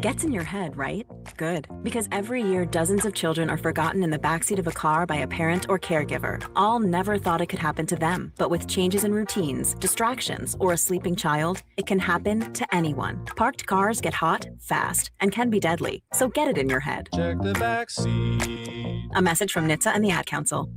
Gets in your head, right? Good. Because every year, dozens of children are forgotten in the backseat of a car by a parent or caregiver. All never thought it could happen to them. But with changes in routines, distractions, or a sleeping child, it can happen to anyone. Parked cars get hot, fast, and can be deadly. So get it in your head. Check the backseat. A message from NHTSA and the Ad Council.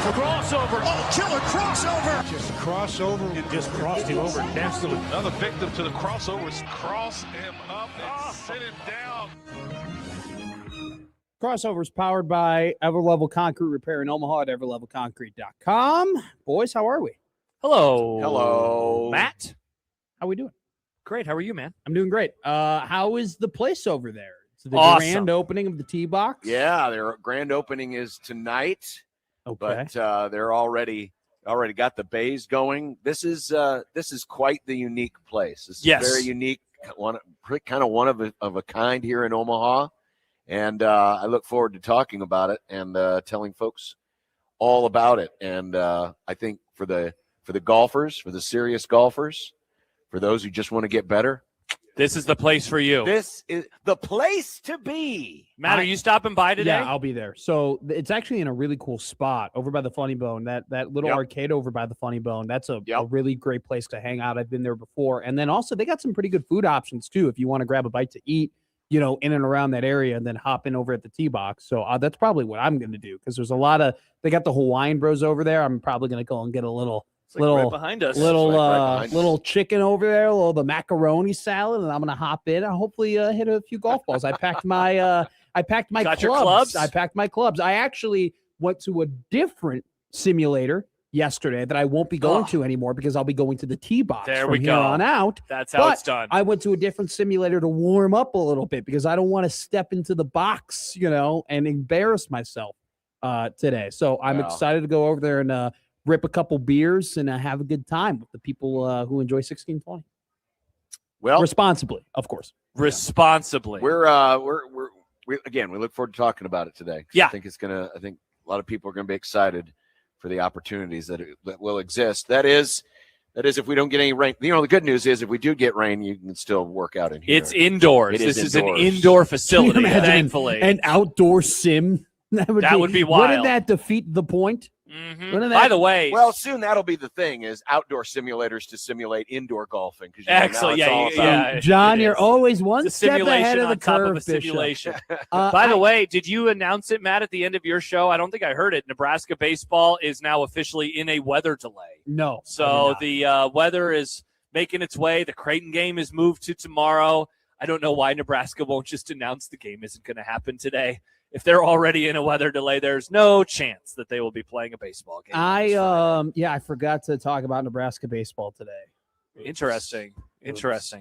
Crossover. Oh, killer crossover. Just crossover. It just crossed him over nastily. Another victim to the crossovers. Cross him up and sit him down. Crossovers powered by Everlevel Concrete Repair in Omaha at everlevelconcrete.com. Boys, how are we? Hello. Matt, how we doing? Great. How are you, man? I'm doing great. How is the place over there? It's the Awesome. grand opening of the tee box. Yeah, their grand opening is tonight, Okay. but they're already got the bays going. This is quite the unique place. This is very unique, one of a kind here in Omaha, and I look forward to talking about it and telling folks all about it. And I think for the golfers, for the serious golfers, for those who just want to get better, this is the place for you. this is the place to be. Matt, are you stopping by today? Yeah, I'll be there. So it's actually in a really cool spot over by the Funny Bone. That little arcade over by the Funny Bone. That's a really great place to hang out. I've been there before. And then also they got some pretty good food options too. If you want to grab a bite to eat, in and around that area, and then hop in over at the tee box. So that's probably what I'm going to do, because there's they got the Hawaiian Bros over there. I'm probably going to go and get a little right behind us. Little chicken over there, the macaroni salad, and I'm gonna hop in and hopefully hit a few golf balls. I packed my Got clubs. your clubs? I packed my clubs. I actually went to a different simulator yesterday that I won't be going to anymore, because I'll be going to the tee box There we from here go. on out. That's how it's done. I went to a different simulator to warm up a little bit, because I don't want to step into the box, and embarrass myself today. So I'm excited to go over there and rip a couple beers and have a good time with the people who enjoy 1620. Well, responsibly, of course. Responsibly. We look forward to talking about it today. Yeah. I think a lot of people are gonna be excited for the opportunities that will exist. That is if we don't get any rain. The good news is if we do get rain, you can still work out in here. It's indoors. This is an indoor facility, Can you imagine thankfully. an outdoor sim. That would be wild. Wouldn't that defeat the point? Mm-hmm. By the way, well, soon that'll be the thing: is outdoor simulators to simulate indoor golfing. Excellent. John, you're always one it's a step ahead simulation of the on top curve. of a simulation. Bishop. By the way, did you announce it, Matt, at the end of your show? I don't think I heard it. Nebraska baseball is now officially in a weather delay. No. So the weather is making its way. The Creighton game is moved to tomorrow. I don't know why Nebraska won't just announce the game isn't going to happen today. If they're already in a weather delay, there's no chance that they will be playing a baseball game. I forgot to talk about Nebraska baseball today. Interesting.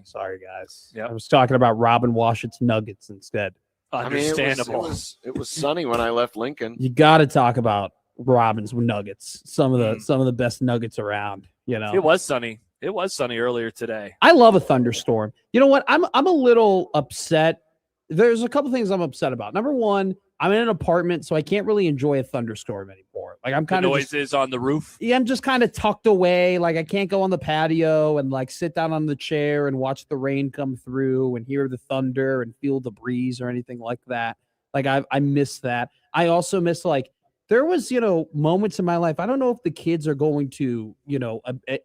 Sorry, guys. Yep. I was talking about Robin Washit's Nuggets instead. Understandable. It was sunny when I left Lincoln. You got to talk about Robin's Nuggets. Some of the best Nuggets around. It was sunny. It was sunny earlier today. I love a thunderstorm. You know what? I'm a little upset. There's a couple things I'm upset about. Number one, I'm in an apartment, so I can't really enjoy a thunderstorm anymore. Like I'm kind of noises on the roof. Yeah, I'm just kind of tucked away. Like I can't go on the patio and sit down on the chair and watch the rain come through and hear the thunder and feel the breeze or anything like that. Like I miss that. I also miss there was, moments in my life. I don't know if the kids are going to,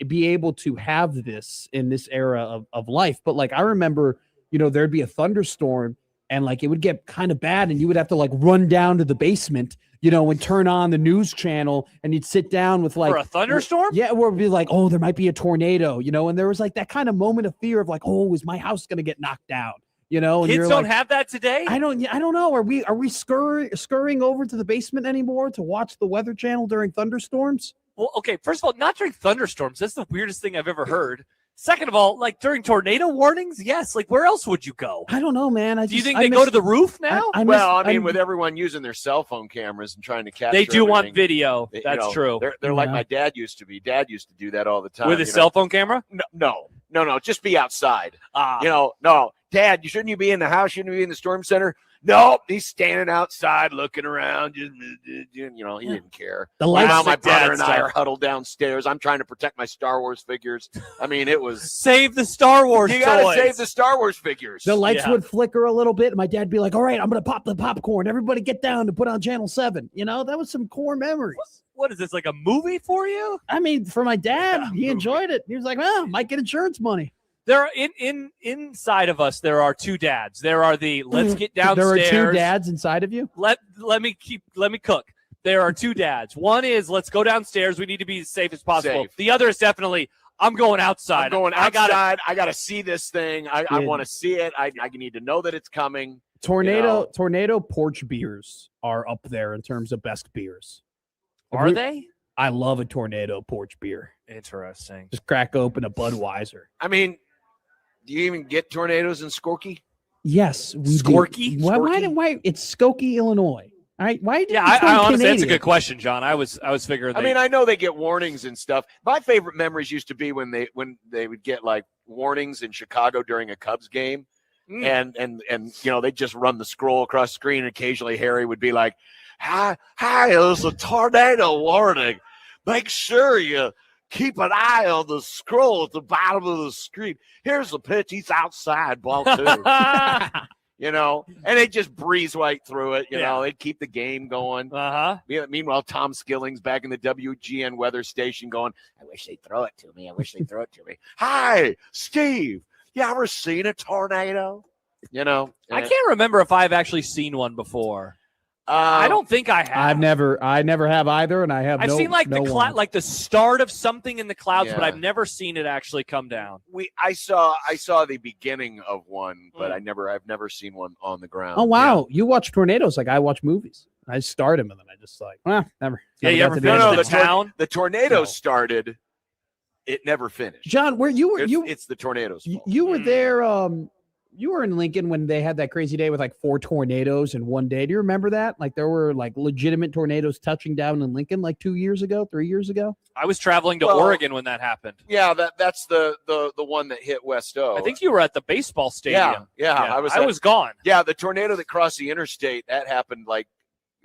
be able to have this in this era of life. But I remember, there'd be a thunderstorm and it would get kind of bad and you would have to run down to the basement, and turn on the news channel and you'd sit down with for a thunderstorm. Yeah. Where it'd be oh, there might be a tornado, and there was that kind of moment of fear of oh, is my house going to get knocked down? And kids don't have that today. I don't know. Are we scurrying over to the basement anymore to watch the Weather Channel during thunderstorms? Well, okay. First of all, not during thunderstorms. That's the weirdest thing I've ever heard. Second of all, during tornado warnings, yes. Where else would you go? I don't know, man. Do you think they go to the roof now? With everyone using their cell phone cameras and trying to capture, they do want video. That's true. They're like my dad used to be. Dad used to do that all the time with his cell phone camera. No. Just be outside. Dad, shouldn't you be in the house? Shouldn't you be in the storm center? Nope, he's standing outside looking around. Just, he didn't care. The lights, now my brother dad and I are huddled downstairs. I'm trying to protect my Star Wars figures. I mean, it was Save the Star Wars you got to toys. save the Star Wars figures. the lights would flicker a little bit, and my dad'd be like, "All right, I'm gonna pop the popcorn. Everybody get down to put on channel 7." That was some core memories. What is this, like a movie for you? I mean, for my dad, he enjoyed it. He was like, "Well, might get insurance money." There are inside of us. There are two dads. There are the let's get downstairs. There are two dads inside of you. Let me cook. There are two dads. One is let's go downstairs. We need to be as safe as possible. Safe. The other is definitely I'm going outside. I'm going outside. I got to see this thing. I want to see it. I need to know that it's coming. Tornado porch beers are up there in terms of best beers. Are they? I love a Tornado porch beer. Interesting. Just crack open a Budweiser. I mean, do you even get Tornadoes in Skokie? Yes, we Skokie? do. Why? It's Skokie, Illinois. All right. Why? Yeah, I honestly, that's a good question, John. I was figuring. I mean, I know they get warnings and stuff. My favorite memories used to be when they would get like warnings in Chicago during a Cubs game, and they just run the scroll across the screen. And occasionally, Harry would be like, "Hi, there's a tornado warning. Make sure you keep an eye on the scroll at the bottom of the screen. Here's the pitch. He's outside, ball 2." And they just breeze right through it. They'd keep the game going. Meanwhile, Tom Skilling's back in the WGN weather station going, "I wish they'd throw it to me. Hi, Steve. You ever seen a tornado? I can't remember if I've actually seen one before. I don't think I have. I never have either, and I've seen like the start of something in the clouds, but I've never seen it actually come down. I saw the beginning of one, but I've never seen one on the ground. Oh wow, you watch tornadoes like I watch movies. I start them and then I just never. Yeah, you ever been to the town? The tornado started. It never finished. John, where you were? It's the tornadoes' fault. You were there. You were in Lincoln when they had that crazy day with like 4 tornadoes in one day. Do you remember that? Like there were like legitimate tornadoes touching down in Lincoln like 3 years ago. I was traveling to Oregon when that happened. Yeah, that's the one that hit West O. I think you were at the baseball stadium. Yeah. I was gone. Yeah, the tornado that crossed the interstate, that happened like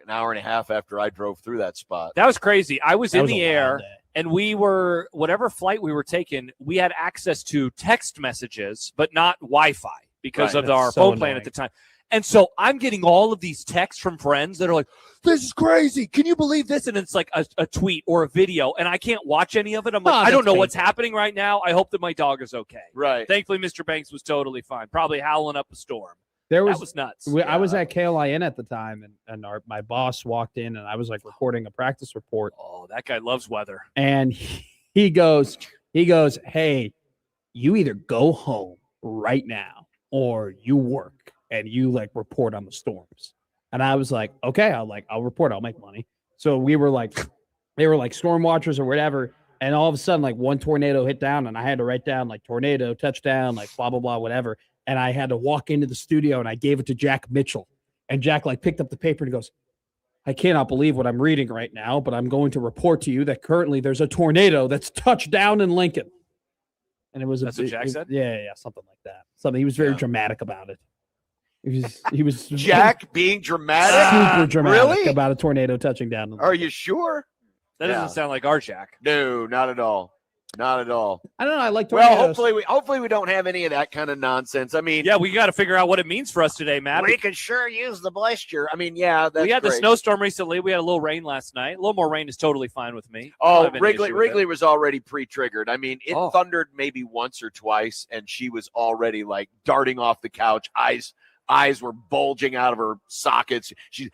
an hour and a half after I drove through that spot. That was crazy. I was in the air. And we were, whatever flight we were taking, we had access to text messages, but not Wi-Fi because of our phone plan at the time. And so I'm getting all of these texts from friends that are like, "This is crazy. Can you believe this?" And it's like a tweet or a video, and I can't watch any of it. I'm like, I don't know what's happening right now. I hope that my dog is okay. Right. Thankfully, Mr. Banks was totally fine, probably howling up a storm. That was nuts. I was at KLIN at the time, and my boss walked in, and I was like recording a practice report. Oh, that guy loves weather. And he goes, "Hey, you either go home right now or you work and you like report on the storms." And I was like, "Okay, I'll report. I'll make money." So they were like storm watchers or whatever. And all of a sudden, like one tornado hit down, and I had to write down like tornado, touchdown, like blah, blah, blah, whatever. And I had to walk into the studio and I gave it to Jack Mitchell. And Jack like picked up the paper and goes, "I cannot believe what I'm reading right now, but I'm going to report to you that currently there's a tornado that's touched down in Lincoln." And it was that's what Jack said? Yeah, something like that. He was very dramatic about it. He was Jack being dramatic? Super dramatic really? About a tornado touching down. Are you sure? That doesn't sound like our Jack. No, not at all. Not at all. I don't know. I like tornadoes. Well, hopefully we don't have any of that kind of nonsense. I mean, yeah, we got to figure out what it means for us today, Matt. We can sure use the moisture. I mean, yeah, that's we had great. The snowstorm recently. We had a little rain last night. A little more rain is totally fine with me. Oh, Wrigley was already pre-triggered. I mean, it thundered maybe once or twice, and she was already like darting off the couch. Eyes were bulging out of her sockets. She's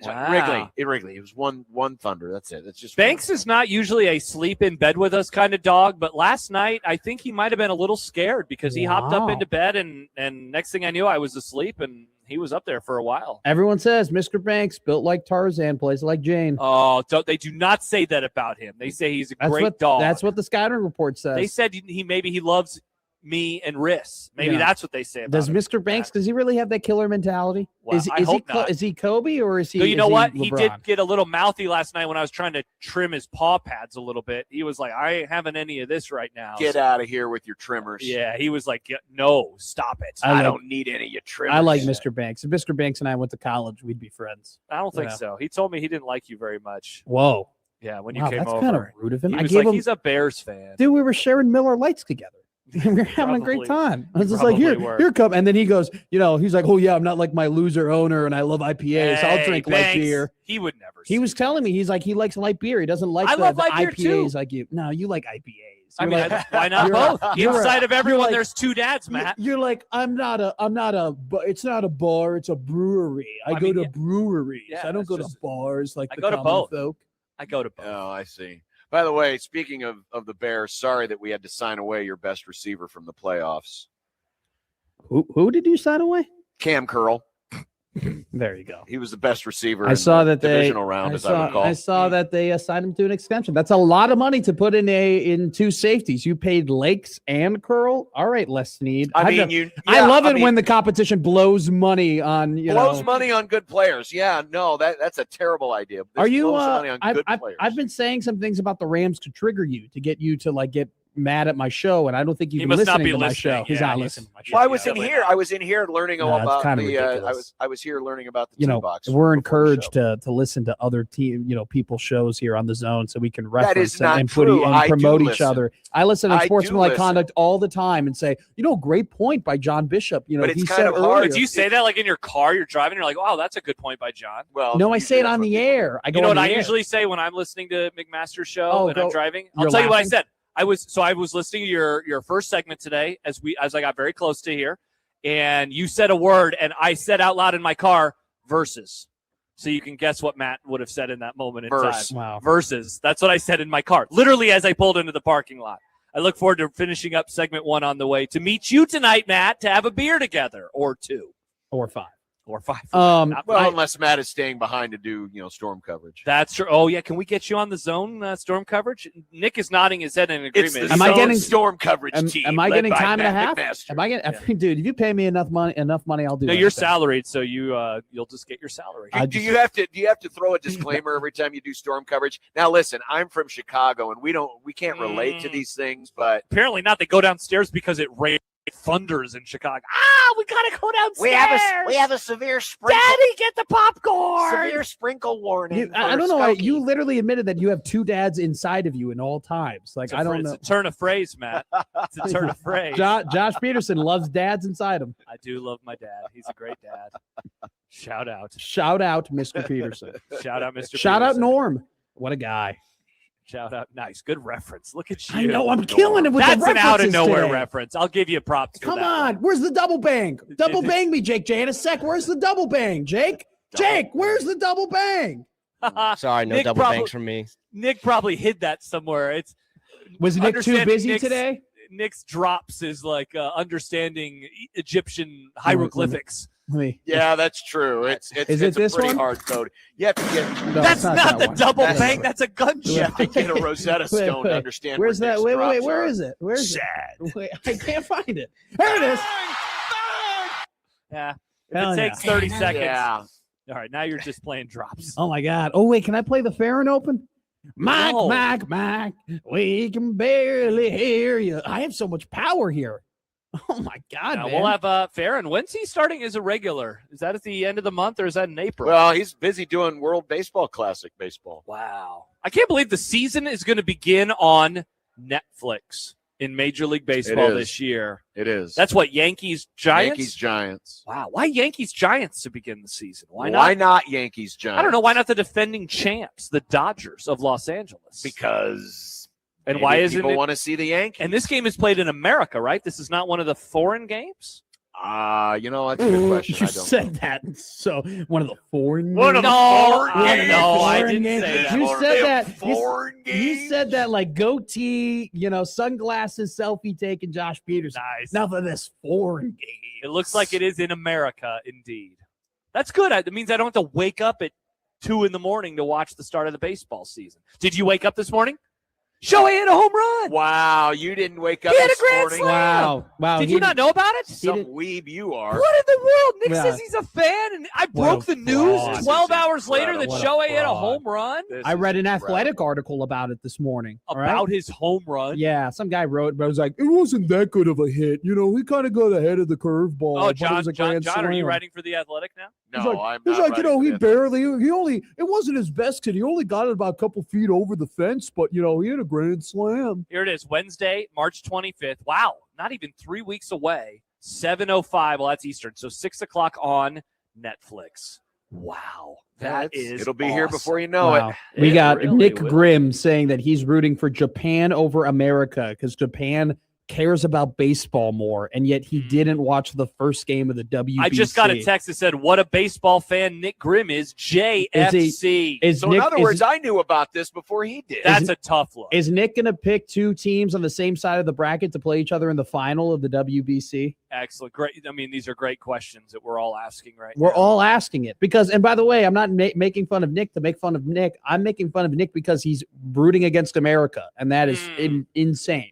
wow. Wrigley. It was one thunder. That's it. It's just Banks is not usually a sleep in bed with us kind of dog, but last night I think he might have been a little scared because he hopped up into bed and next thing I knew I was asleep and he was up there for a while. Everyone says Mr. Banks built like Tarzan, plays like Jane. Oh, they do not say that about him. They say he's a great dog. That's what the scouting report says. They said he loves me, and Riss. Maybe that's what they say about Does him. Mr. Banks, does he really have that killer mentality? Well, I hope not. Is he Kobe or is he? So you know what? He LeBron? did get a little mouthy last night when I was trying to trim his paw pads a little bit. He was like, I ain't having any of this right now. Get out of here with your trimmers. Yeah, he was like, no, stop it. I don't need any of your trimmers. I like Mr. Banks. If Mr. Banks and I went to college, we'd be friends. I don't think so. He told me he didn't like you very much. Whoa. Yeah, when you Wow, came that's over. kind of rude of him. He I was gave like, him, he's a Bears fan. dude, we were sharing Miller Lights together. We were having a great time. I was just like, here come. And then he goes, he's like, oh, yeah, I'm not like my loser owner and I love IPAs. So I'll drink light beer. He would never. He was telling me, he's like, he likes light beer. He doesn't like the IPAs like you. No, you like IPAs. I mean, why not both? Inside of everyone, like, there's two dads, Matt. You're like, it's not a bar, it's a brewery. I go to breweries. Yeah, I don't go to bars like I the go to common both. folk. I go to both. Oh, I see. By the way, speaking of the Bears, sorry that we had to sign away your best receiver from the playoffs. Who did you sign away? Cam Curl. There you go. He was the best receiver. I saw that divisional round, I recall. I saw that they signed him to an extension. That's a lot of money to put in two safeties. You paid Lakes and Curl. All right, Les Snead. I love it when the competition blows money on money on good players. Yeah, no, that's a terrible idea. Are you? Money on good players. I've been saying some things about the Rams to trigger you, to get you to like get mad at my show, and I don't think you've been listening to my show. He's not listening to my show. Well, I was in here learning about the. I was here learning about the tee box. We're encouraged to listen to other people's shows here on the Zone, so we can reference and promote each other. I listen to Unsportsmanlike Conduct all the time and say, great point by John Bishop. But he it's said kind of hard. Do you say that like in your car? You're driving. You're like, "Wow, that's a good point by John." Well, no, I say it on the air. I go. I usually say when I'm listening to McMaster's show and I'm driving? I'll tell you what I said. I was listening to your first segment today as I got very close to here, and you said a word, and I said out loud in my car, versus. So you can guess what Matt would have said in that moment in time. Wow. Versus. That's what I said in my car, literally as I pulled into the parking lot. I look forward to finishing up segment 1 on the way to meet you tonight, Matt, to have a beer together, or 2. Or 5. Or 5. Unless Matt is staying behind to do, storm coverage. That's true. Oh, yeah. Can we get you on the Zone storm coverage? Nick is nodding his head in agreement. It's the Zone storm coverage team. Am I getting time and a half? McMaster. Am I getting? Dude, if you pay me enough money, I'll do. No, you're salaried, so you'll just get your salary. Do you have to throw a disclaimer every time you do storm coverage? Now, listen, I'm from Chicago, and we can't relate to these things, but apparently not. They go downstairs because it rains. Thunders in Chicago. We gotta go downstairs. We have a severe sprinkle. Daddy, get the popcorn. Severe sprinkle warning. I don't know why you literally admitted that you have 2 dads inside of you in all times. Like, I don't know. It's a turn of phrase, Matt. It's a turn of phrase. Josh Peterson loves dads inside him. I do love my dad. He's a great dad. Shout out, Mr. Peterson. Shout out, Mr. Shout out Peterson. Norm. What a guy. Shout out. Nice. Good reference. Look at you. I know. I'm killing it with That's the an out of references nowhere today. reference. I'll give you props for Come that on. one. Where's the double bang? Double bang me, Jake J. In a sec. Where's the double bang, Jake? Jake, where's the double bang? Sorry, no double bangs from me. Nick probably hid that somewhere. Was Nick too busy today? Nick's drops is like understanding Egyptian hieroglyphics. Yeah, that's true. It's this pretty one? hard code. You have to get. No, that's not the one. double bang. That's a gunshot. You have to get a Rosetta Stone to understand. Where's that? Where Wait. Where is it? Where's Sad. it? Wait, I can't find it. There it is. Yeah. If it takes 30 seconds. Yeah. All right. Now you're just playing drops. Oh my God. Oh wait, can I play the fair and open? Mike, we can barely hear you. I have so much power here. Oh my God, man. We'll have Farron. When's he starting as a regular? Is that at the end of the month or is that in April? Well, he's busy doing World Baseball Classic baseball. Wow. I can't believe the season is going to begin on Netflix in Major League Baseball this year. It is. That's what, Yankees Giants? Yankees Giants. Wow. Why Yankees Giants to begin the season? Why not Yankees Giants? I don't know. Why not the defending champs, the Dodgers of Los Angeles? Because and why isn't people want to see the Yankees? And this game is played in America, right? This is not one of the foreign games? That's a good question. You said that. So one of the foreign games? I didn't say that. You said that. Foreign you said that like goatee, sunglasses, selfie taking Josh Peterson. Nice. Now for this foreign game. It looks like it is in America, indeed. That's good. It means I don't have to wake up at 2 a.m. to watch the start of the baseball season. Did you wake up this morning? Shohei hit a home run. Wow, you didn't wake up He had this a grand morning. slam. Wow. Did you not know about it? Some weeb you are. What in the world? Nick Yeah. says he's a fan, and I What broke a the news fraud. 12 This is hours later that incredible. Shohei hit a home run This I is read an incredible. athletic article about it this morning. all right? about his home run. Yeah, some guy wrote, but I was like, it wasn't that good of a hit. You know, he kind of got ahead of the curveball. Oh, but it John, was a John, grand John, are you slam. writing for The Athletic now? No, He's like, I'm he's not. like, you know, he writing for barely, it wasn't his best hit. He only got it about a couple feet over the fence, but, you know, he had a grand slam. Here it is, Wednesday, March 25th. Wow, not even 3 weeks away. 7:05. Well, that's Eastern, so 6 o'clock on Netflix. Wow, that is. It'll be here awesome. before you know Wow. it. We It got really Nick will. Grimm saying that he's rooting for Japan over America because Japan cares about baseball more, and yet he didn't watch the first game of the WBC. I just got a text that said, "What a baseball fan Nick Grimm is." JFC. So in other words, I knew about this before he did. That's a tough look. Is Nick going to pick two teams on the same side of the bracket to play each other in the final of the WBC? Excellent, great. I mean, these are great questions that we're all asking right We're now. all asking it because, and by the way, I'm not making fun of Nick to make fun of Nick. I'm making fun of Nick because he's rooting against America, and that is insane.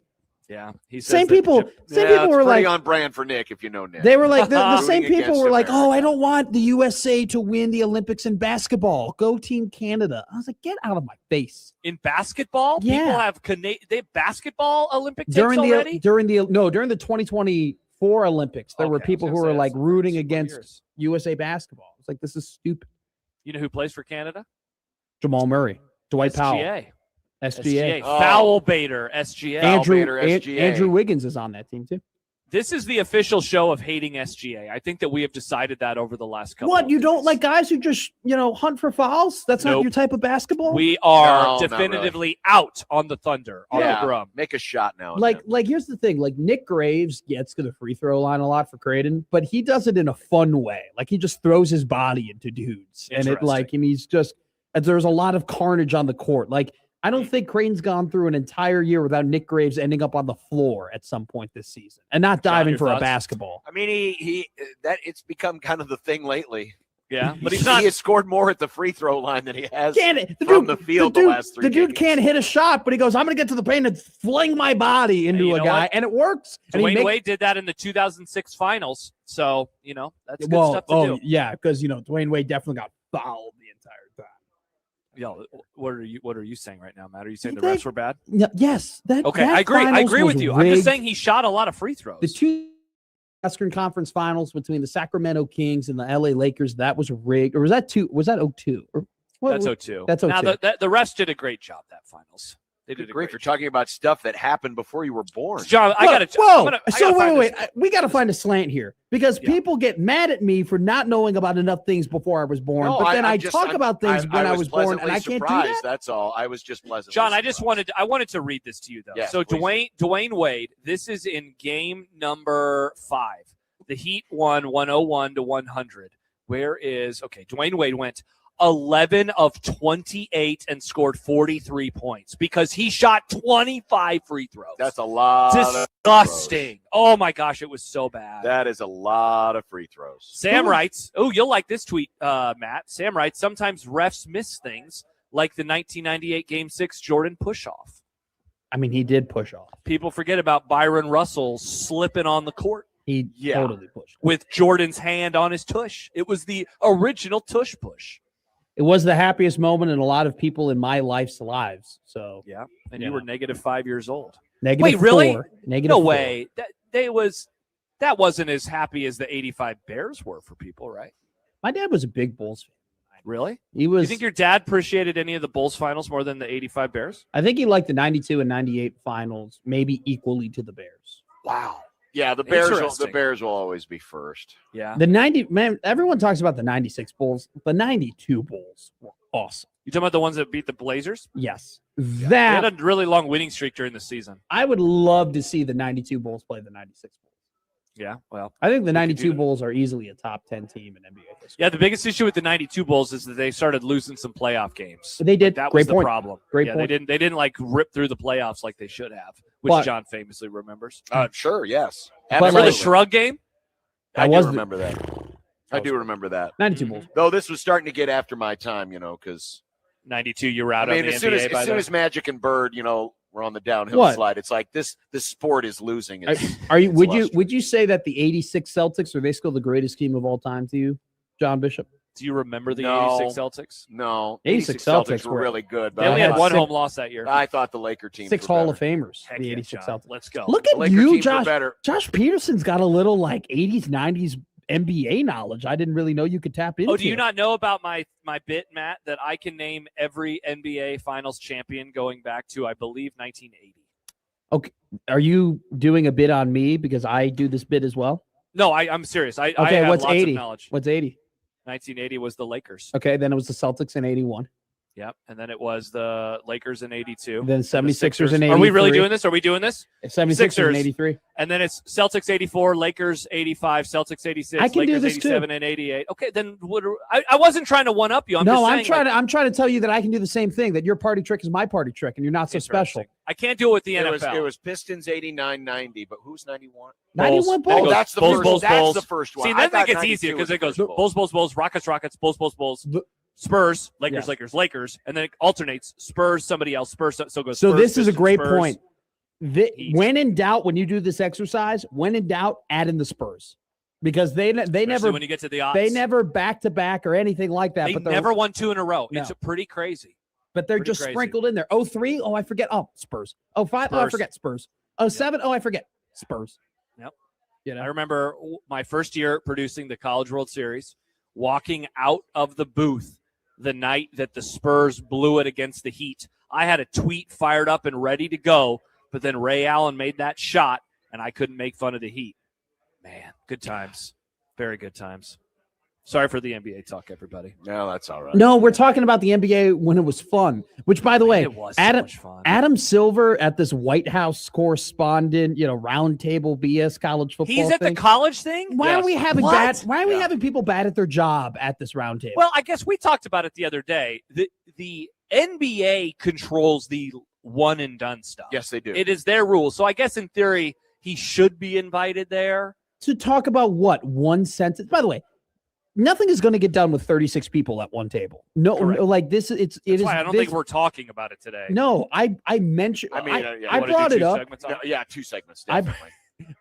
Yeah, he says Same that people. Same people were like on brand for Nick, if you know Nick. They were like the Rooting same people against were like, America. "Oh, I don't want the USA to win the Olympics in basketball. Go Team Canada." I was like, "Get out of my face!" in basketball, Yeah. people have they have basketball Olympic takes During already. during the 2024 Olympics, there were Okay, I was people gonna who say were like that's rooting several against years. USA basketball. It's like this is stupid. You know who plays for Canada? Jamal Murray, Dwight Powell, SGA. SGA. Oh. Foul baiter, SGA. Andrew Wiggins is on that team too. This is the official show of hating SGA. I think that we have decided that over the last couple. What, of you don't days. like guys who just hunt for fouls? That's not Nope. your type of basketball. We are No, not definitively out on the Thunder on the Grum. Make a shot now. and Like then. here's the thing. Like Nick Graves gets to the free throw line a lot for Creighton, but he does it in a fun way. Like he just throws his body into dudes, and he's just. There's a lot of carnage on the court. Like I don't think Creighton's gone through an entire year without Nick Graves ending up on the floor at some point this season and not John, diving your for a thoughts? basketball. I mean, he that it's become kind of the thing lately. Yeah, but he's not. He has scored more at the free throw line than he has Can't from the field the last 3 The dude games. can't hit a shot, but he goes, "I'm going to get to the paint and fling my body into you a know guy," what? and it works. And he Dwayne makes- Wade did that in the 2006 finals. So, that's good stuff to do. yeah, because Dwayne Wade definitely got fouled the entire time. Yo, what are you saying right now, Matt? Are you saying You the refs think- were bad? Yes, Okay, that I agree. I finals agree was with you. I'm just rigged. saying he shot a lot of free throws. The two Western Conference Finals between the Sacramento Kings and the LA Lakers, that was rigged. Or was that 02? Or what, That's 02. That's Now 02. the refs did a great job that finals. They did a Great great for job. talking about stuff that happened before you were born. John, I gotta. Whoa! I So gotta wait. find this- We got to find a slant here because Yeah. people get mad at me for not knowing about enough things before I was born. No, but then I just- talk I'm- about things when I was born, and pleasantly I can't do surprised, that. That's all. I was just pleasantly John, surprised. I wanted to read this to you though. Yes, So please Dwayne Wade, this is in game number 5. The Heat won 101-100. Dwayne Wade went 11 of 28 and scored 43 points because he shot 25 free throws. That's a lot. disgusting. Oh my gosh, it was so bad. That is a lot of free throws. Sam writes, you'll like this tweet, Matt. Sam writes, sometimes refs miss things like the 1998 Game 6 Jordan push-off. I mean, he did push off. People forget about Byron Russell slipping on the court He totally pushed. with Jordan's hand on his tush. It was the original tush push. It was the happiest moment in a lot of people in my life's lives. So Yeah, and Yeah. you were -5 years old. negative Wait, really? 4, negative No 4. way. That wasn't as happy as the 85 Bears were for people, right? My dad was a big Bulls fan. Really? He was. You think your dad appreciated any of the Bulls finals more than the 85 Bears? I think he liked the 92 and 98 finals maybe equally to the Bears. Wow. Yeah, the Bears Interesting. will always be first. Yeah. The 90 man, everyone talks about the 96 Bulls. The 92 Bulls were awesome. You talking about the ones that beat the Blazers? Yes. They That had a really long winning streak during the season. I would love to see the 92 Bulls play the 96 Bulls. Yeah, well. I think the do 92 that. Bulls are easily a top 10 team in NBA history. Yeah, the biggest issue with the 92 Bulls is that they started losing some playoff games. They did. That Great was the point. problem. Great yeah, point. They didn't like rip through the playoffs like they should have, which But- John famously remembers. Sure, yes. But Remember like- the shrug game? I was do the- remember that. I do remember that. 92 Bulls. Though this was starting to get after my time, because 92, you were out I mean, of the as soon NBA by as then. Magic and Bird, we're on the downhill slide. It's like this sport is losing. Would you say that the 86 Celtics, are they still the greatest team of all time to you, John Bishop? Do you remember the 86 Celtics? No. 86 Celtics were really good. But they only had one home loss that year. I thought the Laker team 6 Hall of Famers, the 86 Celtics. Let's go. Look at you, Josh. Josh Peterson's got a little like 80s, 90s NBA knowledge. I didn't really know you could tap into. Oh, do you not know about my bit, Matt, that I can name every NBA Finals champion going back to, I believe, 1980? Okay. Are you doing a bit on me because I do this bit as well? No, I'm serious. I have what's lots 80? of knowledge. What's 80? 1980 was the Lakers. Okay, then it was the Celtics in 81. Yep, and then it was the Lakers in 82. Then 76ers in 83. Are we really doing this? Are we doing this? 76ers in 83. And then it's Celtics 84, Lakers 85, Celtics 86, I can Lakers do this 87 too. and 88. Okay, then I wasn't trying to one up you. I'm trying to tell you that I can do the same thing, that your party trick is my party trick and you're not so special. I can't do it with the NFL. It was Pistons 89-90, but who's 91? 91 Bulls. Oh, that's the first. That's the first one. See, then it gets easier because it goes Bulls, Rockets, Bulls. Spurs, Lakers, and then it alternates Spurs, somebody else, Spurs, so it goes. So Spurs, this is a great Spurs, point. When in doubt, when you do this exercise, add in the Spurs, because they never, when you get to the odds, they never back to back or anything like that. They but never won 2 in a row. No. It's pretty crazy. But they're just sprinkled in there. 03, oh I forget. Oh, Spurs. 05, Spurs. Oh I forget. Spurs. 07, oh I forget. Spurs. Yep. You know? I remember my first year producing the College World Series, walking out of the booth the night that the Spurs blew it against the Heat. I had a tweet fired up and ready to go, but then Ray Allen made that shot, and I couldn't make fun of the Heat. Man, good times. Very good times. Sorry for the NBA talk, everybody. No, that's all right. No, we're talking about the NBA when it was fun, which, by the way, it was so much fun. Adam Silver at this White House correspondent, roundtable BS college football He's at thing. the college thing? Why are we having What? Why are we having people bad at their job at this roundtable? Well, I guess we talked about it the other day. The NBA controls the one and done stuff. Yes, they do. It is their rules. So I guess in theory, he should be invited there. To talk about what? One sentence? By the way, nothing is going to get done with 36 people at one table. No, like this. That's why I don't think we're talking about it today. No, I mentioned. I brought it up. No, 2 segments. Definitely.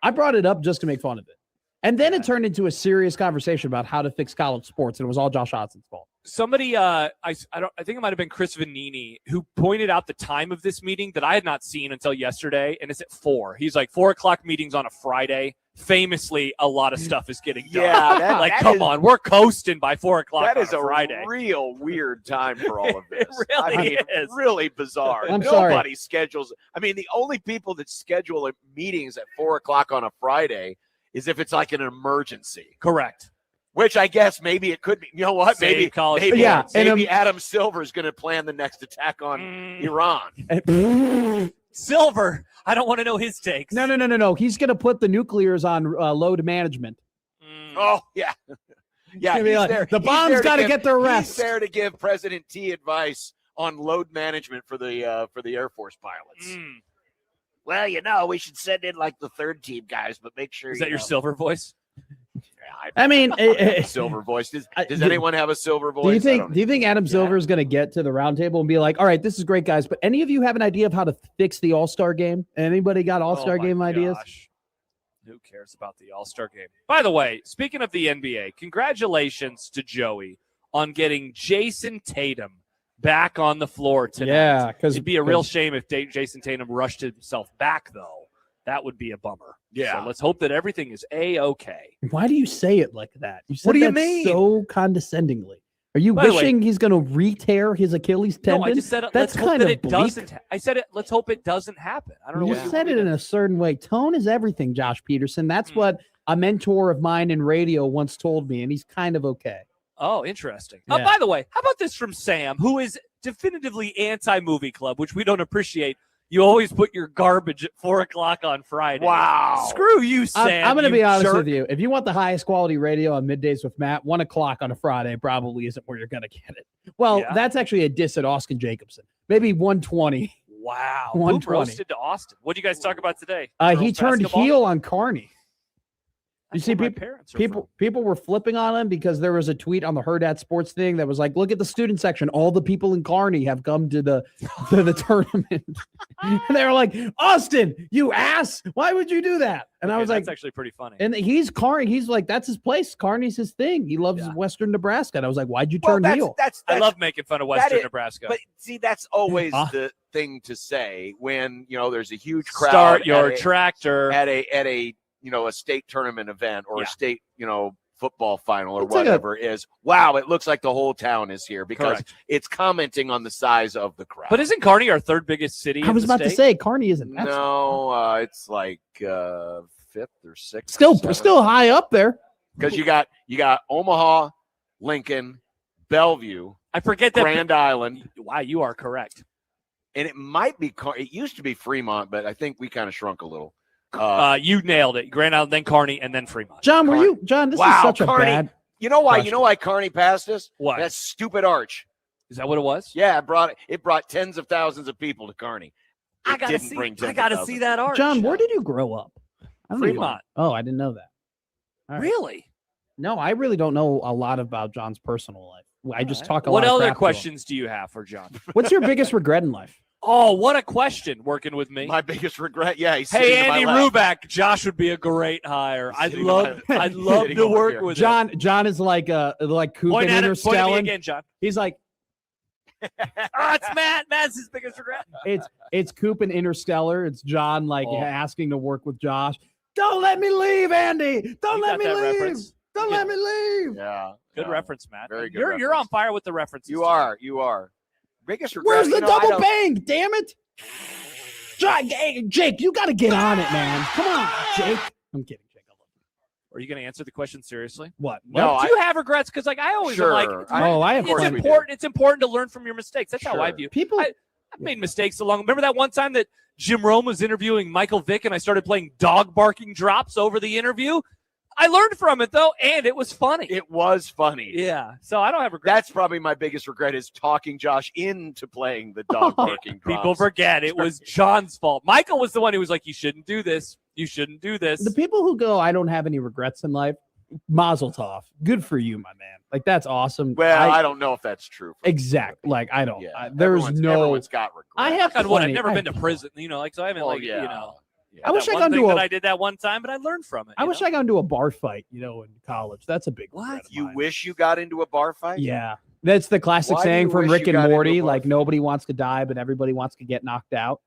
I brought it up just to make fun of it, and then it turned into a serious conversation about how to fix college sports, and it was all Josh Hodson's fault. Somebody, I think it might have been Chris Vanini, who pointed out the time of this meeting that I had not seen until yesterday, and it's at 4. He's like 4:00 meetings on a Friday. Famously, a lot of stuff is getting done. Yeah, come on, we're coasting by 4:00. That is on a Friday. Real weird time for all of this. It really is. Really bizarre. Nobody schedules. I mean, the only people that schedule meetings at 4:00 on a Friday is if it's like an emergency. Correct. Which I guess maybe it could be. You know what? Maybe Adam Silver is going to plan the next attack on Iran. Silver, I don't want to know his takes. No. He's going to put the nuclears on load management. Oh, yeah. Yeah, the bomb's got to get their rest. He's there to give President T advice on load management for the Air Force pilots. Well, we should send in like the third team guys, but make sure. Is that your Silver voice? I mean, silver voice. Does anyone have a silver voice? Do you think Adam Silver is going to get to the roundtable and be like, "All right, this is great, guys, but any of you have an idea of how to fix the All-Star game? Anybody got All-Star game ideas?" Who cares about the All-Star game? By the way, speaking of the NBA, congratulations to Joey on getting Jason Tatum back on the floor tonight. Yeah, because it'd be a real shame if Jason Tatum rushed himself back, though. That would be a bummer. Yeah. So let's hope that everything is A-okay. Why do you say it like that? You said what do you that mean? So condescendingly. Are you wishing he's going to re-tear his Achilles tendon? No, I just said that's kind of it doesn't. I said it. Let's hope it doesn't happen. I don't know. You said it in a certain way. Tone is everything, Josh Peterson. That's what a mentor of mine in radio once told me, and he's kind of okay. Oh, interesting. Yeah. By the way, how about this from Sam, who is definitively anti-movie club, which we don't appreciate. You always put your garbage at 4:00 on Friday. Wow. Screw you, Sam. I'm going to be honest jerk. with you. If you want the highest quality radio on Middays with Matt, 1:00 on a Friday probably isn't where you're going to get it. Well, that's actually a diss at Austin Jacobson. Maybe 1:20. Wow. 1:20. Who roasted to Austin? What did you guys talk about today? He turned heel on Carney. You see, people were flipping on him because there was a tweet on the Herd at Sports thing that was like, "Look at the student section. All the people in Kearney have come to the tournament." And they were like, "Austin, you ass! Why would you do that?" And I was like, "That's actually pretty funny." And he's Kearney. He's like, "That's his place. Kearney's his thing. He loves Western Nebraska." And I was like, "Why'd you turn heel?" I love making fun of Western Nebraska. But see, that's always the thing to say when there's a huge crowd. Start your tractor at a a state tournament event or a state, football final or whatever is. Wow, it looks like the whole town is here because it's commenting on the size of the crowd. But isn't Kearney our third biggest city? I was about to say Kearney isn't. No, it's like fifth or sixth. Still high up there. Because you got Omaha, Lincoln, Bellevue. I forget that Grand Island. Wow, you are correct. And it might be. It used to be Fremont, but I think we kind of shrunk a little. You nailed it. Grand Island, then Kearney, and then Fremont. John, John, this is such Kearney, a bad. You know why Kearney passed us? What? That stupid arch. Is that what it was? Yeah, it brought tens of thousands of people to Kearney. I gotta see that arch. John, where did you grow up? Fremont. Oh, I didn't know that. Right. Really? No, I really don't know a lot about John's personal life. I just talk a lot. What other other questions do you have for John? What's your biggest regret in life? Oh, what a question! Working with me, my biggest regret. Yeah, hey Andy Ruback, Josh would be a great hire. I'd love to work with John. Him. John is like Coop and Interstellar. Again, John. He's like, it's Matt. Matt's his biggest regret. It's Coop and Interstellar. It's John asking to work with Josh. Don't let me leave, Andy. Don't let me leave. Reference? Don't let me leave. Yeah, good reference, Matt. Very good. You're on fire with the references. You are. Biggest regret. Where's the double bang? Damn it, Jake! You got to get on it, man. Come on, Jake. I'm kidding, Jake. I love you. Are you going to answer the question seriously? What? No. Do you have regrets? Because I always am like, I have. It's important. It's important to learn from your mistakes. That's how I view people. I've made mistakes along. Remember that one time that Jim Rome was interviewing Michael Vick, and I started playing dog barking drops over the interview. I learned from it, though, and it was funny. It was funny. Yeah, so I don't have regrets. That's probably my biggest regret is talking Josh into playing the dog barking drops. People forget it was John's fault. Michael was the one who was like, you shouldn't do this. You shouldn't do this. The people who go, I don't have any regrets in life, mazel tov. Good for you, my man. Like, that's awesome. Well, I don't know if that's true. Exactly. Like, I don't. Yeah, everyone's got regrets. I have I've never been to prison, so I haven't I wish I got into I did that one time, but I learned from it. I wish I got into a bar fight, in college. That's a big what? You wish you got into a bar fight? Yeah. That's the classic saying from Rick and Morty, like nobody wants to die, but everybody wants to get knocked out,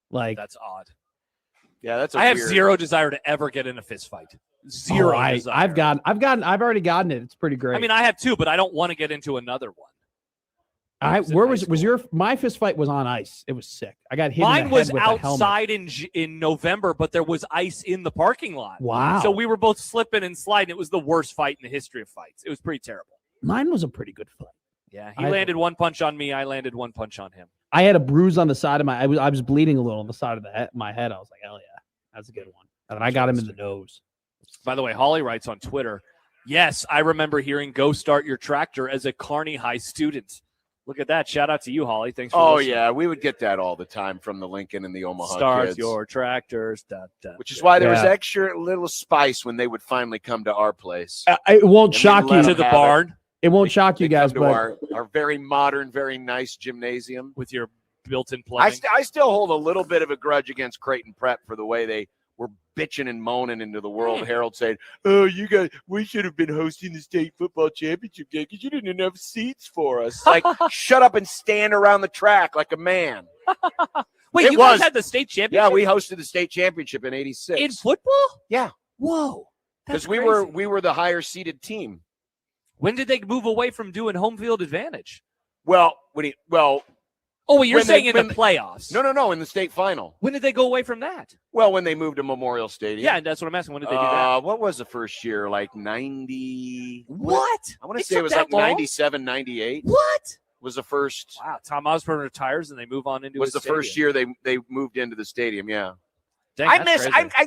Like that's odd. Yeah, that's I have zero desire to ever get in a fist fight. Zero desire. I've already gotten it. It's pretty great. I mean, I have too, but I don't want to get into another one. My fist fight was on ice. It was sick. I got hit. Mine was outside in November, but there was ice in the parking lot. Wow. So we were both slipping and sliding. It was the worst fight in the history of fights. It was pretty terrible. Mine was a pretty good fight. Yeah, he landed one punch on me. I landed one punch on him. I had a bruise on the side of I was bleeding a little on the side of my head. I was like, hell yeah, that's a good one. And then I got him in the nose. By the way, Holly writes on Twitter, yes, I remember hearing "Go Start Your Tractor" as a Kearney High student. Look at that. Shout out to you, Holly. Thanks for listening. Yeah. We would get that all the time from the Lincoln and the Omaha Start kids. your tractors. Which is why there was extra little spice when they would finally come to our place. It won't shock you. To the barn. It won't shock you guys. But our very modern, very nice gymnasium. With your built-in plumbing. I still hold a little bit of a grudge against Creighton Prep for the way they were bitching and moaning into the World Herald saying, oh, you guys, we should have been hosting the state football championship game because you didn't have enough seats for us. Like, shut up and stand around the track like a man. Wait, you guys had the state championship? Yeah, we hosted the state championship in '86. In football? Yeah. Whoa. Because we were the higher seeded team. When did they move away from doing home field advantage? You're saying in the playoffs. No, in the state final. When did they go away from that? Well, when they moved to Memorial Stadium. Yeah, that's what I'm asking. When did they do that? What was the first year? Like 90. What? I want to say it was like 97, 98. What? Was the first. Wow, Tom Osborne retires and they move on into was the stadium. First year they moved into the stadium, yeah. Dang,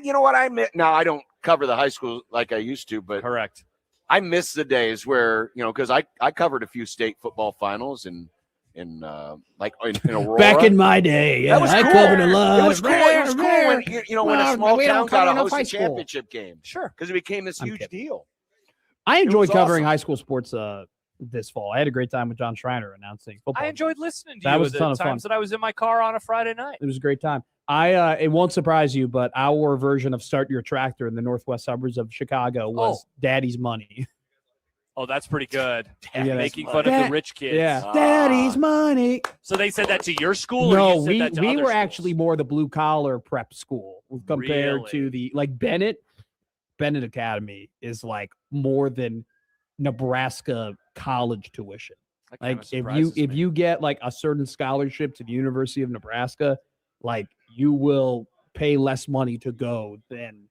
you know what I miss? Now, I don't cover the high school like I used to, but. Correct. I miss the days where, because I covered a few state football finals and in Aurora. Back in my day, yeah, that was I cool. covered a lot. It was cool. It was cool when when a small we don't town got cover to enough host high a school. championship game. Sure. Because it became this I'm huge kidding. deal. I enjoyed was covering awesome. high school sports this fall. I had a great time with John Schreiner announcing football. I enjoyed listening to That you was a ton the of fun. times that I was in my car on a Friday night. It was a great time. It won't surprise you, but our version of Start Your Tractor in the northwest suburbs of Chicago was Daddy's Money. Oh, that's pretty good. Yeah, Making fun of the rich kids. Yeah, Daddy's Money. So they said that to your school? Or No, you said that to we other were schools? actually more the blue collar prep school compared Really? to the Bennett Academy is like more than Nebraska college tuition. That kinda Like surprises if me. you get like a certain scholarship to the University of Nebraska, like you will pay less money to go than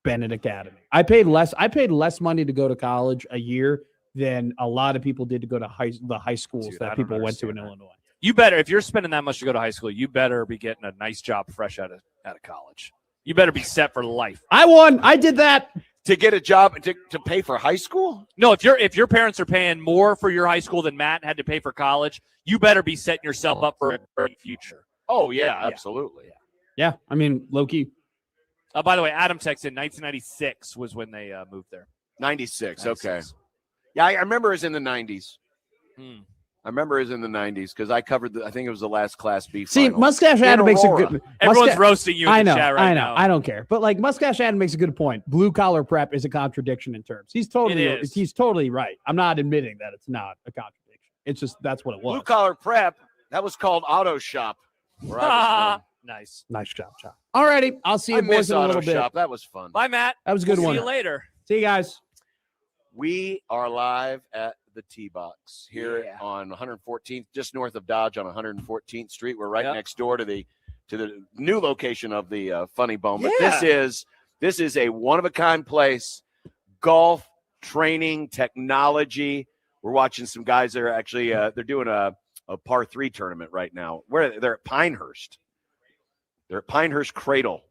Bennett Academy. I paid less money to go to college a year than a lot of people did to go to the high schools Dude, I that don't people went to in understand that. Illinois. You better, if you're spending that much to go to high school, you better be getting a nice job fresh out of college. You better be set for life. I won. I did that. To get a job to pay for high school? No, if your parents are paying more for your high school than Matt had to pay for college, you better be setting yourself up for a great future. Oh, yeah, absolutely. Yeah, I mean, low-key. By the way, Adam texted 1996 was when they moved there. 96, 96. okay. Yeah, I remember it was in the 90s. Hmm. I remember it was in the 90s because I covered I think it was the last Class B See, final. Mustache Adam makes a good. Everyone's roasting you in the chat right now. I don't care. But Mustache Adam makes a good point. Blue collar prep is a contradiction in terms. He's totally right. I'm not admitting that it's not a contradiction. It's just that's what it was. Blue collar prep, that was called Auto Shop. Where I was Nice. Nice job, John. All righty. I'll see you from. I boys miss in a Auto little bit. Shop. That was fun. Bye, Matt. That was a good one. See you later. See you guys. We are live at the T-Box here on 114th, just north of Dodge on 114th Street. We're right next door to the new location of the Funny Bone. But this is a one-of-a-kind place, golf, training, technology. We're watching some guys that are actually they're doing a par 3 tournament right now. They're at Pinehurst. They're at Pinehurst Cradle.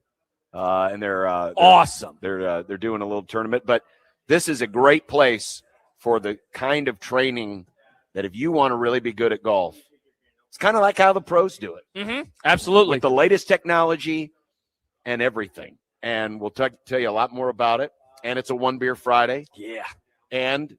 And they're awesome. They're doing a little tournament, but this is a great place for the kind of training that if you want to really be good at golf, it's kind of like how the pros do it. Mm-hmm. Absolutely. With the latest technology and everything. And we'll tell you a lot more about it. And it's a One Beer Friday. Yeah. And,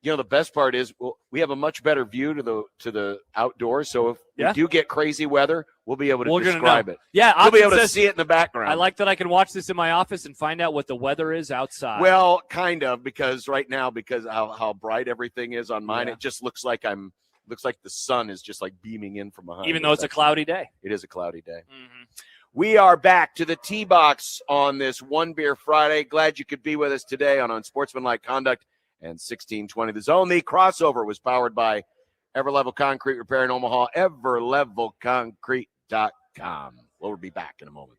the best part is we have a much better view to the outdoors. So if we do get crazy weather, we'll be able to describe it. Yeah. We'll be able to see it in the background. I like that I can watch this in my office and find out what the weather is outside. Well, kind of, because right now, because how bright everything is on mine, it just looks like the sun is just like beaming in from behind. Even though it's a cloudy day. It is a cloudy day. Mm-hmm. We are back to the T-Box on this One Beer Friday. Glad you could be with us today on Unsportsmanlike Conduct and 1620 The Zone. The crossover was powered by Everlevel Concrete Repair in Omaha, everlevelconcrete.com. We'll be back in a moment.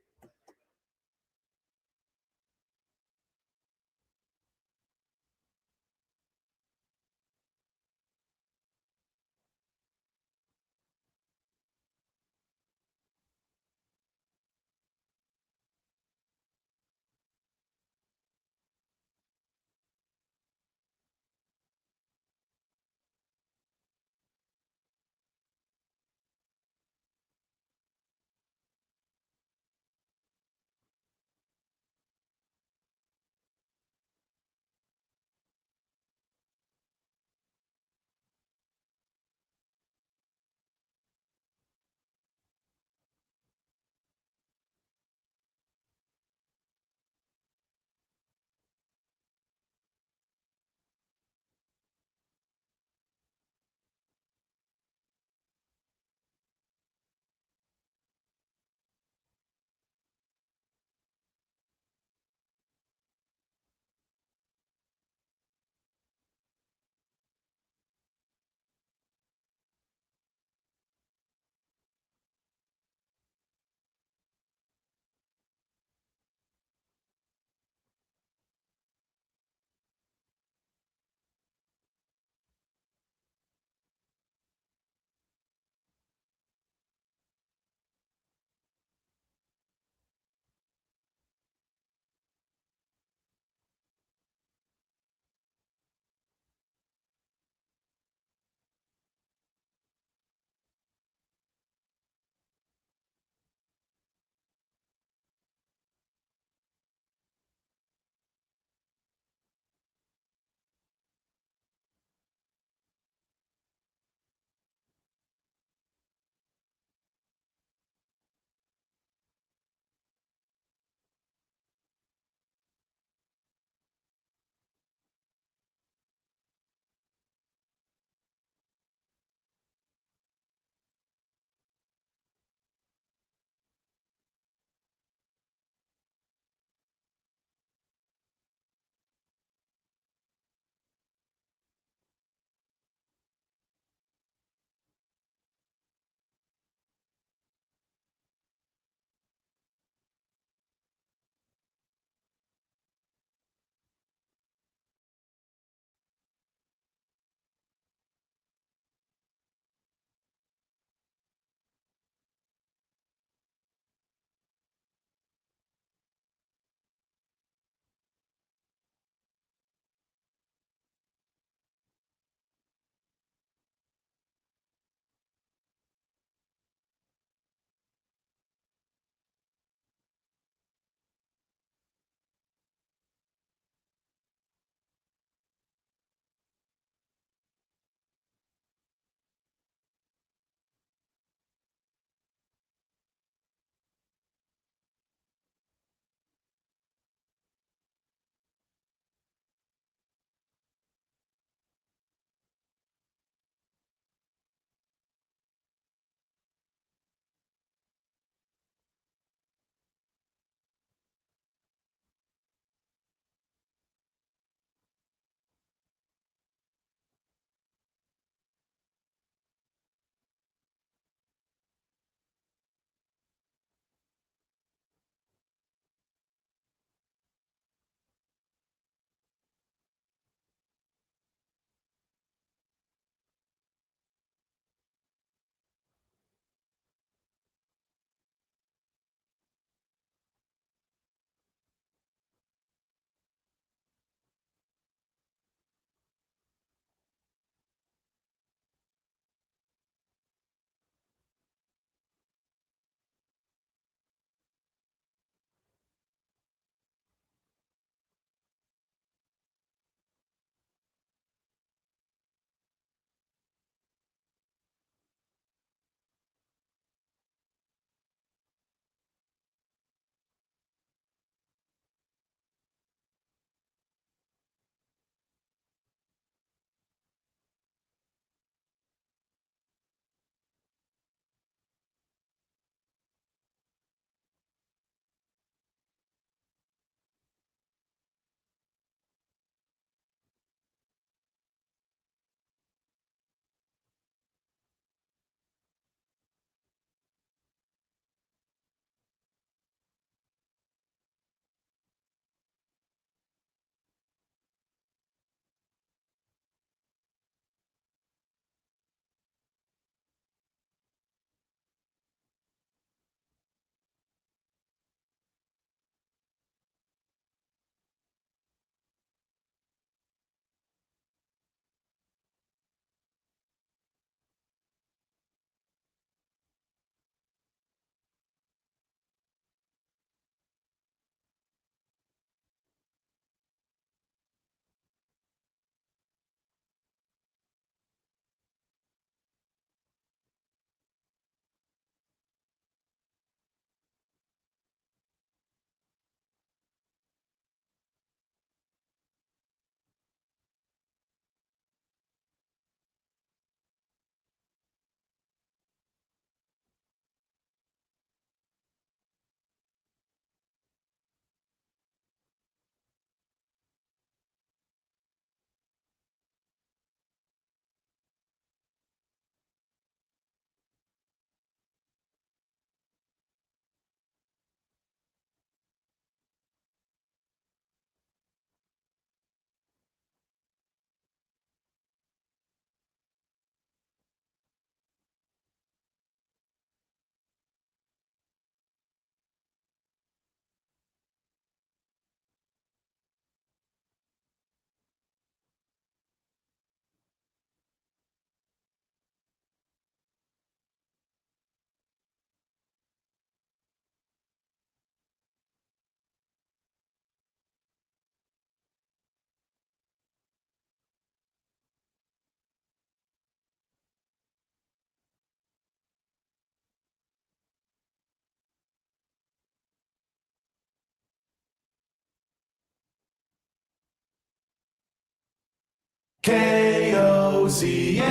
KOCN.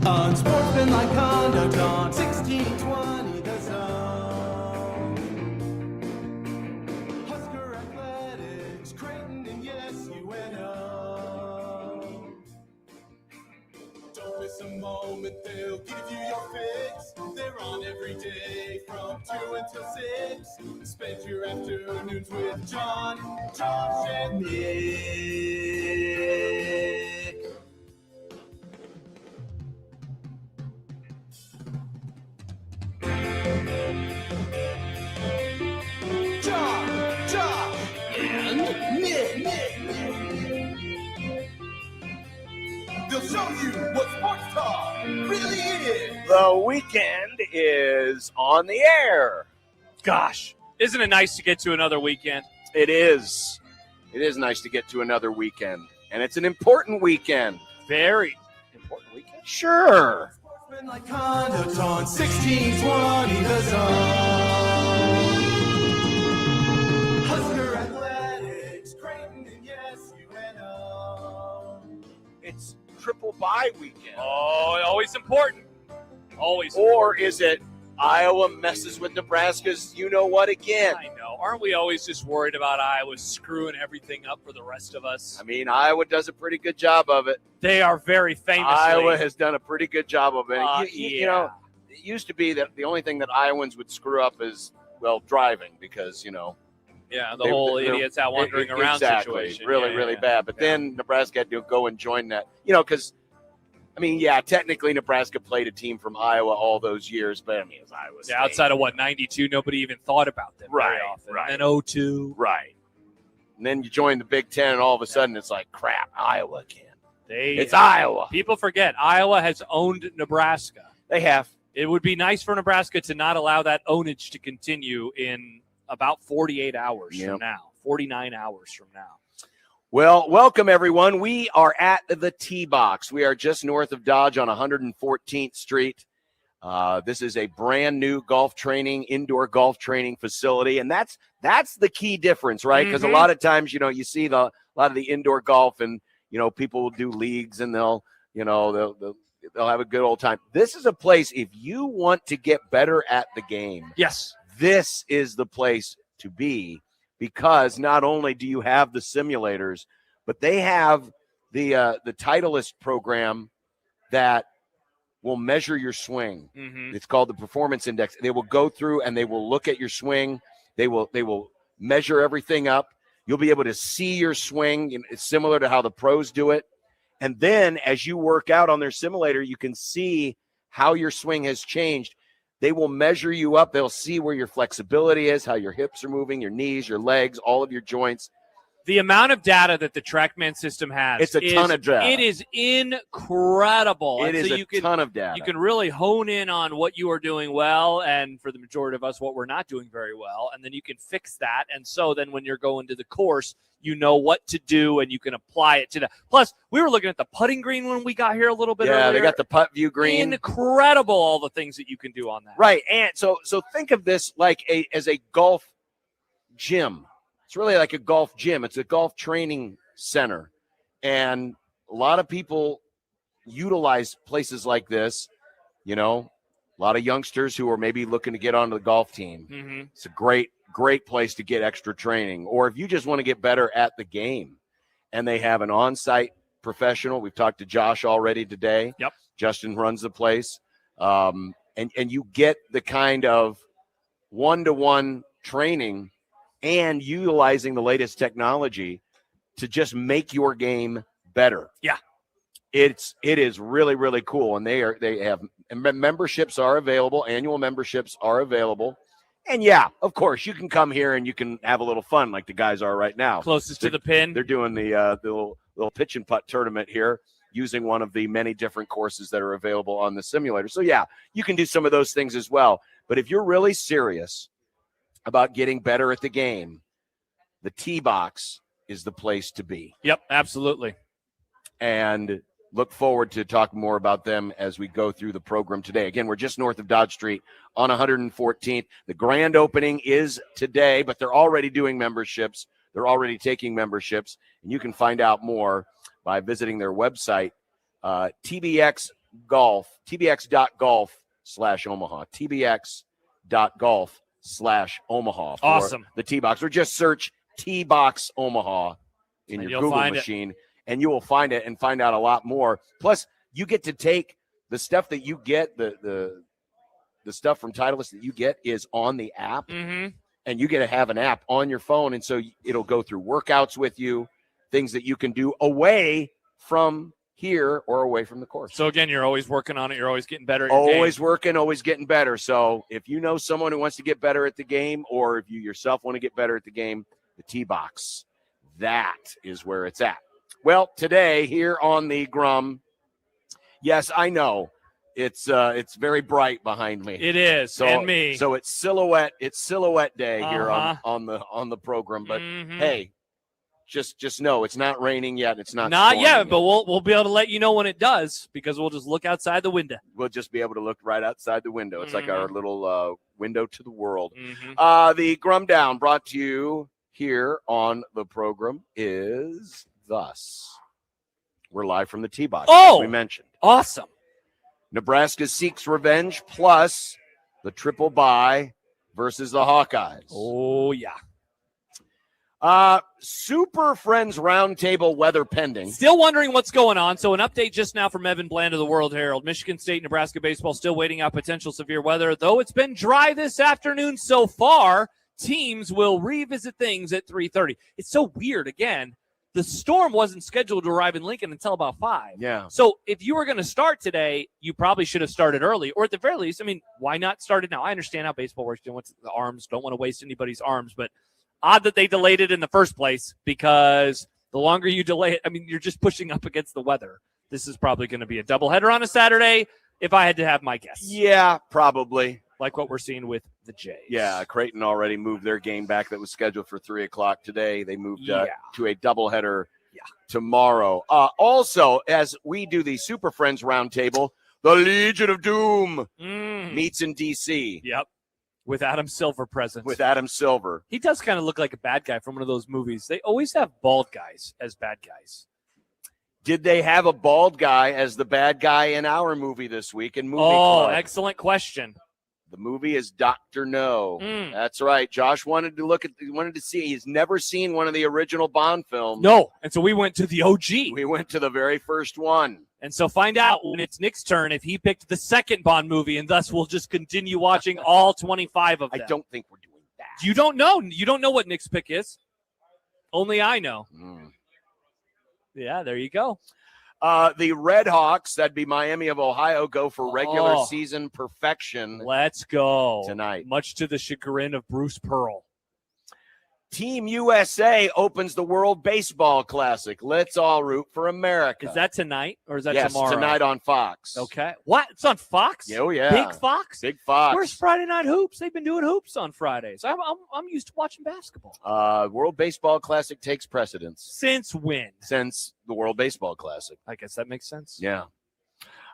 Unsportsmanlike conduct on 1620 The Zone. Husker Athletics, Creighton, and yes, UNO. Don't miss a moment, they'll give you your fix. They're on every day from 2 until 6. Spend your afternoons with John, Josh, and Nick. John, Josh, and Nick. They'll show you what sports talk really is. The weekend is on the air. Gosh, isn't it nice to get to another weekend? It is. It is nice to get to another weekend. And it's an important weekend. Very important weekend. Sure. Sportsmanlike conduct on 1620 The Zone. Husker Athletics, Creighton, and yes, UNO. It's triple bye weekend. Oh, always important. Always. Or is it Iowa messes with Nebraska's you-know-what again? I know. Aren't we always just worried about Iowa screwing everything up for the rest of us? I mean, Iowa does a pretty good job of it. They are very famously. Iowa has done a pretty good job of it. You know, yeah. it used to be that the only thing that Iowans would screw up is, well, driving because, you know. Yeah, the whole idiots out wandering around situation. Really bad. But then Nebraska had to go and join that, you know, because, I mean, yeah, technically Nebraska played a team from Iowa all those years, but I mean, it was Iowa State. Yeah, outside of 92, nobody even thought about them very often. Right. And then 02. Right. And then you join the Big Ten, and all of a sudden it's like, crap, Iowa again. It's Iowa. People forget Iowa has owned Nebraska. They have. It would be nice for Nebraska to not allow that ownage to continue in about 48 hours from now, 49 hours from now. Well, welcome, everyone. We are at the T-Box. We are just north of Dodge on 114th Street. This is a brand new indoor golf training facility, and that's the key difference, right? Because a lot of times, you know, you see a lot of the indoor golf, and you know, people will do leagues, and they'll have a good old time. This is a place if you want to get better at the game. Yes, this is the place to be. Because not only do you have the simulators, but they have the Titleist program that will measure your swing. It's called the Performance Index. They will go through and they will look at your swing. They will measure everything up. You'll be able to see your swing. It's similar to how the pros do it. And then as you work out on their simulator, you can see how your swing has changed. They will measure you up. They'll see where your flexibility is, how your hips are moving, your knees, your legs, all of your joints. The amount of data that the TrackMan system has, it's a ton of data. It is incredible. It is a ton of data. You can really hone in on what you are doing well, and for the majority of us, what we're not doing very well, and then you can fix that. And so then when you're going to the course, you know what to do, and you can apply it to that. Plus, we were looking at the putting green when we got here a little bit earlier. Yeah, they got the putt view green. Incredible, all the things that you can do on that. Right, and so think of this like as a golf gym. It's really like a golf gym. It's a golf training center. And a lot of people utilize places like this, you know, a lot of youngsters who are maybe looking to get onto the golf team. It's a great place to get extra training. Or if you just want to get better at the game, and they have an on-site professional. We've talked to Josh already today. Yep. Justin runs the place. And you get the kind of one-to-one training and utilizing the latest technology to just make your game better. Yeah. It is really, really cool. And they have memberships are available. Annual memberships are available. And yeah, of course, you can come here and you can have a little fun like the guys are right now. Closest to the pin. They're doing the little pitch and putt tournament here using one of the many different courses that are available on the simulator. So yeah, you can do some of those things as well. But if you're really serious about getting better at the game, the T-Box is the place to be. Yep, absolutely. And look forward to talking more about them as we go through the program today. Again, we're just north of Dodge Street on 114th. The grand opening is today, but they're already doing memberships They're already taking memberships, and you can find out more by visiting their website, tbxgolf.golf/Omaha, tbx.golf/Omaha for Awesome. the T-Box, or just search T-Box Omaha in And your you'll Google machine, and you will find it and find out a lot more. Plus, you get to take the stuff that you get, the stuff from Titleist that you get is on the app, Mm-hmm. and you get to have an app on your phone, and so it'll go through workouts with you, things that you can do away from here or away from the course. So again, you're always working on it. You're always getting better at your Always game. working, always getting better. So if you know someone who wants to get better at the game, or if you yourself want to get better at the game, the T-Box, that is where it's at. Well, today here on the Grum, yes, I know it's very bright behind me. It is, and me. So it's silhouette day here on the program. But hey, just know it's not raining yet. It's not yet, but we'll be able to let you know when it does, because we'll just look outside the window. We'll just be able to look right outside the window. It's like our little window to the world. The Grum Down, brought to you here on the program, is thus. We're live from the T-Box, as we mentioned. Awesome. Nebraska seeks revenge, plus the triple bye versus the Hawkeyes. Oh, yeah. Super Friends Roundtable weather pending. Still wondering what's going on. So an update just now from Evan Bland of the World Herald. Michigan State, Nebraska baseball still waiting out potential severe weather. Though it's been dry this afternoon so far, teams will revisit things at 3:30. It's so weird. Again, the storm wasn't scheduled to arrive in Lincoln until about 5. Yeah. So if you were going to start today, you probably should have started early, or at the very least, I mean, why not start it now? I understand how baseball works. Don't want the arms, don't want to waste anybody's arms, but odd that they delayed it in the first place, because the longer you delay it, I mean, you're just pushing up against the weather. This is probably going to be a doubleheader on a Saturday, if I had to have my guess. Yeah, probably. Like what we're seeing with the Jays. Yeah, Creighton already moved their game back that was scheduled for 3 o'clock today. They moved to a doubleheader tomorrow. Also, as we do the Super Friends Roundtable, the Legion of Doom meets in D.C. Yep. With Adam Silver present. With Adam Silver. He does kind of look like a bad guy from one of those movies. They always have bald guys as bad guys. Did they have a bald guy as the bad guy in our movie this week in Movie Club? Excellent question. The movie is Dr. No. That's right. Josh wanted to see. He's never seen one of the original Bond films. No. And so we went to the OG. We went to the very first one. And so find out when it's Nick's turn if he picked the second Bond movie, and thus we'll just continue watching all 25 of them. I don't think we're doing that. You don't know. You don't know what Nick's pick is. Only I know. Yeah, there you go. The Red Hawks, that'd be Miami of Ohio, go for regular season perfection. Let's go. Tonight. Much to the chagrin of Bruce Pearl. Team USA opens the World Baseball Classic. Let's all root for America. Is that tonight or is that yes, tomorrow? Tonight on Fox. Okay. What? It's on Fox? Oh, yeah. Big Fox? Big Fox. Where's Friday Night Hoops? They've been doing hoops on Fridays. I'm used to watching basketball. World Baseball Classic takes precedence. Since when? Since the World Baseball Classic. I guess that makes sense. Yeah.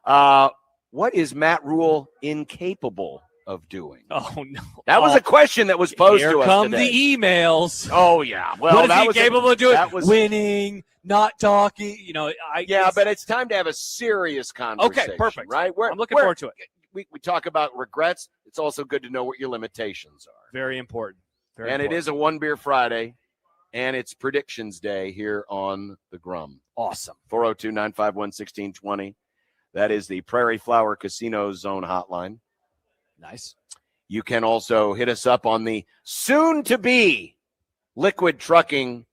What is Matt Rule incapable of doing? Oh, no. That was a question that was posed Here to us come today. the emails. Oh, yeah. Well, what is he capable of doing? Winning, not talking. But it's time to have a serious conversation. Okay, perfect. Right? I'm looking forward to it. We talk about regrets. It's also good to know what your limitations are. Very important. It is a One Beer Friday, and it's Predictions Day here on the Grum. Awesome. 402-951-1620. That is the Prairie Flower Casino Zone hotline. Nice. You can also hit us up on the soon-to-be Liquid Trucking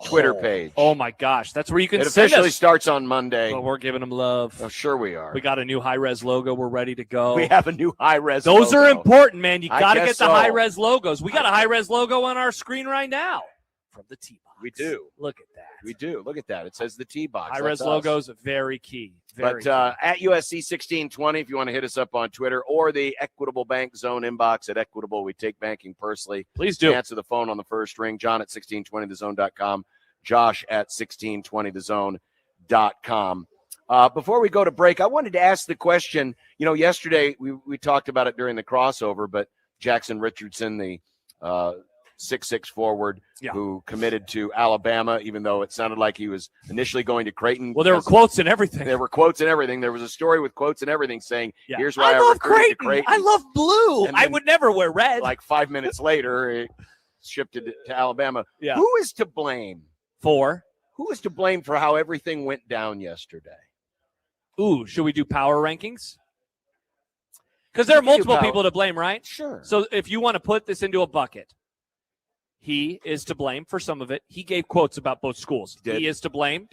Twitter page. Oh, my gosh. That's where you can It officially starts on Monday. Well, we're giving them love. Oh, sure we are. We got a new high-res logo. We're ready to go. We have a new high-res Those logo. are important, man. You got to get the so. high-res logos. We got a high-res logo on our screen right now from the T-Box. We do. Look at that. We do. Look at that. It says the T-Box. High-res logos, very key. At USC 1620, if you want to hit us up on Twitter, or the Equitable Bank Zone inbox at Equitable. We take banking personally. Please do. Answer the phone on the first ring. John at 1620thezone.com. Josh at 1620thezone.com. Before we go to break, I wanted to ask the question. Yesterday we talked about it during the crossover, but Jackson Richardson, the 6'6" forward Yeah. who committed to Alabama, even though it sounded like he was initially going to Creighton. Well, there were quotes and everything. There were quotes and everything. There was a story with quotes and everything saying, here's why I love recruited to Creighton. I love blue. And I then, would never wear red. Like 5 minutes later, it shifted to Alabama. Yeah. Who is to blame? Who is to blame for how everything went down yesterday? Ooh, should we do power rankings? Because there are multiple people to blame, right? Sure. So if you want to put this into a bucket, he is to blame for some of it. He gave quotes about both schools. He is to blame.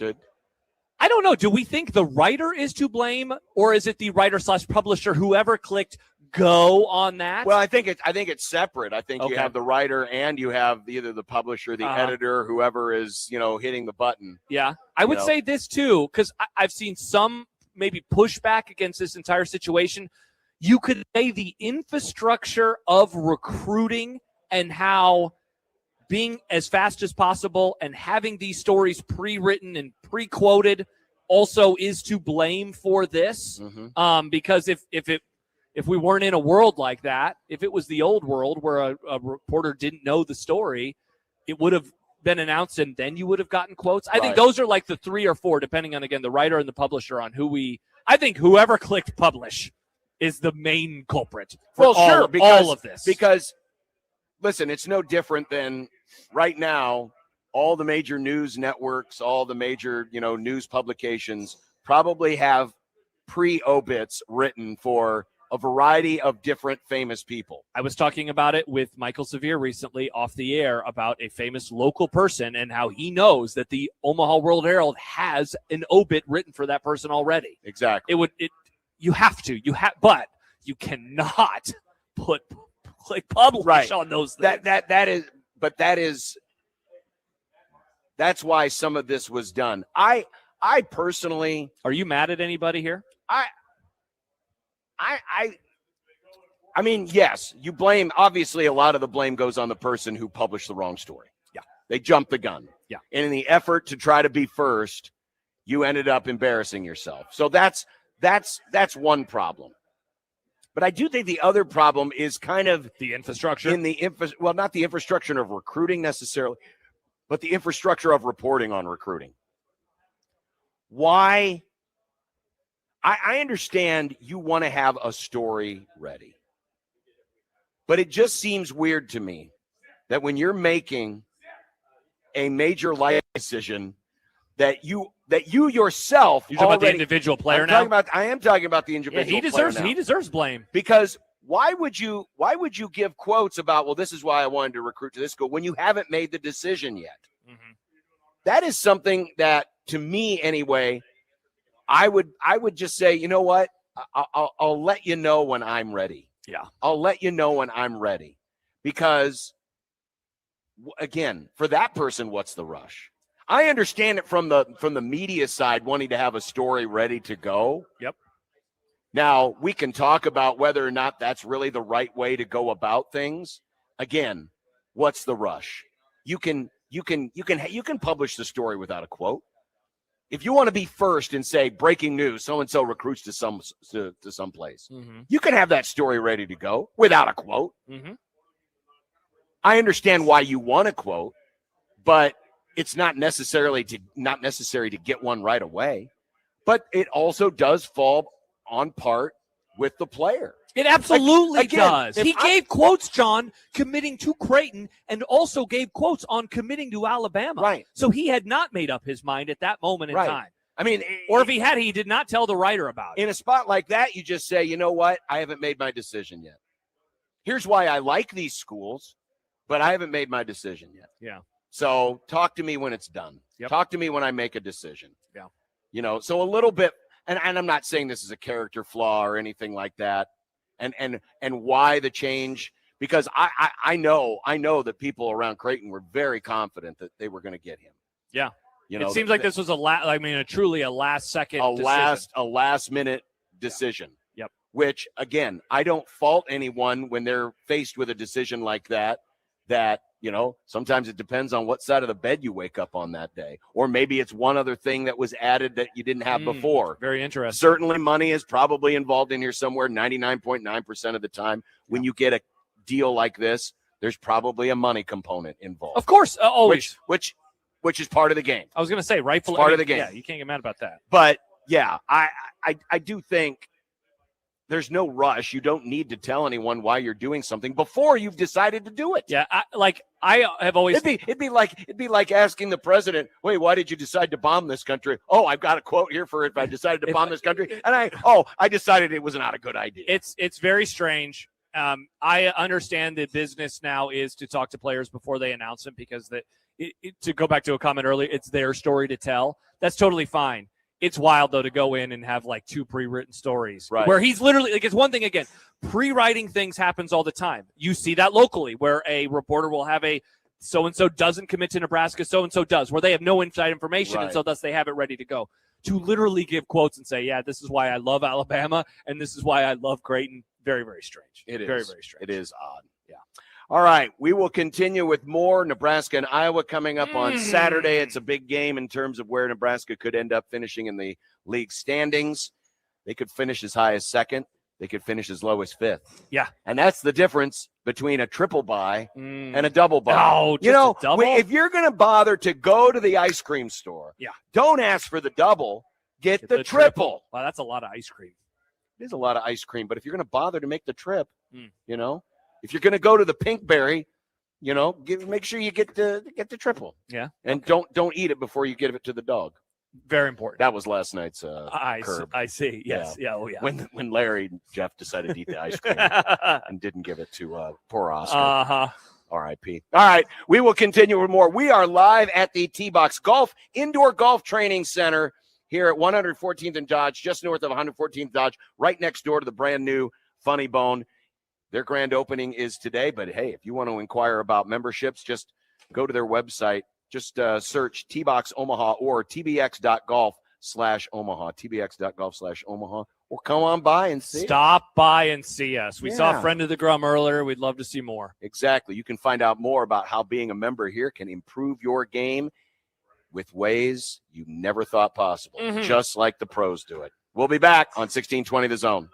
I don't know. Do we think the writer is to blame, or is it the writer/publisher, whoever clicked go on that? Well, I think it's separate. I think you have the writer and you have either the publisher, the editor, whoever is, hitting the button. Yeah. I would say this too, because I've seen some maybe pushback against this entire situation. You could say the infrastructure of recruiting and how being as fast as possible and having these stories pre-written and pre-quoted also is to blame for this. Because if we weren't in a world like that, if it was the old world where a reporter didn't know the story, it would have been announced and then you would have gotten quotes. I think those are like the 3 or 4, depending on, again, the writer and the publisher on I think whoever clicked publish is the main culprit for all of this. Because, listen, it's no different than right now, all the major news networks, all the major, news publications probably have pre-obits written for a variety of different famous people. I was talking about it with Michael Sevier recently off the air about a famous local person and how he knows that the Omaha World Herald has an obit written for that person already. Exactly. You have to. But you cannot publish on those things. That's why some of this was done. I personally. Are you mad at anybody here? I mean, yes, you blame. Obviously, a lot of the blame goes on the person who published the wrong story. Yeah, they jumped the gun. Yeah, and in the effort to try to be first, you ended up embarrassing yourself. So that's one problem. But I do think the other problem is kind of the infrastructure. Well, not the infrastructure of recruiting necessarily, but the infrastructure of reporting on recruiting. Why? I understand you want to have a story ready, but it just seems weird to me that when you're making a major life decision, that you yourself. You're talking about the individual player now. I am talking about the individual. He deserves blame because why would you give quotes about, well, this is why I wanted to recruit to this school when you haven't made the decision yet? Mm-hmm. That is something that, to me anyway, I would just say, you know what? I'll let you know when I'm ready. Yeah. I'll let you know when I'm ready. Because, again, for that person, what's the rush? I understand it from the media side, wanting to have a story ready to go. Yep. Now, we can talk about whether or not that's really the right way to go about things. Again, what's the rush? You can publish the story without a quote. If you want to be first and say breaking news, so and so recruits to some place, you can have that story ready to go without a quote. Mm-hmm. I understand why you want a quote, but it's not necessary to get one right away. But it also does fall on part with the player. It absolutely does. He gave quotes, John, committing to Creighton, and also gave quotes on committing to Alabama. Right. So he had not made up his mind at that moment in time. I mean, or if he had, he did not tell the writer about it. In a spot like that, you just say, you know what? I haven't made my decision yet. Here's why I like these schools, but I haven't made my decision yet. Yeah. So talk to me when it's done. Yep. Talk to me when I make a decision. Yeah. So a little bit, and I'm not saying this is a character flaw or anything like that. And why the change? Because I know that people around Creighton were very confident that they were going to get him. Yeah. It seems like this was truly a last second decision. A last minute decision. Yep. Which, again, I don't fault anyone when they're faced with a decision like that, sometimes it depends on what side of the bed you wake up on that day. Or maybe it's one other thing that was added that you didn't have before. Very interesting. Certainly money is probably involved in here somewhere 99.9% of the time when you get a deal like this. there's probably a money component involved. Of course, always. Which is part of the game. I was going to say, rightfully. Part of the game. Yeah, you can't get mad about that. But, yeah, I do think there's no rush. You don't need to tell anyone why you're doing something before you've decided to do it. Yeah, I have always. It'd be like asking the president, "Wait, why did you decide to bomb this country?" Oh, I've got a quote here for if I decided to bomb this country, and I decided it was not a good idea. It's very strange. I understand the business now is to talk to players before they announce them because to go back to a comment earlier, it's their story to tell. That's totally fine. It's wild, though, to go in and have like 2 pre-written stories where he's literally like, it's one thing again, pre-writing things happens all the time. You see that locally where a reporter will have a so-and-so doesn't commit to Nebraska, so-and-so does, where they have no inside information. And so thus they have it ready to go. To literally give quotes and say, yeah, this is why I love Alabama and this is why I love Creighton. Very, very strange. It is. Very, very strange. It is odd. Yeah. All right. We will continue with more Nebraska and Iowa coming up on Saturday. It's a big game in terms of where Nebraska could end up finishing in the league standings. They could finish as high as second. They could finish as low as fifth. Yeah. And that's the difference between a triple bye and a double bye. Oh, if you're going to bother to go to the ice cream store, don't ask for the double. Get the triple. Wow, that's a lot of ice cream. It is a lot of ice cream, but if you're going to bother to make the trip, if you're going to go to the Pinkberry, make sure you get the triple. Yeah. And don't eat it before you give it to the dog. Very important. That was last night's curb. I see. Yes. Yeah. Oh, yeah. When Larry and Jeff decided to eat the ice cream and didn't give it to poor Oscar. R.I.P. All right. We will continue with more. We are live at the T-Box Golf Indoor Golf Training Center here at 114th and Dodge, just north of 114th Dodge, right next door to the brand new Funny Bone. Their grand opening is today, but hey, if you want to inquire about memberships, just go to their website. Just search T-Box Omaha or tbx.golf/Omaha, tbx.golf/Omaha, or come on by and see. Stop by and see us. We saw a friend of the Grum earlier. We'd love to see more. Exactly. You can find out more about how being a member here can improve your game with ways you never thought possible, just like the pros do it. We'll be back on 1620 The Zone.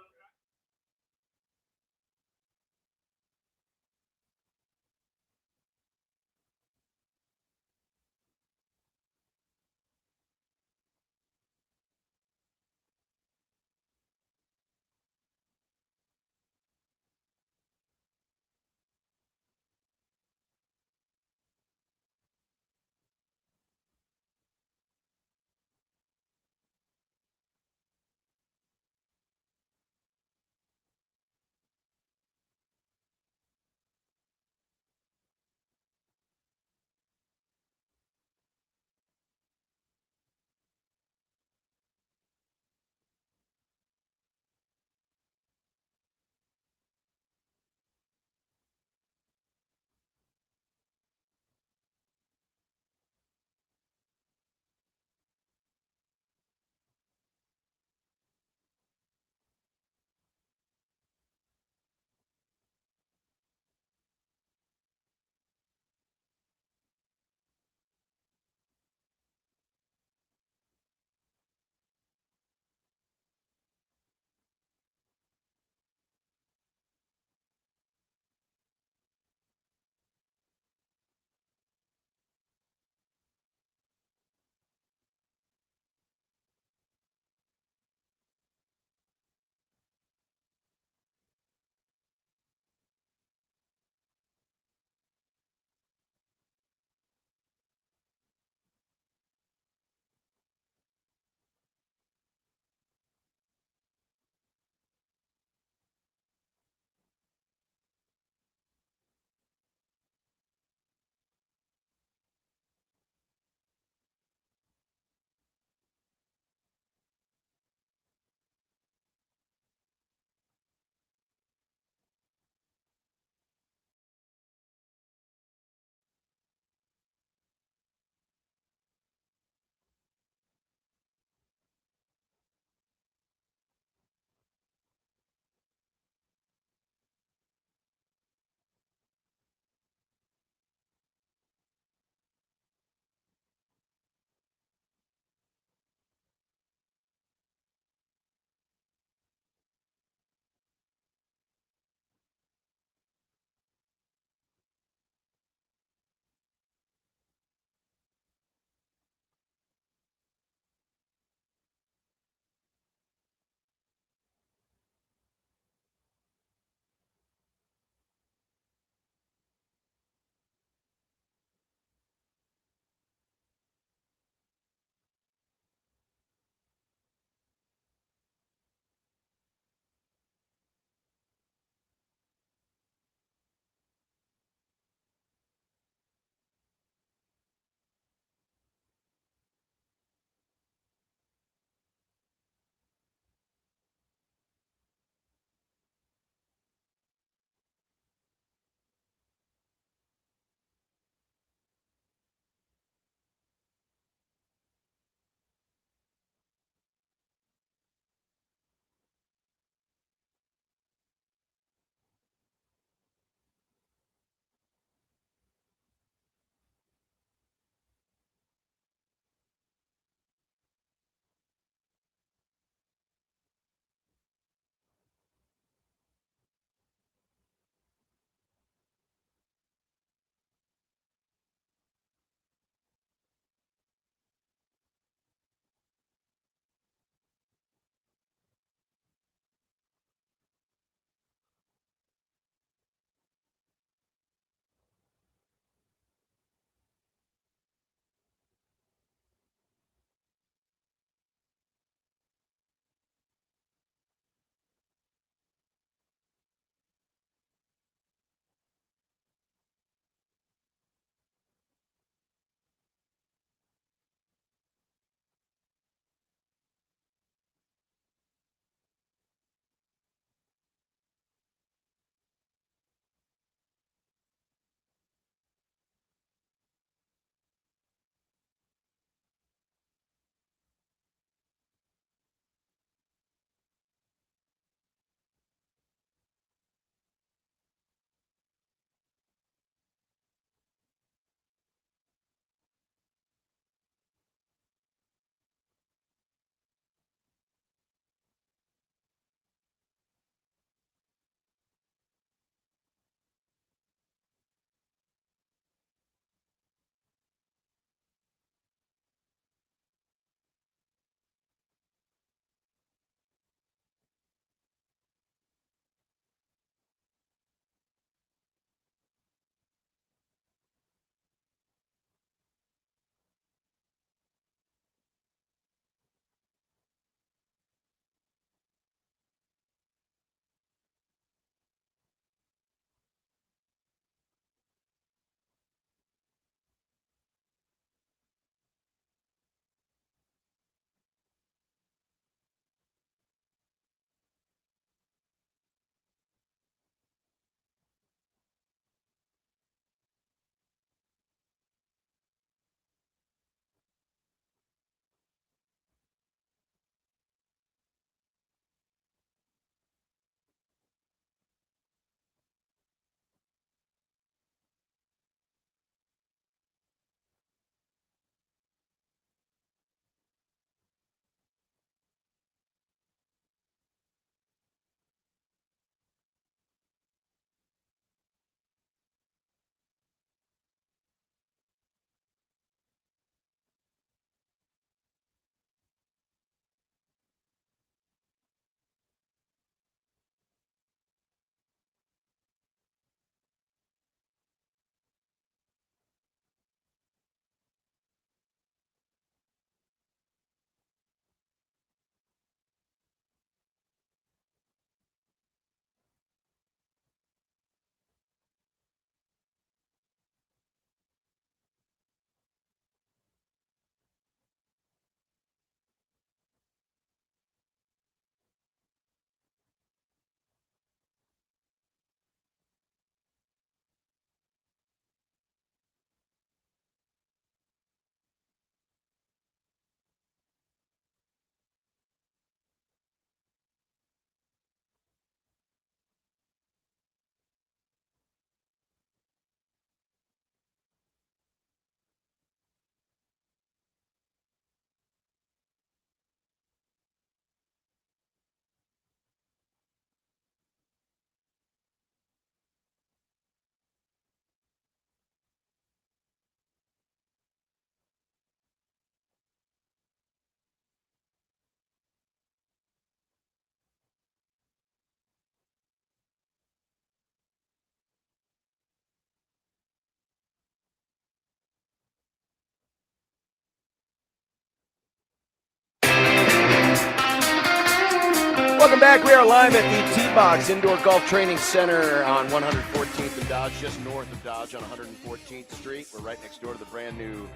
Welcome back. We are live at the T-Box Indoor Golf Training Center on 114th and Dodge, just north of Dodge on 114th Street. We're right next door to the brand new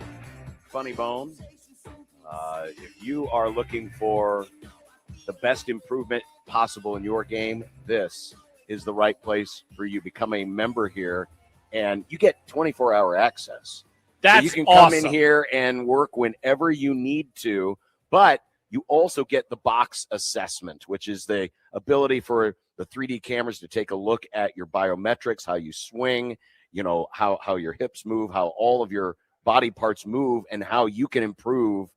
Funny Bone. If you are looking for the best improvement possible in your game, this is the right place for you. Become a member here, and you get 24-hour access. That's so you can awesome. come in here and work whenever you need to, but you also get the box assessment, which is the ability for the 3D cameras to take a look at your biometrics, how you swing, how your hips move, how all of your body parts move, and how you can improve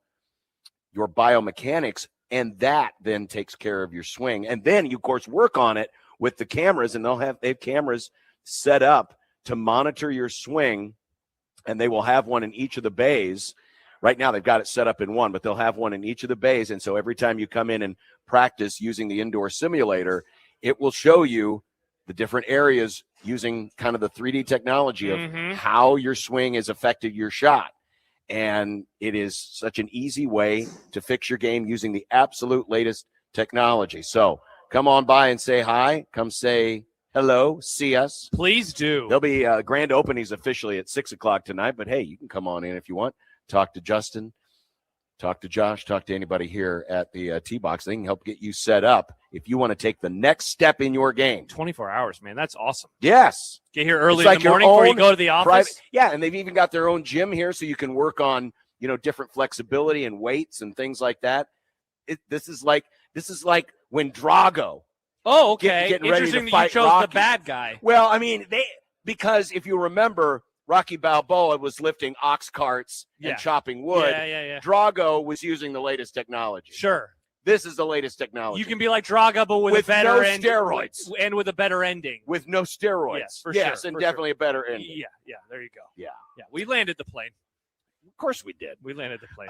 your biomechanics. And that then takes care of your swing. And then you, of course, work on it with the cameras, and they have cameras set up to monitor your swing, and they will have one in each of the bays. Right now, they've got it set up in one, but they'll have one in each of the bays. And so every time you come in and practice using the indoor simulator, it will show you the different areas using kind of the 3D technology of how your swing has affected your shot. And it is such an easy way to fix your game using the absolute latest technology. So come on by and say hi. Come say hello. See us. Please do. There'll be grand openings officially at 6 o'clock tonight. But, hey, you can come on in if you want. Talk to Justin, talk to Josh, talk to anybody here at the T-Box. They can help get you set up if you want to take the next step in your game. 24 hours, man. That's awesome. Yes. Get here early in the morning before you go to the office. Yeah, and they've even got their own gym here so you can work on, different flexibility and weights and things like that. This is like when Drago. Oh, okay. Getting ready Interesting to that you fight chose Rocky. the bad guy. Well, I mean, because if you remember, Rocky Balboa was lifting ox carts and chopping wood. Yeah. Drago was using the latest technology. Sure. This is the latest technology. You can be like Drago, but with a better no steroids. and with a better ending. With no steroids. Yes, for yes, sure. and for definitely sure. a better ending. Yeah, there you go. Yeah. We landed the plane. Of course we did. We landed the plane.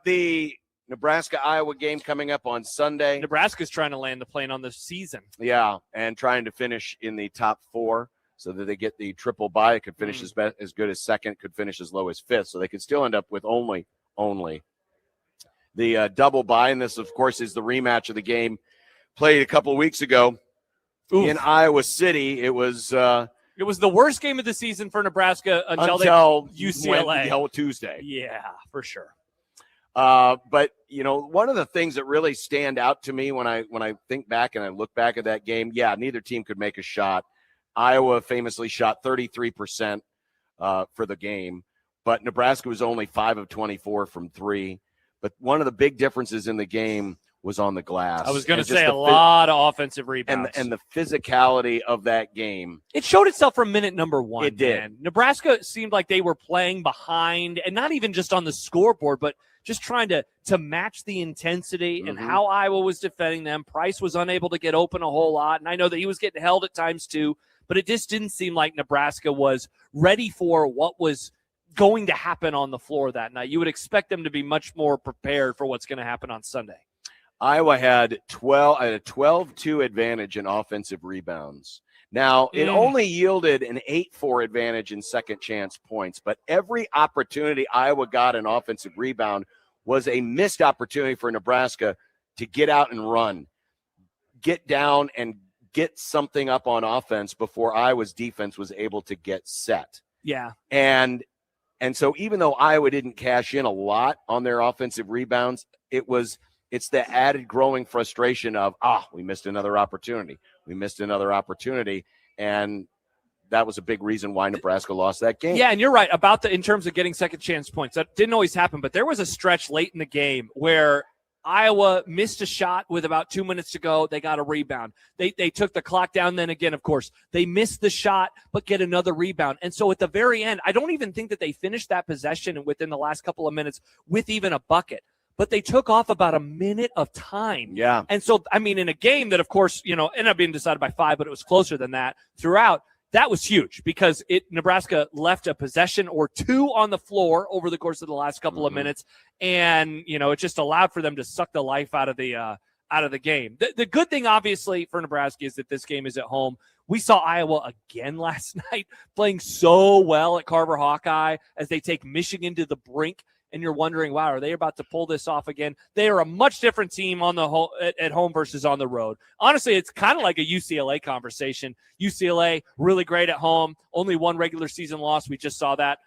The Nebraska-Iowa game coming up on Sunday. Nebraska's trying to land the plane on this season. Yeah, and trying to finish in the top 4 so that they get the triple bye. It could finish as good as second, could finish as low as 5th. So they could still end up with only the double bye. And this, of course, is the rematch of the game played a couple of weeks ago in Iowa City. It was the worst game of the season for Nebraska until UCLA. Tuesday. Yeah, for sure. But one of the things that really stand out to me when I think back and I look back at that game, neither team could make a shot. Iowa famously shot 33% for the game, but Nebraska was only 5 of 24 from 3. But one of the big differences in the game was on the glass. I was going to say a lot of offensive rebounds. And the physicality of that game. It showed itself from minute number 1. It did. Man. Nebraska seemed like they were playing behind, and not even just on the scoreboard, but just trying to match the intensity and how Iowa was defending them. Price was unable to get open a whole lot, and I know that he was getting held at times too, but it just didn't seem like Nebraska was ready for what was going to happen on the floor that night. You would expect them to be much more prepared for what's going to happen on Sunday. Iowa had a 12-2 advantage in offensive rebounds. Now, it only yielded an 8-4 advantage in second chance points, but every opportunity Iowa got an offensive rebound was a missed opportunity for Nebraska to get out and run, get down and get something up on offense before Iowa's defense was able to get set. Yeah. And so even though Iowa didn't cash in a lot on their offensive rebounds, it's the added growing frustration of, we missed another opportunity. We missed another opportunity. And that was a big reason why Nebraska lost that game. Yeah, and you're right about in terms of getting second chance points. That didn't always happen, but there was a stretch late in the game where Iowa missed a shot with about 2 minutes to go. They got a rebound. They took the clock down. Then again, of course, they missed the shot, but get another rebound. And so at the very end, I don't even think that they finished that possession within the last couple of minutes with even a bucket. But they took off about a minute of time. Yeah. And so, I mean, in a game that, of course, ended up being decided by 5, but it was closer than that throughout, that was huge because Nebraska left a possession or 2 on the floor over the course of the last couple of minutes. And, it just allowed for them to suck the life out of the game. The good thing, obviously, for Nebraska is that this game is at home. We saw Iowa again last night playing so well at Carver Hawkeye as they take Michigan to the brink and you're wondering, wow, are they about to pull this off again? They are a much different team on the at home versus on the road. Honestly, it's kind of like a UCLA conversation. UCLA, really great at home, only one regular season loss. We just saw that.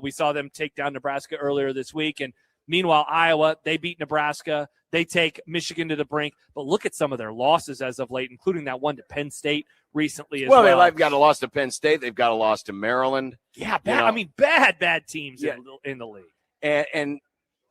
We saw them take down Nebraska earlier this week, and meanwhile, Iowa, they beat Nebraska. They take Michigan to the brink. But look at some of their losses as of late, including that one to Penn State recently as well. Well, they've got a loss to Penn State. They've got a loss to Maryland. Yeah, bad teams in the league. And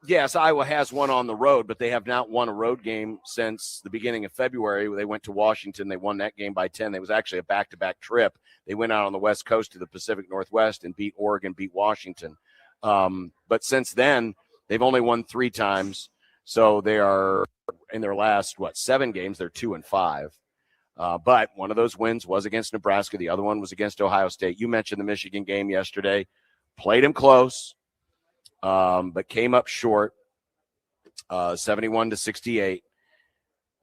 yes, Iowa has one on the road, but they have not won a road game since the beginning of February. They went to Washington. They won that game by 10. It was actually a back-to-back trip. They went out on the West Coast to the Pacific Northwest and beat Oregon, beat Washington. But since then, they've only won 3 times. So they are in their last, 7 games, they're 2-5. But one of those wins was against Nebraska. The other one was against Ohio State. You mentioned the Michigan game yesterday. Played them close, but came up short, 71-68.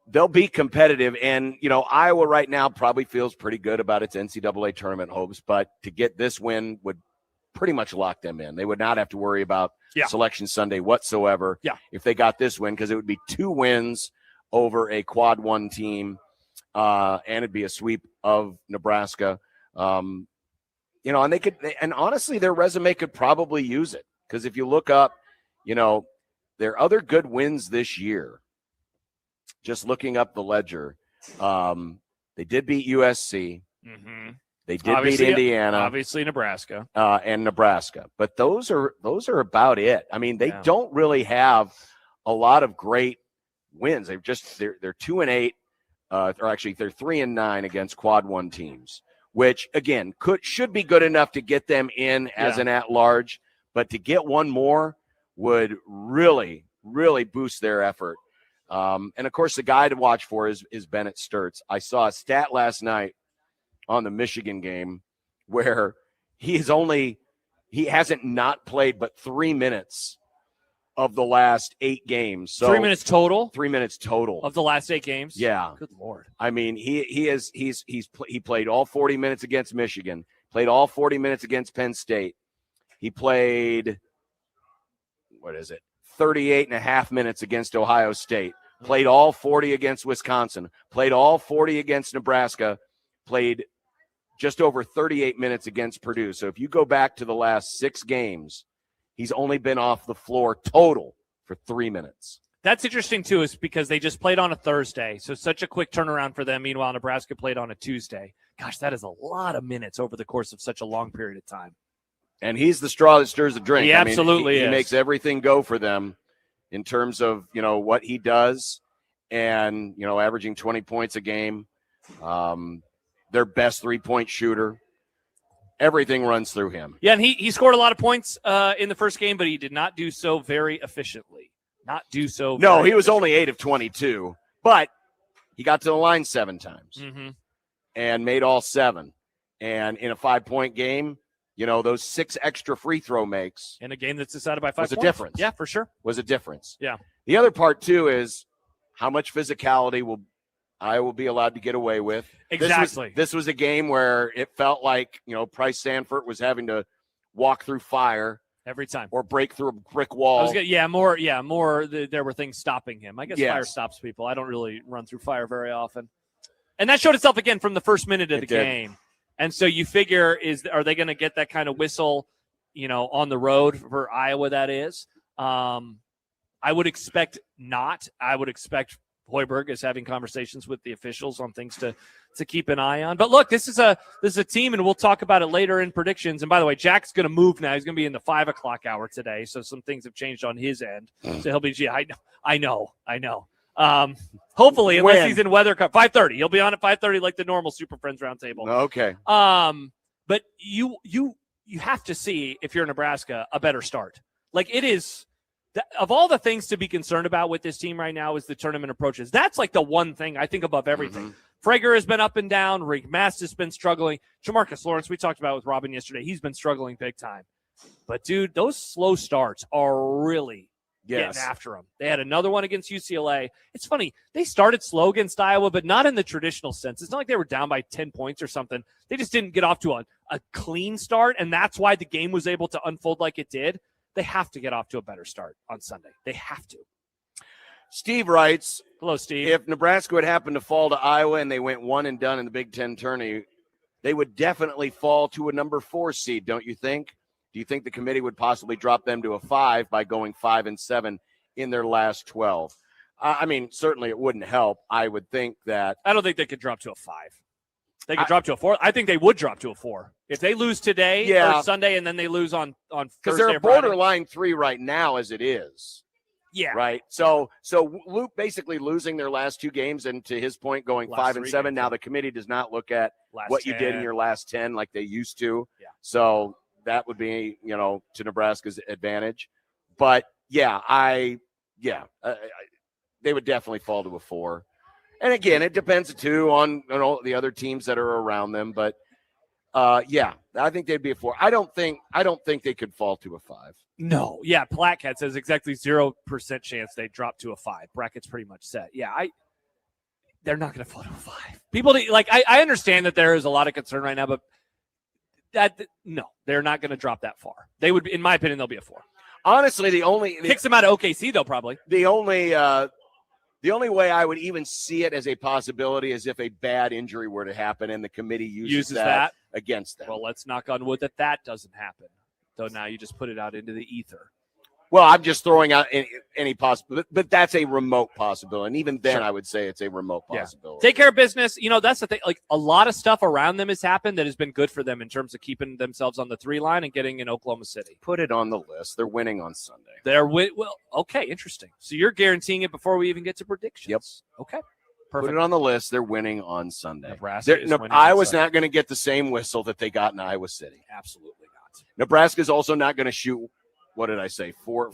They'll be competitive. And, Iowa right now probably feels pretty good about its NCAA tournament hopes. But to get this win would pretty much lock them in. They would not have to worry about Selection Sunday whatsoever if they got this win, because it would be 2 wins over a quad 1 team, and it'd be a sweep of Nebraska. And they could, and honestly, their resume could probably use it, because if you look up, their other good wins this year, just looking up the ledger, they did beat USC. Mm-hmm. They did beat Indiana, obviously Nebraska, and Nebraska. But those are about it. I mean, they don't really have a lot of great wins. They're 2-8, or actually they're 3-9 against quad 1 teams, which again should be good enough to get them in as an at-large. But to get one more would really, really boost their effort. And of course, the guy to watch for is Bennett Sturtz. I saw a stat last night on the Michigan game where he hasn't not played but 3 minutes of the last 8 games. So 3 minutes total? 3 minutes total. Of the last 8 games? Yeah. Good Lord. I mean, he played all 40 minutes against Michigan, played all 40 minutes against Penn State. He played, 38 and a half minutes against Ohio State, played all 40 against Wisconsin, played all 40 against Nebraska, played just over 38 minutes against Purdue. So if you go back to the last 6 games, he's only been off the floor total for 3 minutes. That's interesting, too, is because they just played on a Thursday, so such a quick turnaround for them. Meanwhile, Nebraska played on a Tuesday. Gosh, that is a lot of minutes over the course of such a long period of time. And he's the straw that stirs the drink. He absolutely is. He makes everything go for them in terms of, what he does and, averaging 20 points a game. Their best 3-point shooter. Everything runs through him. Yeah, and he scored a lot of points in the first game, but he did not do so very efficiently. No, he was only 8 of 22, but he got to the line 7 times and made all 7. And in a 5-point game, those 6 extra free throw makes. In a game that's decided by 5 was points. A difference. Yeah, for sure. Was a difference. Yeah. The other part, too, is how much physicality will be allowed to get away with. Exactly. This was a game where it felt like, Price Sanford was having to walk through fire every time or break through a brick wall. More. There were things stopping him. I guess fire stops people. I don't really run through fire very often. And that showed itself again from the first minute of the game. And so you figure, are they going to get that kind of whistle, on the road for Iowa? That is. I would expect not. I would expect Hoiberg is having conversations with the officials on things to keep an eye on. But look, this is a team, and we'll talk about it later in predictions. And by the way, Jack's going to move now. He's going to be in the 5 o'clock hour today, so some things have changed on his end. So he'll be. I know. Hopefully, unless he's in weather. 5:30. He'll be on at 5:30, like the normal Super Friends Roundtable. Okay. But you have to see, if you're Nebraska, a better start. Like, it is. Of all the things to be concerned about with this team right now is the tournament approaches. That's like the one thing I think above everything. Frager has been up and down. Rick Mast has been struggling. Jamarcus Lawrence, we talked about with Robin yesterday. He's been struggling big time. But, dude, those slow starts are really getting after them. They had another one against UCLA. It's funny. They started slow against Iowa, but not in the traditional sense. It's not like they were down by 10 points or something. They just didn't get off to a clean start, and that's why the game was able to unfold like it did. They have to get off to a better start on Sunday. They have to. Steve writes, hello, Steve. If Nebraska would happen to fall to Iowa and they went one and done in the Big Ten tourney, they would definitely fall to a number 4 seed, don't you think? Do you think the committee would possibly drop them to a 5 by going 5-7 in their last 12? I mean, certainly it wouldn't help. I would think that. I don't think they could drop to a 5. They could drop to a 4. I think they would drop to a 4 if they lose today or Sunday, and then they lose on Thursday. Because they're borderline 3 right now, as it is. Yeah. Right. So Luke basically losing their last 2 games, and to his point, going 5-7. Now the committee does not look at what you did in your last 10 like they used to. Yeah. So that would be, to Nebraska's advantage. But yeah, they would definitely fall to a 4. And again, it depends too on the other teams that are around them. But I think they'd be a 4. I don't think they could fall to a 5. No. Yeah. Plaquette says exactly 0% chance they drop to a 5. Bracket's pretty much set. Yeah. They're not going to fall to a 5. People I understand that there is a lot of concern right now, but they're not going to drop that far. They would, in my opinion, they'll be a 4. Honestly, kicks them out of OKC though, probably. The only way I would even see it as a possibility is if a bad injury were to happen and the committee uses that against them. Well, let's knock on wood that doesn't happen. So now you just put it out into the ether. Well, I'm just throwing out any possibility, but that's a remote possibility. And even then, Sure. I would say it's a remote possibility. Take care of business. That's the thing. Like, a lot of stuff around them has happened that has been good for them in terms of keeping themselves on the 3 line and getting in Oklahoma City. Put it on the list. They're winning on Sunday. Okay, interesting. So you're guaranteeing it before we even get to predictions. Yep. Okay. Perfect. Put it on the list. They're winning on Sunday. Nebraska Iowa's not going to get the same whistle that they got in Iowa City. Absolutely not. Nebraska's also not going to shoot. What did I say? 4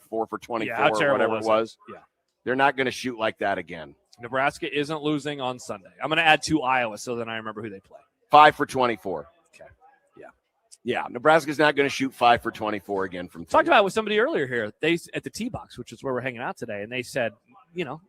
for 24 or whatever it was. Yeah. They're not going to shoot like that again. Nebraska isn't losing on Sunday. I'm going to add 2 Iowa so then I remember who they play. 5 for 24. Okay. Yeah. Yeah. Nebraska's not going to shoot 5 for 24 again from 3. Talked about it with somebody earlier here. They at the T box, which is where we're hanging out today, and they said,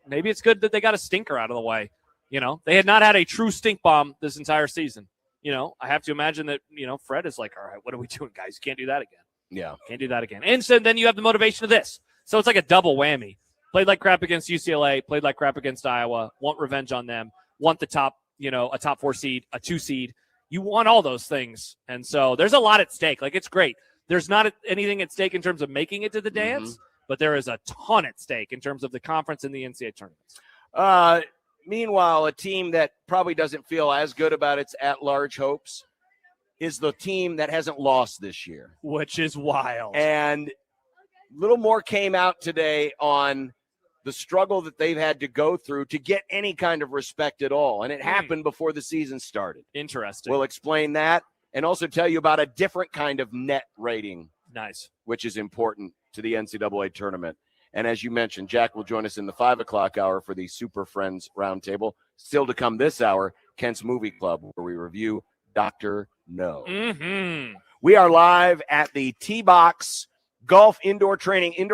maybe it's good that they got a stinker out of the way. They had not had a true stink bomb this entire season. I have to imagine that, Fred is like, all right, what are we doing, guys? You can't do that again. Yeah. Can't do that again. And so then you have the motivation of this. So it's like a double whammy. Played like crap against UCLA, played like crap against Iowa, want revenge on them, want the top, a top 4 seed, a 2 seed. You want all those things. And so there's a lot at stake. Like, it's great. There's not anything at stake in terms of making it to the dance, but there is a ton at stake in terms of the conference and the NCAA tournaments. Meanwhile, a team that probably doesn't feel as good about its at-large hopes is the team that hasn't lost this year. Which is wild. And a little more came out today on the struggle that they've had to go through to get any kind of respect at all. And it happened before the season started. Interesting. We'll explain that and also tell you about a different kind of net rating. Nice. Which is important to the NCAA tournament. And as you mentioned, Jack will join us in the 5 o'clock hour for the Super Friends Roundtable. Still to come this hour, Kent's Movie Club, where we review Dr. No. We are live at the T-Box Indoor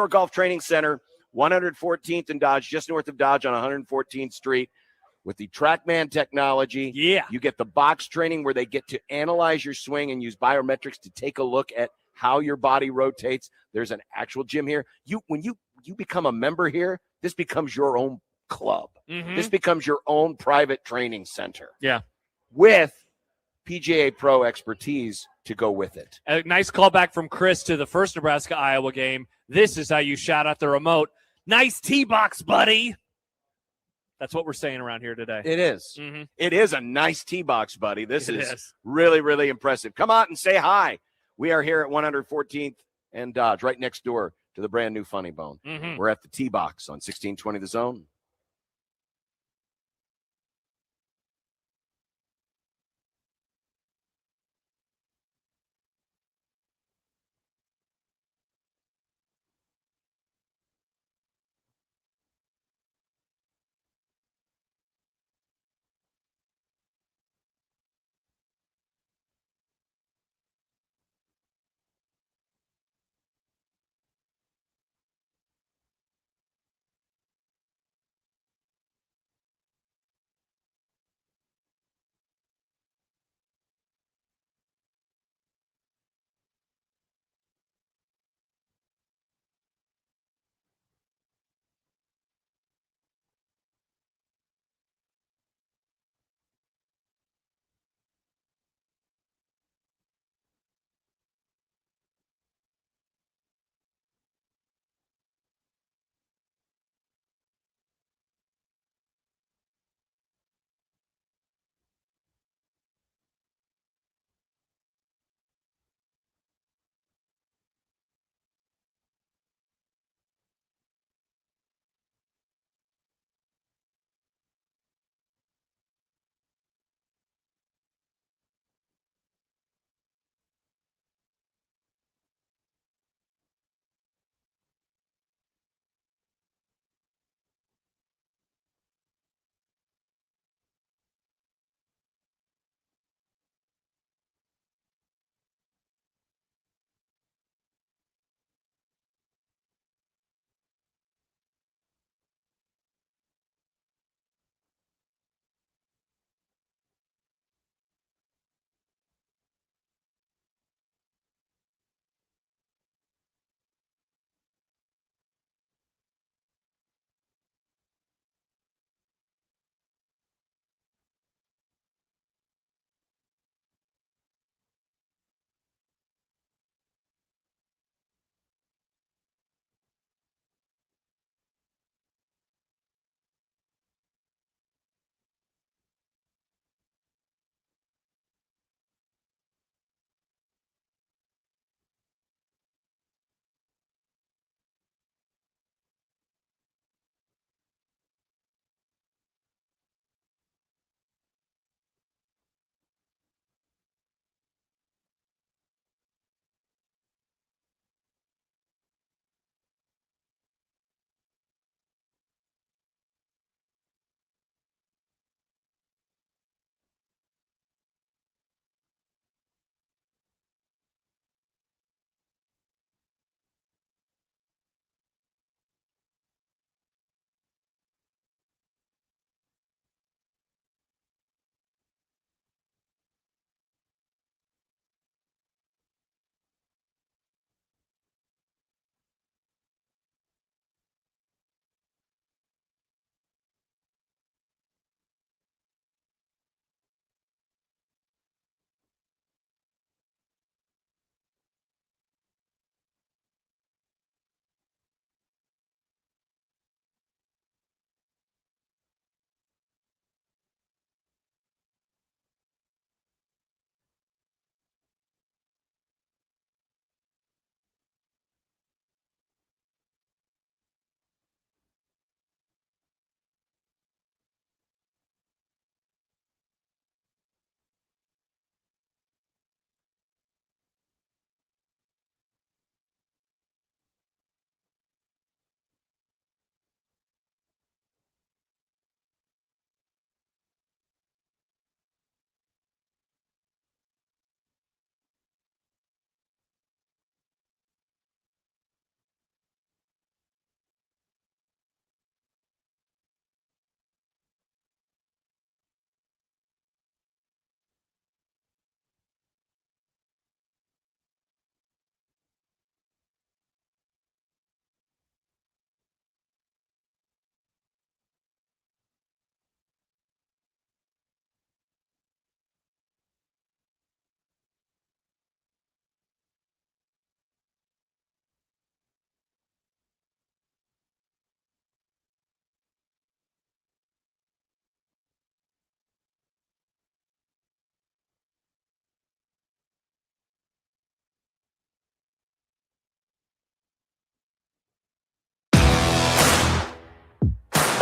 Golf Training Center, 114th and Dodge, just north of Dodge on 114th Street, with the TrackMan technology. Yeah. You get the box training where they get to analyze your swing and use biometrics to take a look at how your body rotates. There's an actual gym here. When you become a member here, this becomes your own club. This becomes your own private training center. Yeah. With PGA Pro expertise to go with it. A nice callback from Chris to the first Nebraska-Iowa game. This is how you shout out the remote. Nice tee box, buddy. That's what we're saying around here today. It is. It is a nice tee box, buddy. This It is is. really, really impressive. Come out and say hi. We are here at 114th and Dodge, right next door to the brand new Funny Bone. We're at the tee box on 1620 The Zone.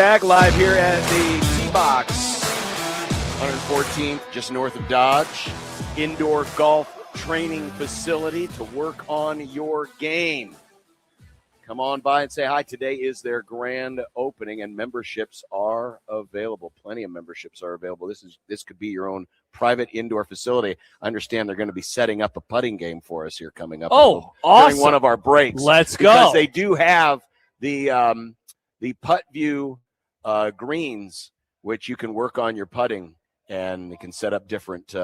Back live here at the T-Box, 114th, just north of Dodge. Indoor golf training facility to work on your game. Come on by and say hi. Today is their grand opening, and memberships are available. Plenty of memberships are available. This could be your own private indoor facility. I understand they're going to be setting up a putting game for us here coming up. Oh, awesome. During one of our breaks. Let's go. Because they do have the Putt View greens, which you can work on your putting, and they can set up different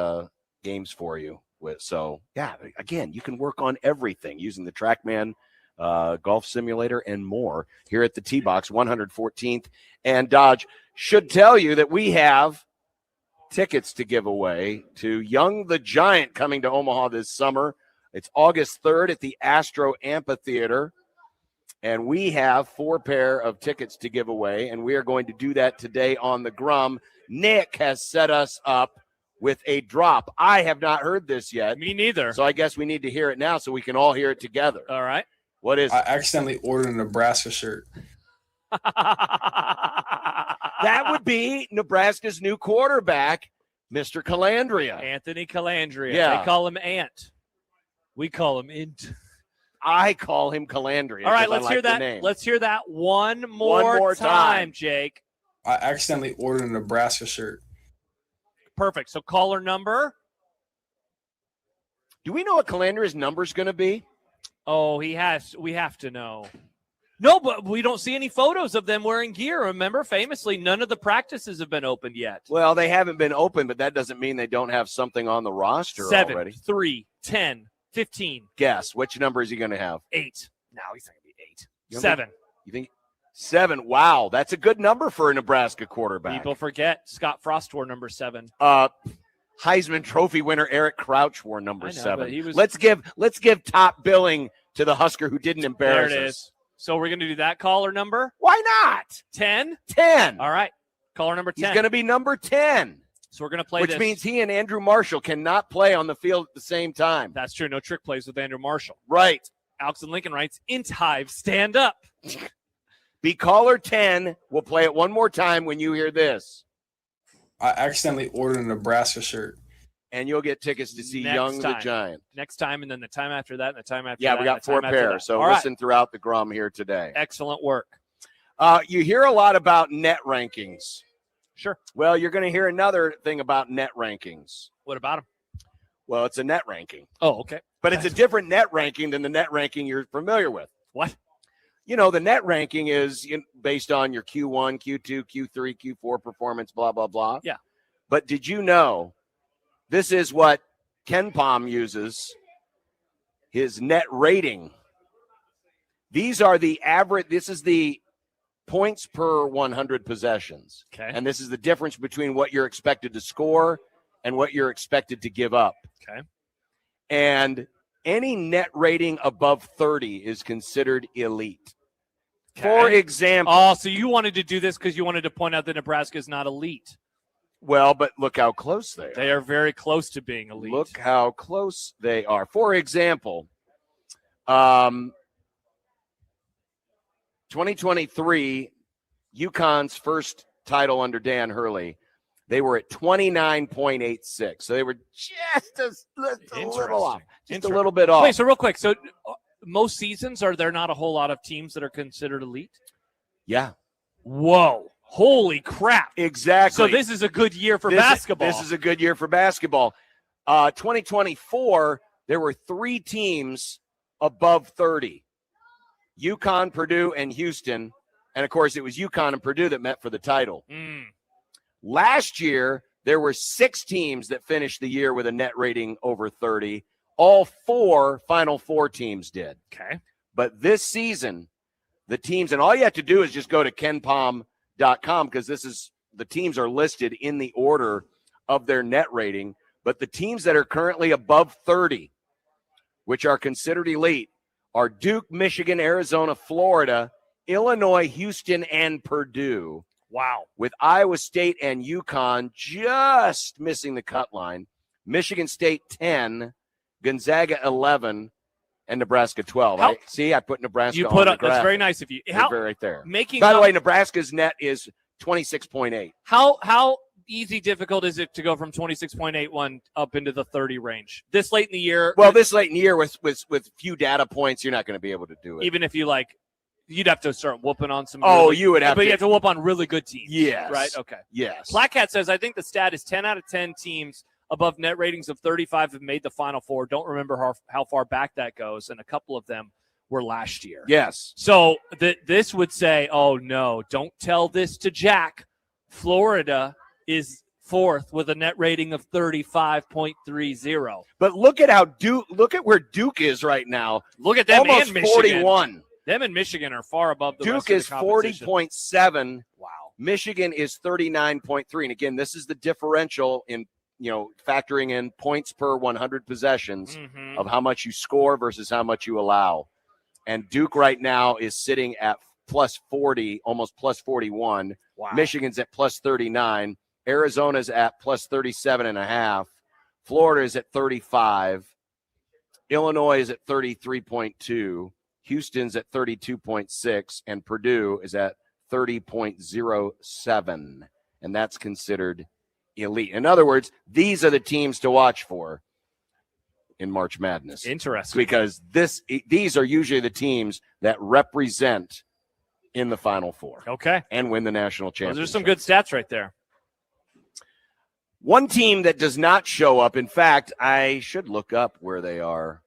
games for you with. So, yeah, again, you can work on everything using the TrackMan golf simulator and more here at the T-Box, 114th and Dodge. Should tell you that we have tickets to give away to Young the Giant coming to Omaha this summer. It's August 3rd at the Astro Amphitheater, and we have 4 pair of tickets to give away, and we are going to do that today on the Grum. Nick has set us up with a drop. I have not heard this yet. Me neither. So I guess we need to hear it now so we can all hear it together. All right. What is it? I accidentally ordered a Nebraska shirt. That would be Nebraska's new quarterback, Mr. Calandria. Anthony Calandria. Yeah. They call him Ant. We call him Int. I call him Calandria. All right, let's like hear that. name. Let's hear that one more time, Jake. I accidentally ordered a Nebraska shirt. Perfect. So caller number. Do we know what Calandria's number is going to be? Oh, we have to know. No, but we don't see any photos of them wearing gear. Remember, famously, none of the practices have been opened yet. Well, they haven't been open, but that doesn't mean they don't have something on the roster 7, already. 3, 10, 15. Guess. Which number is he going to have? 8. No, he's not going to be 8. You 7. You think 7? Wow, that's a good number for a Nebraska quarterback. People forget Scott Frost wore number 7. Heisman Trophy winner Eric Crouch wore number 7. But he was... Let's give top billing to the Husker who didn't embarrass There it us. is. So we're going to do that caller number? Why not? 10? 10. All right. Caller number 10. He's going to be number 10. So we're going to play Which this. means he and Andrew Marshall cannot play on the field at the same time. That's true. No trick plays with Andrew Marshall. Right. Alex and Lincoln writes, Int Hive, stand up. Be caller 10. We'll play it one more time when you hear this. I accidentally ordered a Nebraska shirt. And you'll get tickets to see Young the Giant. Next time, and then the time after that, and the time after that. Yeah, we got 4 pairs. So listen throughout the Grum here today. Excellent work. You hear a lot about net rankings. Sure. Well, you're going to hear another thing about net rankings. What about them? Well, it's a net ranking. Oh, okay. But it's a different net ranking than the net ranking you're familiar with. What? You know, the net ranking is based on your Q1, Q2, Q3, Q4 performance, blah, blah, blah. Yeah. But did you know this is what Ken Pom uses, his net rating? These are the average. This is the points per 100 possessions. Okay. And this is the difference between what you're expected to score and what you're expected to give up. Okay. And any net rating above 30 is considered elite. Okay. For example. Oh, so you wanted to do this because you wanted to point out that Nebraska is not elite. Well, but look how close they are. They are very close to being elite. Look how close they are. For example, 2023, UConn's first title under Dan Hurley, they were at 29.86. So they were just a little off. Just a little bit off. Wait, so real quick. So most seasons, are there not a whole lot of teams that are considered elite? Yeah. Whoa. Holy crap. Exactly. So this is a good year for basketball. This is a good year for basketball. 2024, there were 3 teams above 30. UConn, Purdue, and Houston. And, of course, it was UConn and Purdue that met for the title. Last year, there were 6 teams that finished the year with a net rating over 30. All 4 Final Four teams did. Okay. But this season, the teams, and all you have to do is just go to KenPom.com because the teams are listed in the order of their net rating. But the teams that are currently above 30, which are considered elite, are Duke, Michigan, Arizona, Florida, Illinois, Houston, and Purdue. Wow. With Iowa State and UConn just missing the cut line. Michigan State 10, Gonzaga 11, and Nebraska 12. I put Nebraska You put on up. the That's graphic. very nice of you. They're right there. Making By the way, Nebraska's net is 26.8. How easy, difficult is it to go from 26.81 up into the 30 range this late in the year? Well, this late in the year with few data points, you're not going to be able to do it. Even if you you'd have to start whooping on some. You would have. But you have to whoop on really good teams. Yes. Right. Okay. Yes. Blackcat says I think the stat is 10 out of 10 teams above net ratings of 35 have made the Final Four. Don't remember how far back that goes, and a couple of them were last year. Yes. So this would say, oh no, don't tell this to Jack. Florida is fourth with a net rating of 35.30. But look at where Duke is right now. Look at them, almost and Michigan. 41. Them and Michigan are far above the Duke rest of the competition. is 40.7. Wow. Michigan is 39.3. And again, this is the differential in factoring in points per 100 possessions of how much you score versus how much you allow. And Duke right now is sitting at plus 40, almost plus 41. Wow. Michigan's at plus 39. Arizona's at plus 37.5. Florida is at 35. Illinois is at 33.2. Houston's at 32.6. And Purdue is at 30.07. And that's considered elite. In other words, these are the teams to watch for in March Madness. Interesting. Because these are usually the teams that represent in the Final Four. Okay. And win the national championship. Those are some good stats right there. One team that does not show up, in fact, I should look up where they are,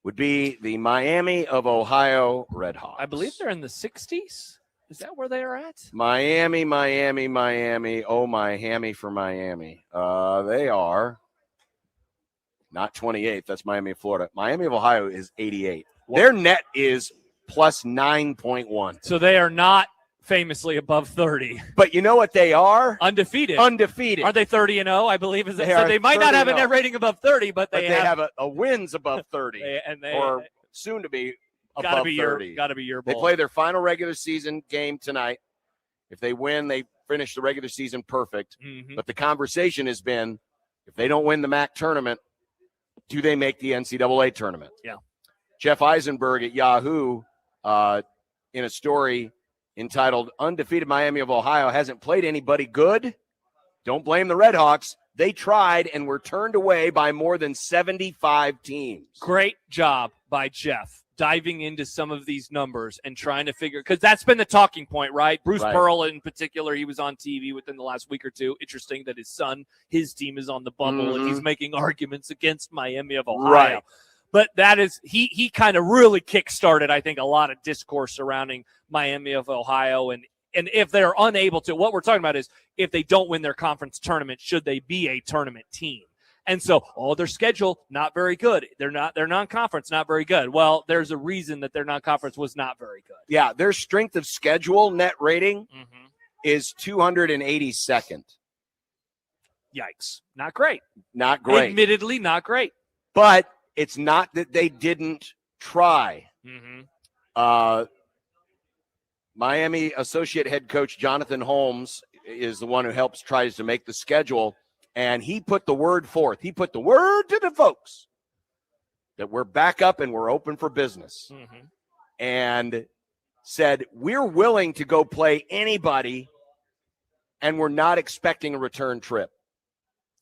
would be the Miami of Ohio Redhawks. I believe they're in the 60s. Is that where they are at? Miami. Oh, my hammy for Miami. They are not 28th. That's Miami of Florida. Miami of Ohio is 88. Their net is plus 9.1. So they are not famously above 30. But you know what they are? Undefeated. Undefeated. Are they 30-0? I believe is They so are they might not have a 30-0. net rating above 30, but they have a wins above 30. or soon to be above gotta be 30. Gotta be your They bowl. play their final regular season game tonight. If they win, they finish the regular season perfect. Mhm. But the conversation has been, if they don't win the MAC tournament, do they make the NCAA tournament? Yeah. Jeff Eisenberg at Yahoo, in a story entitled "Undefeated Miami of Ohio Hasn't Played Anybody Good." Don't blame the Redhawks. They tried and were turned away by more than 75 teams. Great job by Jeff diving into some of these numbers and trying to figure, because that's been the talking point, right? Bruce Pearl in particular, he was on TV within the last week or two. Interesting that his team is on the bubble and he's making arguments against Miami of Ohio. Right. But that is, he kind of really kickstarted, I think, a lot of discourse surrounding Miami of Ohio. And if they're unable to, what we're talking about is if they don't win their conference tournament, should they be a tournament team? And so, their schedule, not very good. They're non-conference, not very good. Well, there's a reason that their non-conference was not very good. Yeah, their strength of schedule net rating is 282nd. Yikes. Not great. Not great. Admittedly, not great. But it's not that they didn't try. Miami associate head coach Jonathan Holmes is the one who tries to make the schedule, and he put the word forth. He put the word to the folks that we're back up and we're open for business, and said we're willing to go play anybody, and we're not expecting a return trip.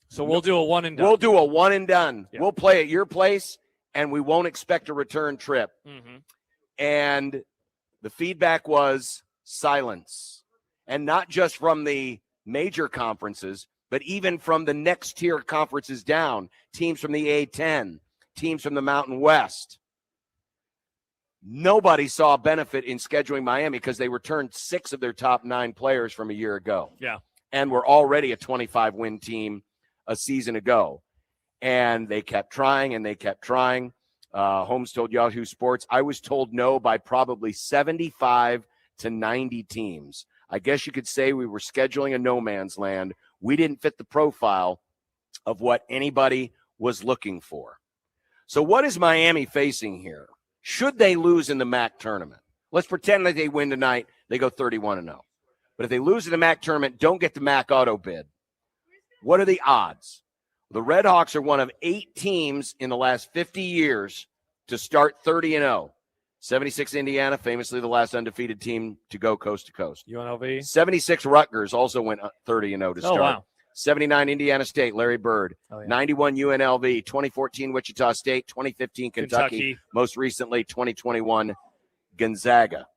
So we'll do a one and done. We'll do a one and done. Yeah. We'll play at your place, and we won't expect a return trip. And the feedback was silence. And not just from the major conferences, but even from the next tier conferences down, teams from the A10, teams from the Mountain West. Nobody saw a benefit in scheduling Miami because they returned 6 of their top 9 players from a year ago. Yeah. And were already a 25-win team a season ago. And they kept trying and they kept trying. Holmes told Yahoo Sports, I was told no by probably 75 to 90 teams. I guess you could say we were scheduling a no man's land. We didn't fit the profile of what anybody was looking for. So what is Miami facing here? Should they lose in the MAC tournament? Let's pretend that they win tonight. They go 31-0. But if they lose in the MAC tournament, don't get the MAC auto bid. What are the odds? The Red Hawks are one of 8 teams in the last 50 years to start 30-0. 76 Indiana, famously the last undefeated team to go coast to coast. UNLV. 76 Rutgers also went 30-0 to start. Oh, wow. 79 Indiana State, Larry Bird. 91 UNLV, 2014 Wichita State, 2015 Kentucky. Most recently 2021 Gonzaga.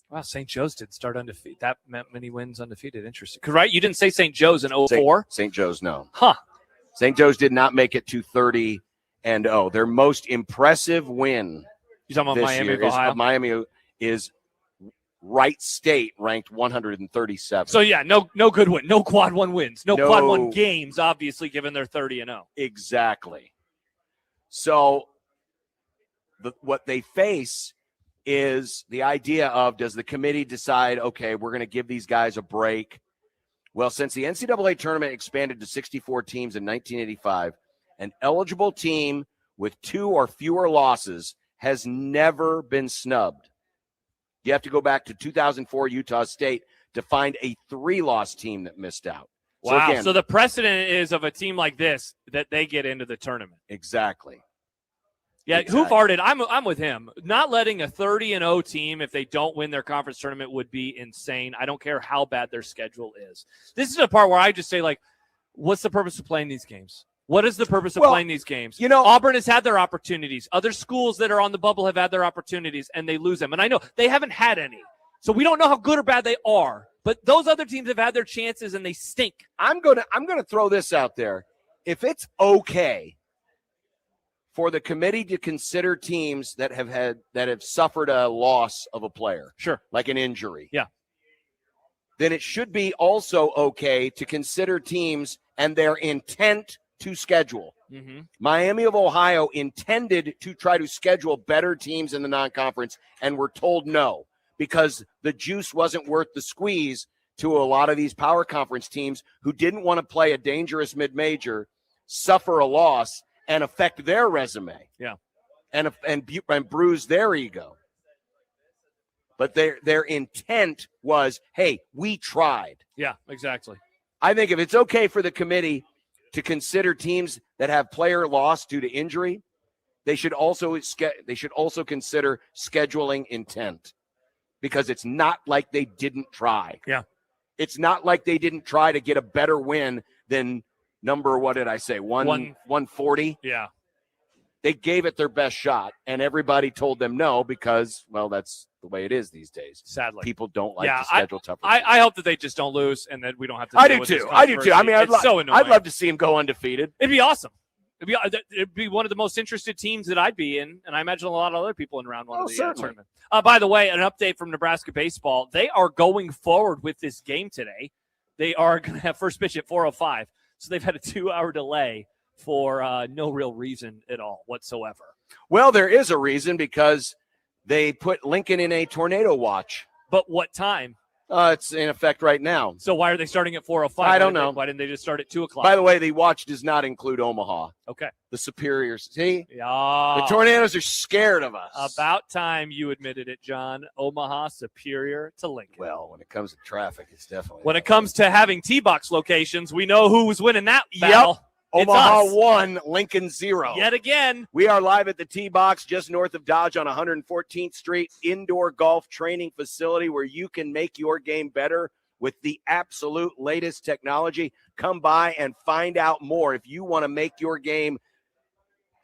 Wow, St. Joe's didn't start undefeated. That meant many wins undefeated. Interesting. Right? You didn't say St. Joe's in 04? St. Joe's, no. Huh. St. Joe's did not make it to 30-0. Their most impressive win you talking about Miami of Ohio? Miami is Wright State, ranked 137. So, yeah, no good win. No quad one wins. No quad one games, obviously, given they're 30-0. Exactly. So what they face is the idea of, does the committee decide, okay, we're going to give these guys a break? Well, since the NCAA tournament expanded to 64 teams in 1985, an eligible team with 2 or fewer losses has never been snubbed. You have to go back to 2004 Utah State to find a 3-loss team that missed out. Wow. So the precedent is of a team like this that they get into the tournament. Exactly. Yeah, who farted? I'm with him. Not letting a 30-0 team, if they don't win their conference tournament, would be insane. I don't care how bad their schedule is. This is a part where I just say, like, what's the purpose of playing these games? What is the purpose of playing these games? You know, Auburn has had their opportunities. Other schools that are on the bubble have had their opportunities, and they lose them. And I know they haven't had any. So we don't know how good or bad they are. But those other teams have had their chances, and they stink. I'm gonna throw this out there. If it's okay for the committee to consider teams that have suffered a loss of a player, sure, like an injury, yeah, then it should be also okay to consider teams and their intent to schedule. Mm-hmm. Miami of Ohio intended to try to schedule better teams in the non-conference and were told no, because the juice wasn't worth the squeeze to a lot of these power conference teams who didn't want to play a dangerous mid-major, suffer a loss, and affect their resume. Yeah. And bruise their ego. But their intent was, hey, we tried. Yeah, exactly. I think if it's okay for the committee to consider teams that have player loss due to injury, they should also consider scheduling intent, because it's not like they didn't try. Yeah. It's not like they didn't try to get a better win than number, what did I say, 140? Yeah. They gave it their best shot, and everybody told them no because, well, that's the way it is these days. Sadly. People don't like to schedule tougher. I hope that they just don't lose and that we don't have to deal with this I do too. I mean, I'd love to see them go undefeated. It'd be awesome. It'd be one of the most interested teams that I'd be in, and I imagine a lot of other people in round one of the tournament. By the way, an update from Nebraska baseball. They are going forward with this game today. They are going to have first pitch at 4:05. So they've had a 2-hour delay for no real reason at all whatsoever. Well, there is a reason, because they put Lincoln in a tornado watch. But what time? It's in effect right now. So why are they starting at 4:05? I don't know. Why didn't they just start at 2 o'clock? By the way, the watch does not include Omaha. Okay. The Superiors. See? Yeah. The Tornadoes are scared of us. About time you admitted it, John. Omaha superior to Lincoln. Well, when it comes to traffic, it's definitely. When it comes to having T-box locations, we know who was winning that battle. Yep. Omaha 1, Lincoln 0. Yet again. We are live at the T-Box just north of Dodge on 114th Street, indoor golf training facility where you can make your game better with the absolute latest technology. Come by and find out more if you want to make your game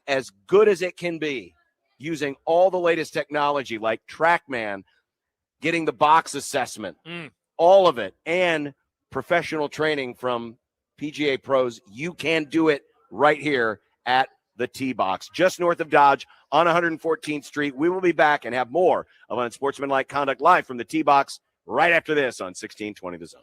as good as it can be using all the latest technology like TrackMan, getting the box assessment, all of it, and professional training from PGA pros. You can do it right here at the T-Box, just north of Dodge on 114th Street. We will be back and have more of Unsportsmanlike Conduct live from the T-Box right after this on 1620 The Zone.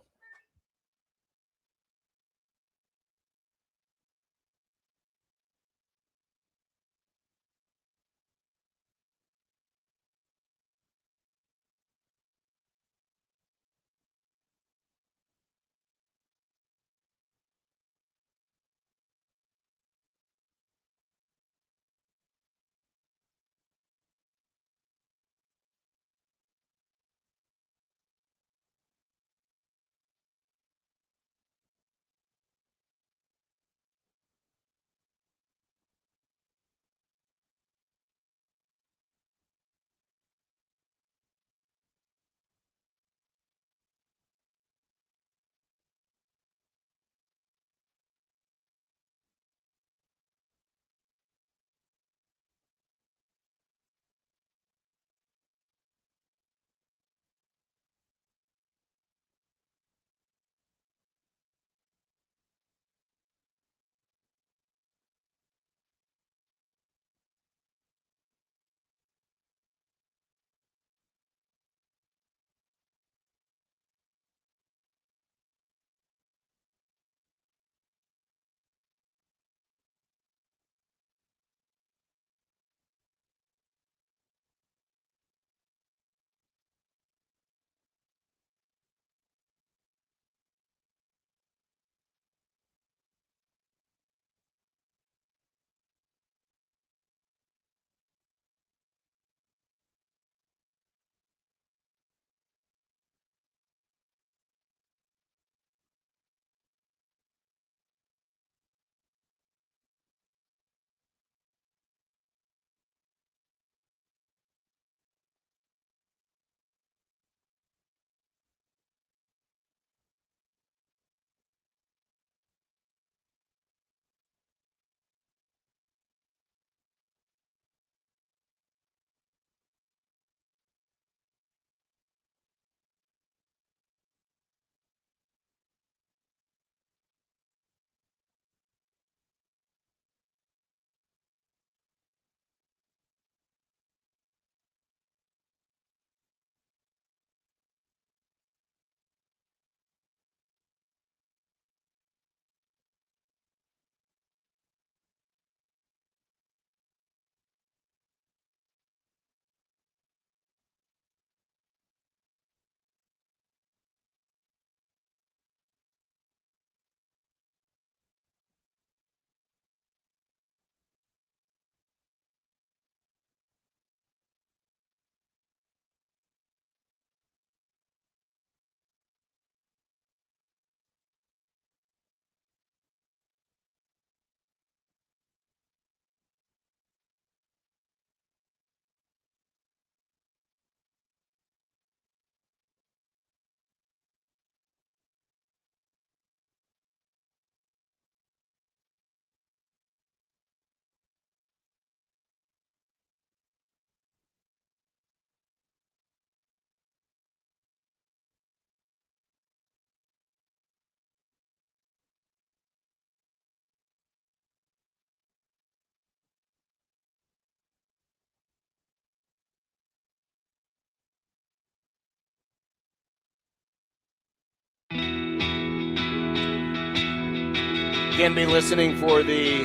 Again, be listening for the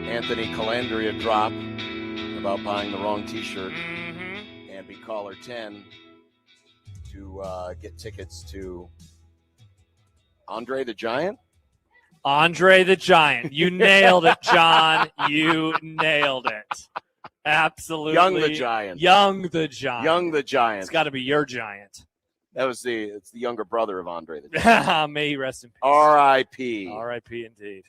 Anthony Calandria drop about buying the wrong T-shirt, and be caller 10 to get tickets to Andre the Giant. Andre the Giant. You nailed it, John. You nailed it. Absolutely. Young the Giant. Young the Giant. Young the Giant. It's got to be your Giant. It's the younger brother of Andre the Giant. May he rest in peace. R.I.P. R.I.P. indeed.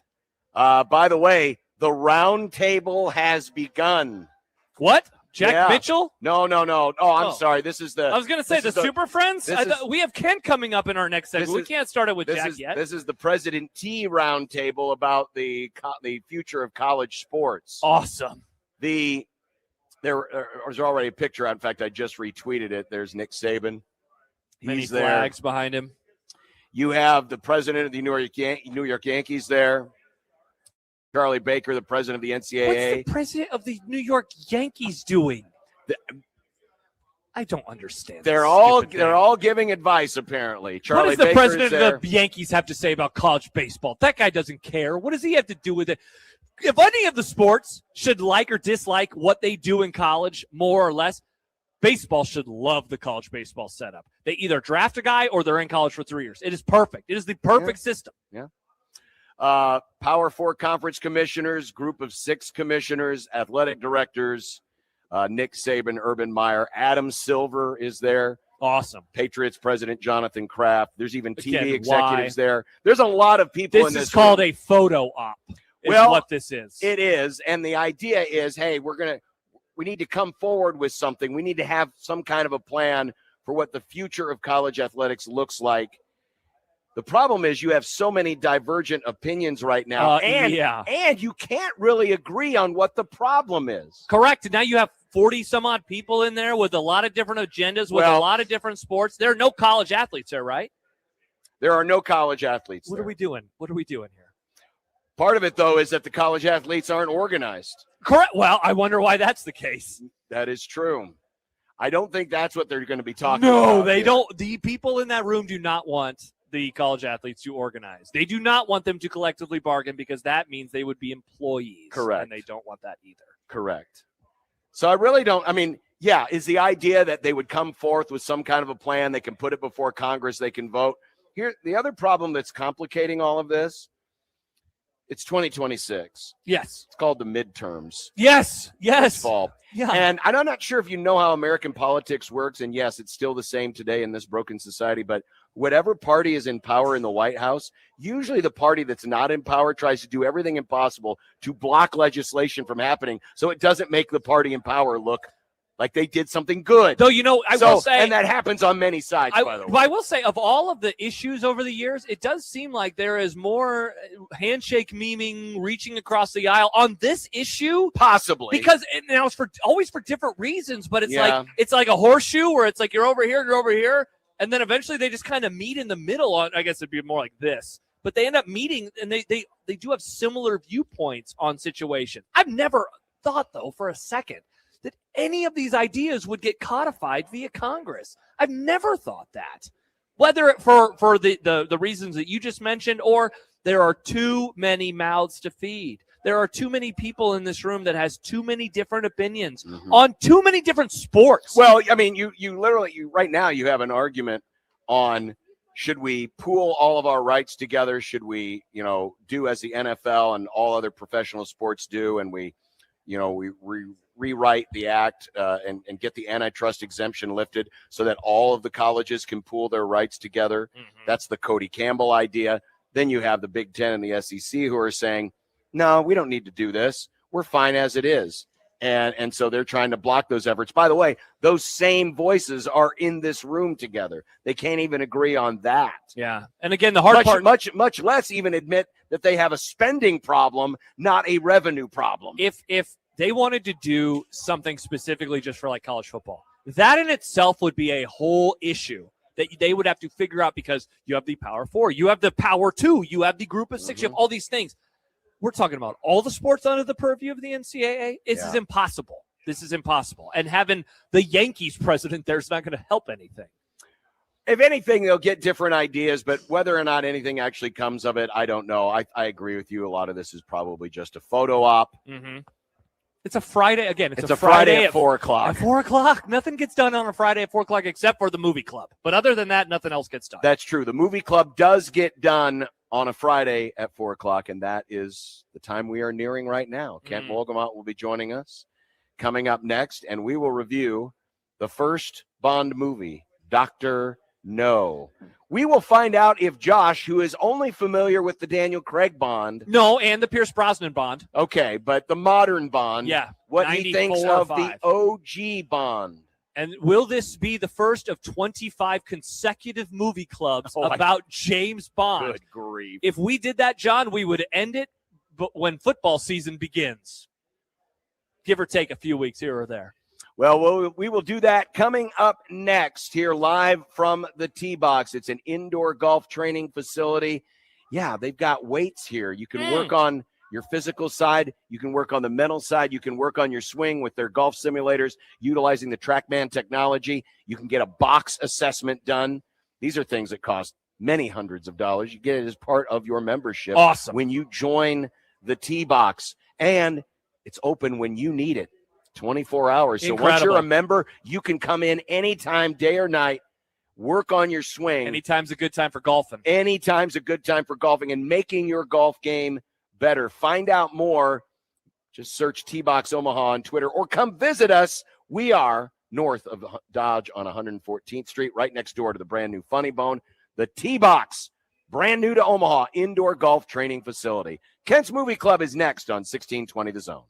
By the way, the round table has begun. What? Jack Mitchell? No. Oh, I'm sorry. This is the. I was going to say the Super Friends. We have Ken coming up in our next segment. We can't start it with Jack yet. This is the President T round table about the future of college sports. Awesome. There was already a picture. In fact, I just retweeted it. There's Nick Saban. Many flags behind him. You have the president of the New York Yankees there. Charlie Baker, the president of the NCAA. What's the president of the New York Yankees doing? I don't understand. They're all giving advice, apparently. Charlie what does the Baker president of the Yankees have to say about college baseball? That guy doesn't care. What does he have to do with it? If any of the sports should like or dislike what they do in college, more or less, baseball should love the college baseball setup. They either draft a guy or they're in college for 3 years. It is perfect. It is the perfect system. Yeah. Power 4 conference commissioners, group of 6 commissioners, athletic directors, Nick Saban, Urban Meyer, Adam Silver is there. Awesome. Patriots president Jonathan Kraft. There's even TV executives there. There's a lot of people in this. This is called a photo op. Well, what this is. It is. And the idea is, hey, we need to come forward with something. We need to have some kind of a plan for what the future of college athletics looks like. The problem is you have so many divergent opinions right now, and you can't really agree on what the problem is. Correct. Now you have 40 some odd people in there with a lot of different agendas, with a lot of different sports. There are no college athletes there, right? There are no college athletes. What are we doing? What are we doing here? Part of it, though, is that the college athletes aren't organized. Correct. Well, I wonder why that's the case. That is true. I don't think that's what they're going to be talking about. No, they don't. The people in that room do not want the college athletes to organize. They do not want them to collectively bargain because that means they would be employees. Correct. And they don't want that either. Correct. So I really don't. I mean, is the idea that they would come forth with some kind of a plan, they can put it before Congress, they can vote. Here, the other problem that's complicating all of this, it's 2026. Yes. It's called the midterms. Yes. This fall. Yeah. And I'm not sure if you know how American politics works, and yes, it's still the same today in this broken society, but whatever party is in power in the White House, usually the party that's not in power tries to do everything impossible to block legislation from happening so it doesn't make the party in power look like they did something good. Though, I will say, and that happens on many sides, by the way. I will say, of all of the issues over the years, it does seem like there is more handshake memeing, reaching across the aisle on this issue. Possibly. Because now it's always for different reasons, but it's like a horseshoe where it's like you're over here, and then eventually they just kind of meet in the middle on, I guess it'd be more like this. But they end up meeting, and they do have similar viewpoints on situation. I've never thought, though, for a second, that any of these ideas would get codified via Congress. I've never thought that. Whether for the reasons that you just mentioned, or there are too many mouths to feed. There are too many people in this room that has too many different opinions on too many different sports. Well, I mean, you literally right now you have an argument on should we pool all of our rights together? Should we, do as the NFL and all other professional sports do, and we rewrite the act and get the antitrust exemption lifted so that all of the colleges can pool their rights together. That's the Cody Campbell idea. Then you have the Big Ten and the SEC who are saying, no, we don't need to do this. We're fine as it is. And so they're trying to block those efforts. By the way, those same voices are in this room together. They can't even agree on that. Yeah. And again, the hard part, much less even admit that they have a spending problem, not a revenue problem. If they wanted to do something specifically just for like college football, that in itself would be a whole issue that they would have to figure out, because you have the Power 4, you have the Power 2, you have the Group of 6, you have all these things. We're talking about all the sports under the purview of the NCAA. This is impossible. This is impossible. And having the Yankees president there is not going to help anything. if anything, they'll get different ideas, but whether or not anything actually comes of it, I don't know. I agree with you. A lot of this is probably just a photo op. Mm-hmm. It's a Friday. Again, it's a Friday at 4 o'clock. At 4 o'clock. Nothing gets done on a Friday at 4 o'clock except for the movie club. But other than that, nothing else gets done. That's true. The movie club does get done on a Friday at 4 o'clock, and that is the time we are nearing right now. Kent Wolgamott will be joining us coming up next, and we will review the first Bond movie, Dr. No. We will find out if Josh, who is only familiar with the Daniel Craig Bond. No, and the Pierce Brosnan Bond. Okay, but the modern Bond. Yeah. What he thinks of the OG Bond. And will this be the first of 25 consecutive movie clubs about James Bond? Good grief. If we did that, John, we would end it but when football season begins. Give or take a few weeks here or there. Well, we will do that coming up next here live from the Tee Box. It's an indoor golf training facility. Yeah, they've got weights here. You can work on your physical side. You can work on the mental side. You can work on your swing with their golf simulators, utilizing the TrackMan technology. You can get a box assessment done. These are things that cost many hundreds of dollars. You get it as part of your membership. Awesome. When you join the Tee Box. And it's open when you need it. 24 hours. So once you're a member, you can come in anytime, day or night, work on your swing. Anytime's a good time for golfing. Anytime's a good time for golfing and making your golf game better. Find out more. Just search T-Box Omaha on Twitter or come visit us. We are north of Dodge on 114th Street, right next door to the brand new Funny Bone. The T-Box, brand new to Omaha, indoor golf training facility. Kent's Movie Club is next on 1620 The Zone.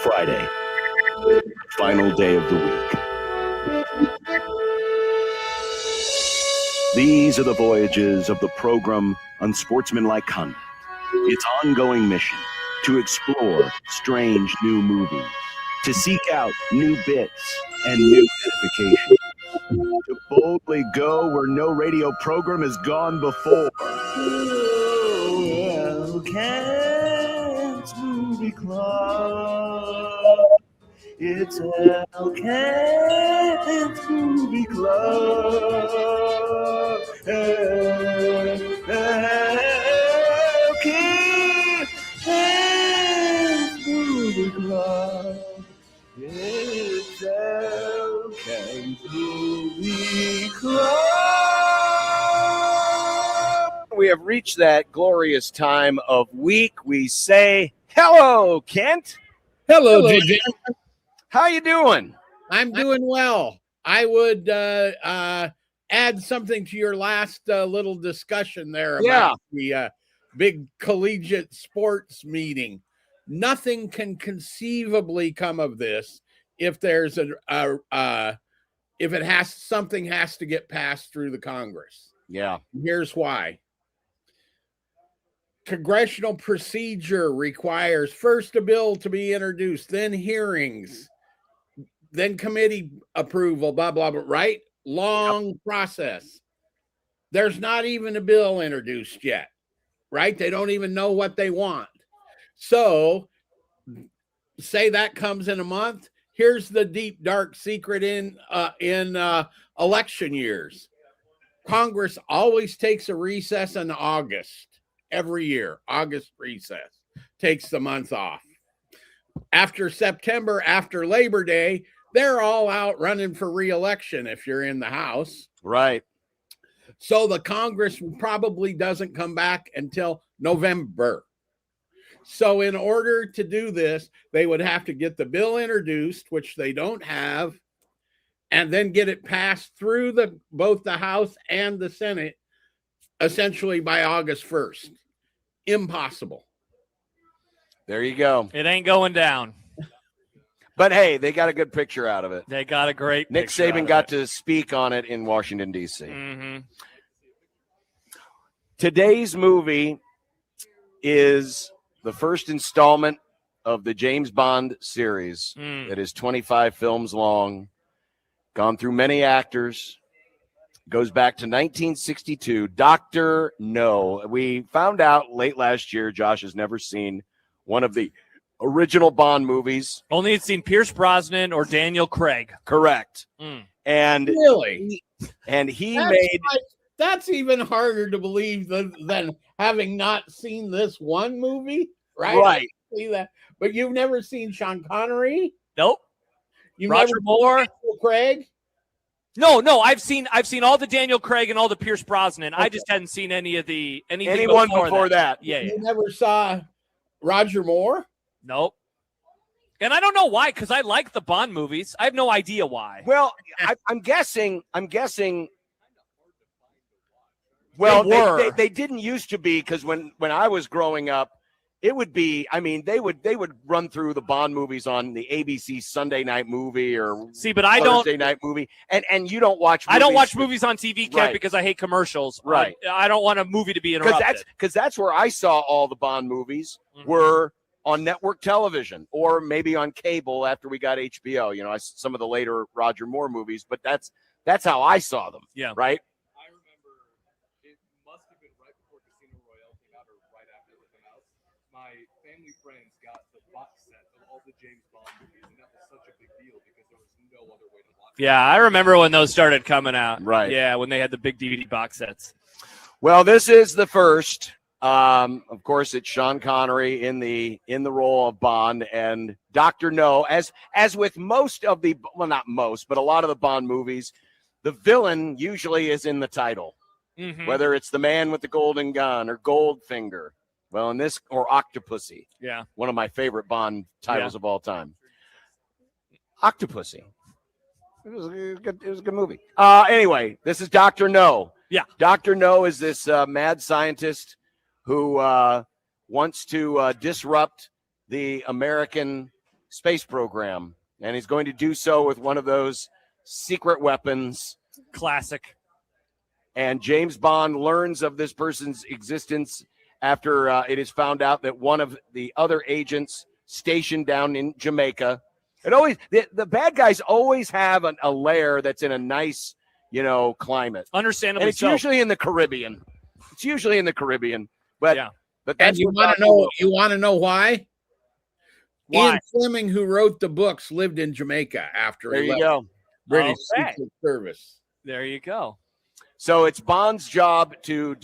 Friday, final day of the week. These are the voyages of the program Unsportsmanlike Conduct. Its ongoing mission to explore strange new movies, to seek out new bits and new edification, to boldly go where no radio program has gone before. Oh, Kent's Movie Club. It's Kent's Movie Club. Kent's Movie Club. It's Kent's Movie Club. We have reached that glorious time of week. We say, hello, Kent. Hello, JJ. How you doing? I'm doing well. I would add something to your last little discussion there about the big collegiate sports meeting. Nothing can conceivably come of this if there's something has to get passed through the Congress. Yeah. Here's why. Congressional procedure requires first a bill to be introduced, then hearings, then committee approval, blah, blah, blah, right? Long process. There's not even a bill introduced yet, right? They don't even know what they want. So say that comes in a month. Here's the deep, dark secret in election years. Congress always takes a recess in August. Every year, August recess takes the month off. After September, after Labor Day, they're all out running for re-election if you're in the House. Right. So the Congress probably doesn't come back until November. So in order to do this, they would have to get the bill introduced, which they don't have, and then get it passed through both the House and the Senate essentially by August 1st. Impossible. There you go. It ain't going down. But hey, they got a good picture out of it. They got a great Nick picture Saban got to speak on it in Washington, D.C. Mm-hmm. Today's movie is the first installment of the James Bond series. It is 25 films long, gone through many actors. Goes back to 1962. Dr. No. We found out late last year Josh has never seen one of the original Bond movies. Only had seen Pierce Brosnan or Daniel Craig. Correct. And really? And he made... That's even harder to believe than having not seen this one movie, right? Right. See that. But you've never seen Sean Connery? Nope. You've Roger Moore? Daniel Craig? No, I've seen all the Daniel Craig and all the Pierce Brosnan. Okay. I just hadn't seen anything before that. Yeah. You never saw Roger Moore? Nope. And I don't know why, because I like the Bond movies. I have no idea why. Well, I'm guessing. Well, they didn't used to be, because when I was growing up, it would be, I mean, they would run through the Bond movies on the ABC Sunday night movie or Thursday night movie, and you don't watch movies. I don't watch movies on TV, Ken, because I hate commercials. Right. I don't want a movie to be interrupted. Because that's where I saw all the Bond movies were on network television or maybe on cable after we got HBO. You know, some of the later Roger Moore movies, but that's how I saw them. Yeah. Right. My family friends got the box set of all the James Bond movies, and that was such a big deal because there was no other way to watch it. Yeah, I remember when those started coming out. Right. Yeah, when they had the big DVD box sets. Well, this is the first. Of course, it's Sean Connery in the role of Bond, and Dr. No. As with most of the, well, not most, but a lot of the Bond movies, the villain usually is in the title, whether it's the man with the golden gun or Goldfinger. Well, in this, or Octopussy. Yeah. One of my favorite Bond titles of all time. Octopussy. It was a good movie. Anyway, this is Dr. No. Yeah. Dr. No is this mad scientist who wants to disrupt the American space program, and he's going to do so with one of those secret weapons. Classic. And James Bond learns of this person's existence after it is found out that one of the other agents stationed down in Jamaica. It always the bad guys always have a lair that's in a nice, climate. Understandably, and it's usually in the Caribbean. But yeah. But and you want to know? You want to know why? Why? Ian Fleming, who wrote the books, lived in Jamaica after There he you left go. British Okay. Secret Service. There you go. So it's Bond's job to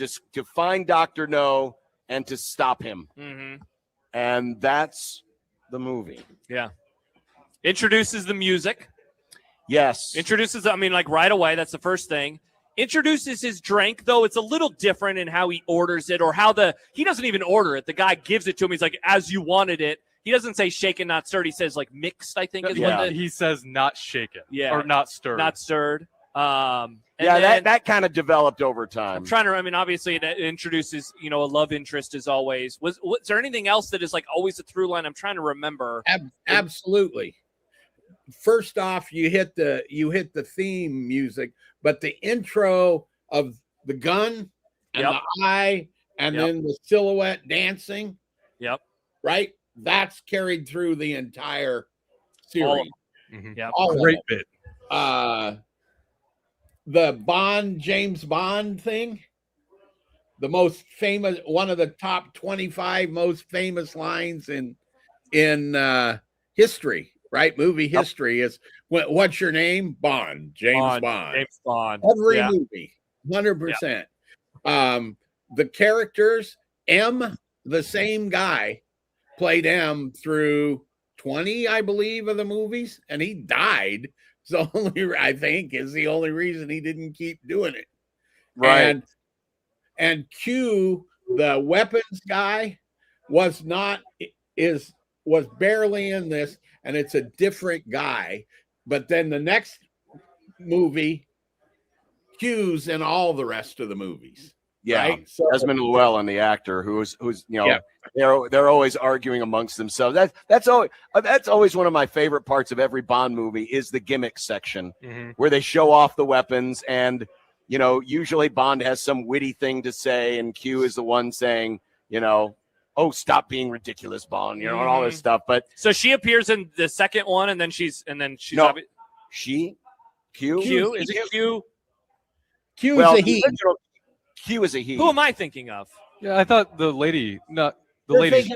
find Dr. No and to stop him. Mm-hmm. And that's the movie. Yeah. Introduces the music. Yes. Introduces, right away. That's the first thing. Introduces his drink, though it's a little different in how he orders it or how he doesn't even order it. The guy gives it to him. He's like, as you wanted it. He doesn't say shaken, not stirred. He says like mixed, I think is what he says not shaken. Yeah. Or not stirred. Not stirred. That kind of developed over time. I'm trying to, obviously it introduces, a love interest as always. Was there anything else that is like always a through line? I'm trying to remember. Absolutely. First off, you hit the theme music, but the intro of the gun and the eye and then the silhouette dancing. Yep. Right? That's carried through the entire series. Yeah. Great bit. The James Bond thing, the most famous, one of the top 25 most famous lines in history, right? Movie history is, what's your name? Bond, James Bond. James Bond. Every movie, 100%. The characters, M, the same guy, played M through 20, I believe, of the movies, and he died. So I think is the only reason he didn't keep doing it. Right. And Q, the weapons guy, was barely in this, and it's a different guy. But then the next movie, Q's in all the rest of the movies. Yeah, right? So, Desmond Llewellyn, the actor, who's they're always arguing amongst themselves. That's always one of my favorite parts of every Bond movie is the gimmick section where they show off the weapons, and usually Bond has some witty thing to say, and Q is the one saying, oh, stop being ridiculous, Bond, and all this stuff. But so she appears in the second one, and then she's no, she Q is it Q? Q is a he. Q is a he. Who am I thinking of? Yeah, I thought the lady, not the lady.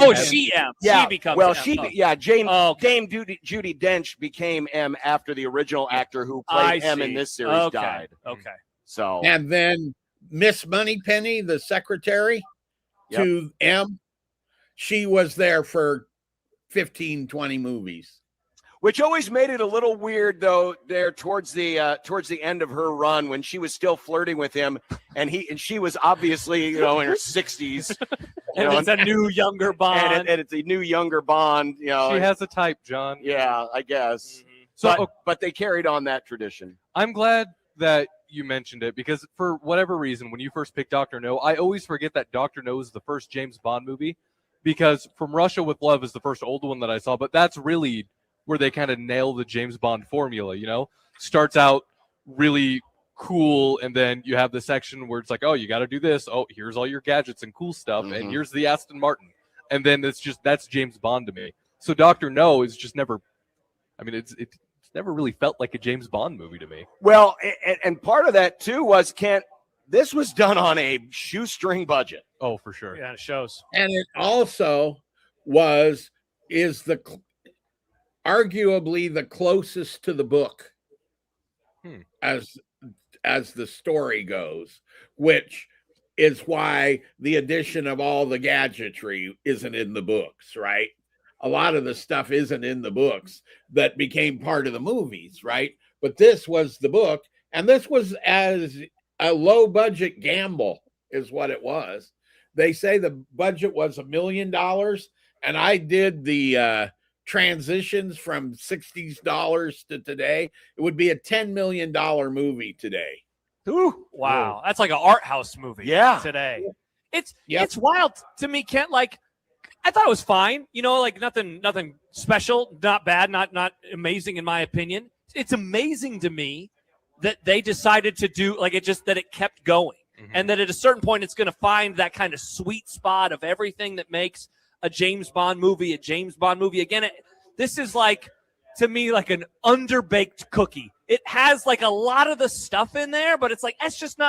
Oh, she M. Yeah, she becomes well, M. Dame Judi Dench became M after the original actor who played M in this series died. Okay. So and then Miss Moneypenny, the secretary to M, she was there for 15, 20 movies. Which always made it a little weird, though, there towards the end of her run when she was still flirting with him, and she was obviously in her 60s. And it's a new younger Bond. And it's a new younger Bond. She has a type, John. Yeah, I guess. So, but they carried on that tradition. I'm glad that you mentioned it because for whatever reason, when you first picked Dr. No, I always forget that Dr. No is the first James Bond movie because From Russia with Love is the first old one that I saw, but that's really where they kind of nail the James Bond formula, starts out really cool. And then you have the section where it's like, oh, you got to do this. Oh, here's all your gadgets and cool stuff. And here's the Aston Martin. And then that's James Bond to me. So Dr. No is just never, it's never really felt like a James Bond movie to me. Well, and part of that too was this was done on a shoestring budget. Oh, for sure. Yeah, it shows. And it also is arguably the closest to the book as the story goes, which is why the addition of all the gadgetry isn't in the books, right? A lot of the stuff isn't in the books that became part of the movies, right? But this was the book, and this was as a low budget gamble is what it was. They say the budget was $1 million, and I did the transitions from $60 to today. It would be a $10 million movie today. Ooh, wow. That's like an art house movie today. It's wild to me, Kent. Like, I thought it was fine. Like nothing special, not bad, not amazing in my opinion. It's amazing to me that they decided to do that it kept going. And that at a certain point, it's going to find that kind of sweet spot of everything that makes a James Bond movie a James Bond movie. Again, this is to me, like an underbaked cookie. It has a lot of the stuff in there, but it's it's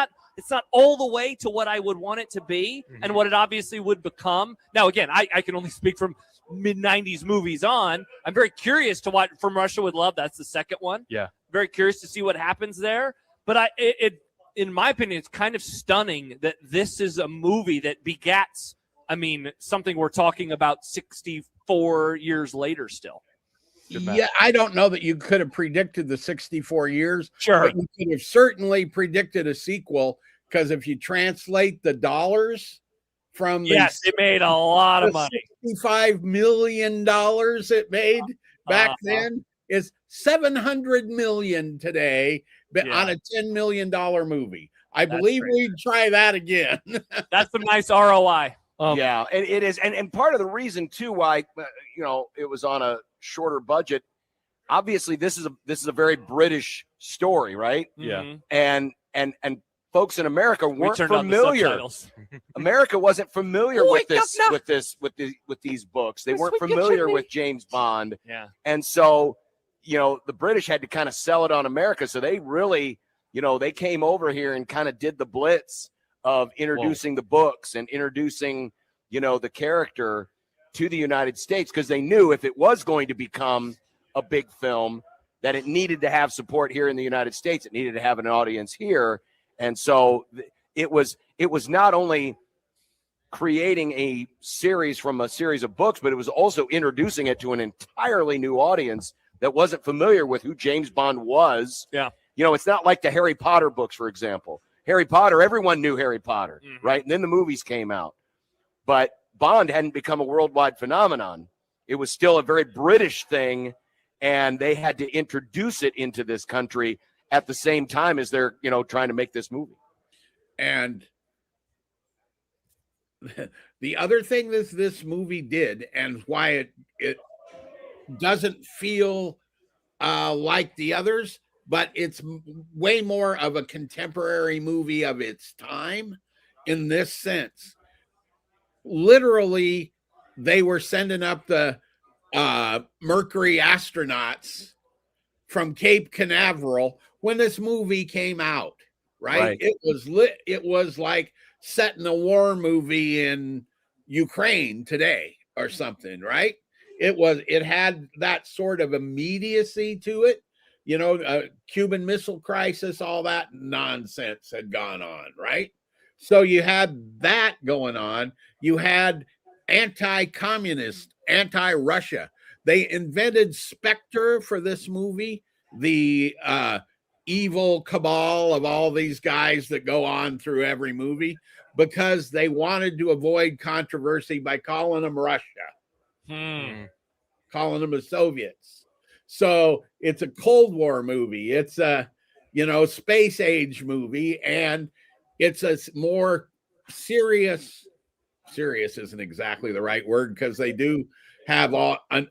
not all the way to what I would want it to be and what it obviously would become. Now, again, I can only speak from mid-90s movies on. I'm very curious to watch From Russia with Love. That's the second one. Yeah. Very curious to see what happens there. But in my opinion, it's kind of stunning that this is a movie that begats, something we're talking about 64 years later still. Yeah, I don't know that you could have predicted the 64 years. Sure. But you could have certainly predicted a sequel, because if you translate the dollars from yes, it made a lot of money. $65 million it made back then is $700 million today, but on a $10 million movie. I believe we'd try that again. That's some nice ROI. Yeah, and it is, and part of the reason too why it was on a shorter budget. Obviously, this is a very British story, right? Yeah, and folks in America weren't familiar. America wasn't familiar with these books. They weren't familiar with James Bond. Yeah, and so the British had to kind of sell it on America. So they really, they came over here and kind of did the blitz of introducing the books and introducing, the character to the United States, because they knew if it was going to become a big film, that it needed to have support here in the United States. It needed to have an audience here. And so it was not only creating a series from a series of books, but it was also introducing it to an entirely new audience that wasn't familiar with who James Bond was. Yeah. It's not like the Harry Potter books, for example. Harry Potter, everyone knew Harry Potter, right? And then the movies came out. But Bond hadn't become a worldwide phenomenon. It was still a very British thing, and they had to introduce it into this country at the same time as they're, trying to make this movie. And the other thing this movie did, and why it doesn't feel like the others, but it's way more of a contemporary movie of its time in this sense. Literally, they were sending up the Mercury astronauts from Cape Canaveral when this movie came out, right? It was like set in a war movie in Ukraine today or something, right? It had that sort of immediacy to it. Cuban Missile Crisis, all that nonsense had gone on, right? So you had that going on. You had anti-communist, anti-Russia. They invented Spectre for this movie, the evil cabal of all these guys that go on through every movie, because they wanted to avoid controversy by calling them Russia, calling them the Soviets. So it's a Cold War movie. It's a, space age movie, and it's a more serious isn't exactly the right word, because they do have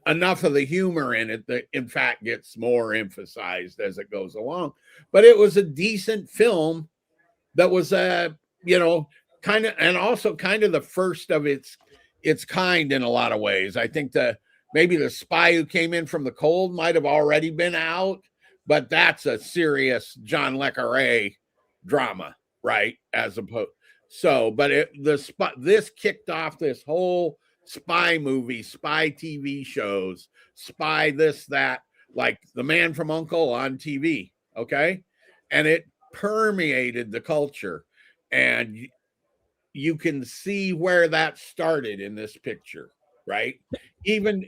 enough of the humor in it that in fact gets more emphasized as it goes along. But it was a decent film that was kind of, and also kind of the first of its kind in a lot of ways. I think maybe The Spy Who Came In From the Cold might have already been out, but that's a serious John le Carré drama, right? As opposed, but this kicked off this whole spy movie, spy TV shows, spy this, that, like The Man from U.N.C.L.E. on TV, okay? And it permeated the culture, and you can see where that started in this picture, right? Even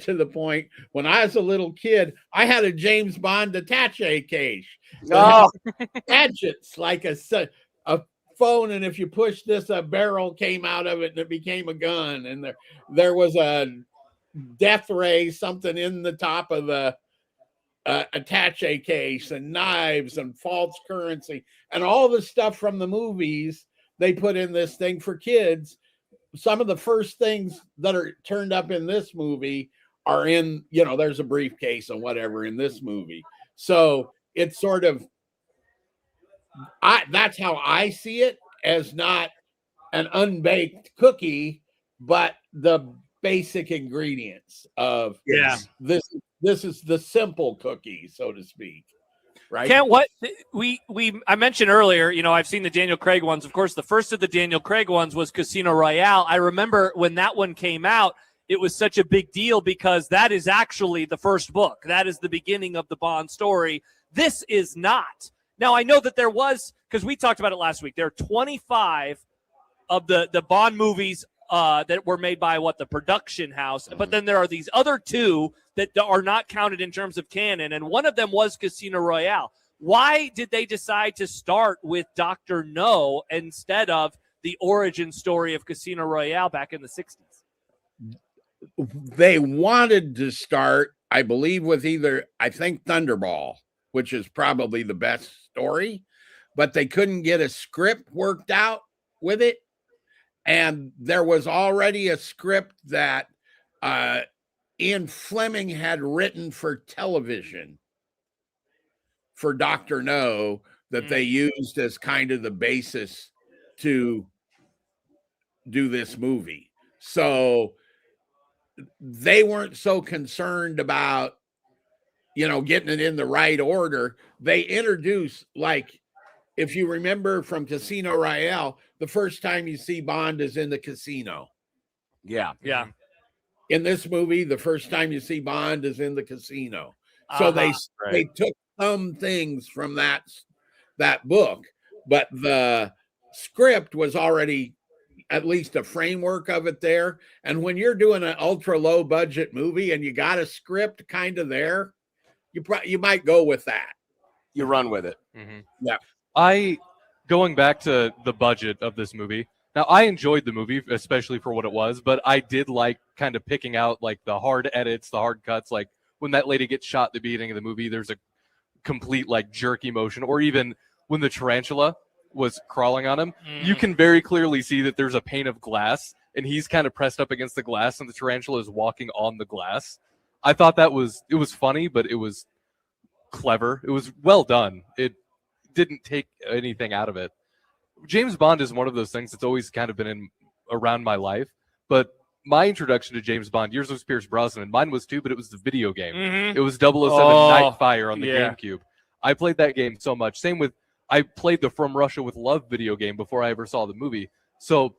to the point when I was a little kid, I had a James Bond attaché case. Gadgets like a phone, and if you push this, a barrel came out of it and it became a gun, and there was a death ray, something in the top of the attaché case, and knives and false currency and all the stuff from the movies they put in this thing for kids. some of the first things that are turned up in this movie are in, there's a briefcase and whatever in this movie. So it's sort of, that's how I see it, as not an unbaked cookie, but the basic ingredients of this is the simple cookie, so to speak. Right. I mentioned earlier, I've seen the Daniel Craig ones. Of course, the first of the Daniel Craig ones was Casino Royale. I remember when that one came out, it was such a big deal because that is actually the first book. That is the beginning of the Bond story. This is not. Now, I know that there was, because we talked about it last week, there are 25 of the Bond movies that were made by the production house. But then there are these other two that are not counted in terms of canon. And one of them was Casino Royale. Why did they decide to start with Dr. No instead of the origin story of Casino Royale back in the 60s? They wanted to start, I believe, with I think Thunderball, which is probably the best story, but they couldn't get a script worked out with it. And there was already a script that Ian Fleming had written for television for Dr. No that they used as kind of the basis to do this movie. So they weren't so concerned about, getting it in the right order. They introduced, if you remember from Casino Royale, the first time you see Bond is in the casino. Yeah. Yeah. In this movie, the first time you see Bond is in the casino. So they took some things from that book, but the script was already at least a framework of it there. And when you're doing an ultra low budget movie and you got a script kind of there, you might go with that. You run with it. Mm-hmm. Yeah. Going back to the budget of this movie. Now, I enjoyed the movie, especially for what it was, but I did like kind of picking out the hard edits, the hard cuts, like when that lady gets shot at the beginning of the movie, there's a complete jerky motion, or even when the tarantula was crawling on him, you can very clearly see that there's a pane of glass and he's kind of pressed up against the glass and the tarantula is walking on the glass. I thought it was funny, but it was clever. It was well done. It didn't take anything out of it. James Bond is one of those things that's always kind of been around my life, but my introduction to James Bond, yours was Pierce Brosnan. Mine was too, but it was the video game. Mm-hmm. It was 007 Nightfire on the GameCube. I played that game so much. Same with, I played the From Russia with Love video game before I ever saw the movie. So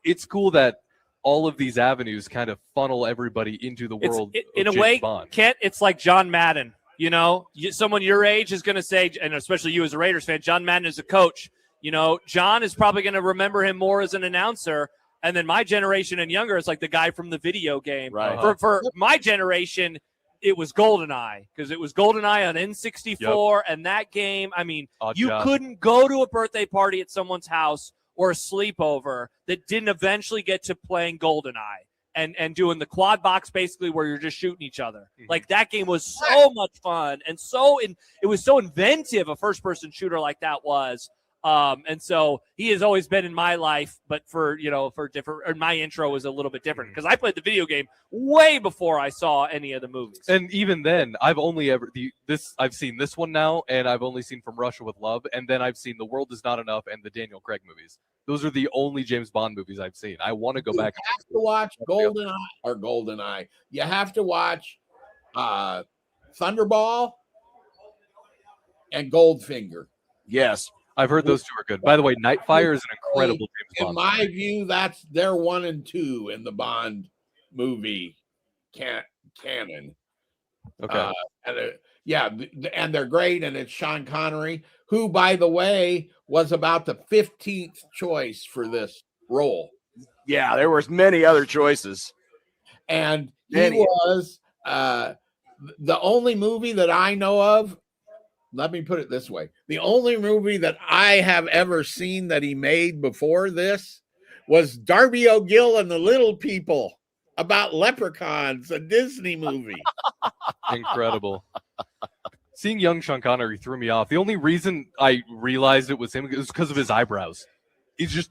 it's cool that all of these avenues kind of funnel everybody into the world of in a James way, Bond. Kent, it's like John Madden. Someone your age is going to say, and especially you as a Raiders fan, John Madden is a coach. John is probably going to remember him more as an announcer. And then my generation and younger is like the guy from the video game. Right. For my generation, it was GoldenEye, because it was GoldenEye on N64. And that game, you couldn't go to a birthday party at someone's house or a sleepover that didn't eventually get to playing GoldenEye and doing the quad box, basically, where you're just shooting each other. Mm-hmm. That game was so much fun, and it was so inventive. A first-person shooter like that was. And so he has always been in my life, but for different, or my intro was a little bit different because I played the video game way before I saw any of the movies. And even then, I've only I've seen this one now, and I've only seen From Russia with Love, and then I've seen The World Is Not Enough and the Daniel Craig movies. Those are the only James Bond movies I've seen. I want to go back. You have to watch GoldenEye. You have to watch Thunderball and Goldfinger. Yes. I've heard those two are good. By the way, Nightfire is an incredible James Bond. In my view, they're 1 and 2 in the Bond movie canon. Okay. And they're great, and it's Sean Connery, who, by the way, was about the 15th choice for this role. Yeah, there was many other choices. And he was the only movie that I know of. Let me put it this way. The only movie that I have ever seen that he made before this was Darby O'Gill and the Little People, about leprechauns, a Disney movie. Incredible. Seeing young Sean Connery threw me off. The only reason I realized it was him was because of his eyebrows.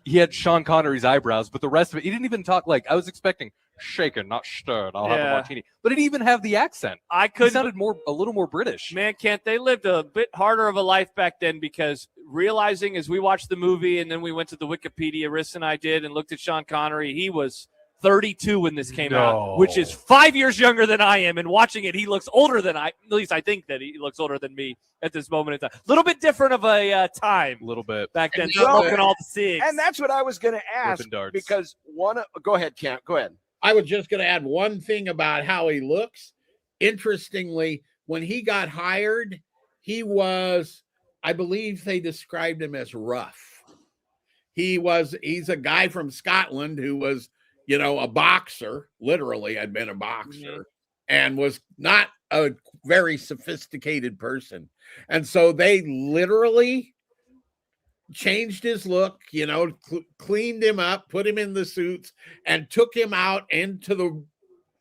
he had Sean Connery's eyebrows, but the rest of it, he didn't even talk like I was expecting. Shaken, not stirred. I'll have a martini. But it didn't even have the accent. He sounded a little more British. Man, Kent, they lived a bit harder of a life back then, because realizing as we watched the movie and then we went to the Wikipedia, Riss and I did, and looked at Sean Connery, he was 32 when this came out, which is 5 years younger than I am. And watching it, he looks older than at least I think that he looks older than me at this moment in time. A little bit different of a time. A little bit. Back then, smoking all the cigs. And that's what I was going to ask, because go ahead, Kent, go ahead. I was just going to add one thing about how he looks. Interestingly, when he got hired, I believe they described him as rough. He's a guy from Scotland who was, a boxer, literally had been a boxer, and was not a very sophisticated person. And so they literally changed his look, cleaned him up, put him in the suits, and took him out into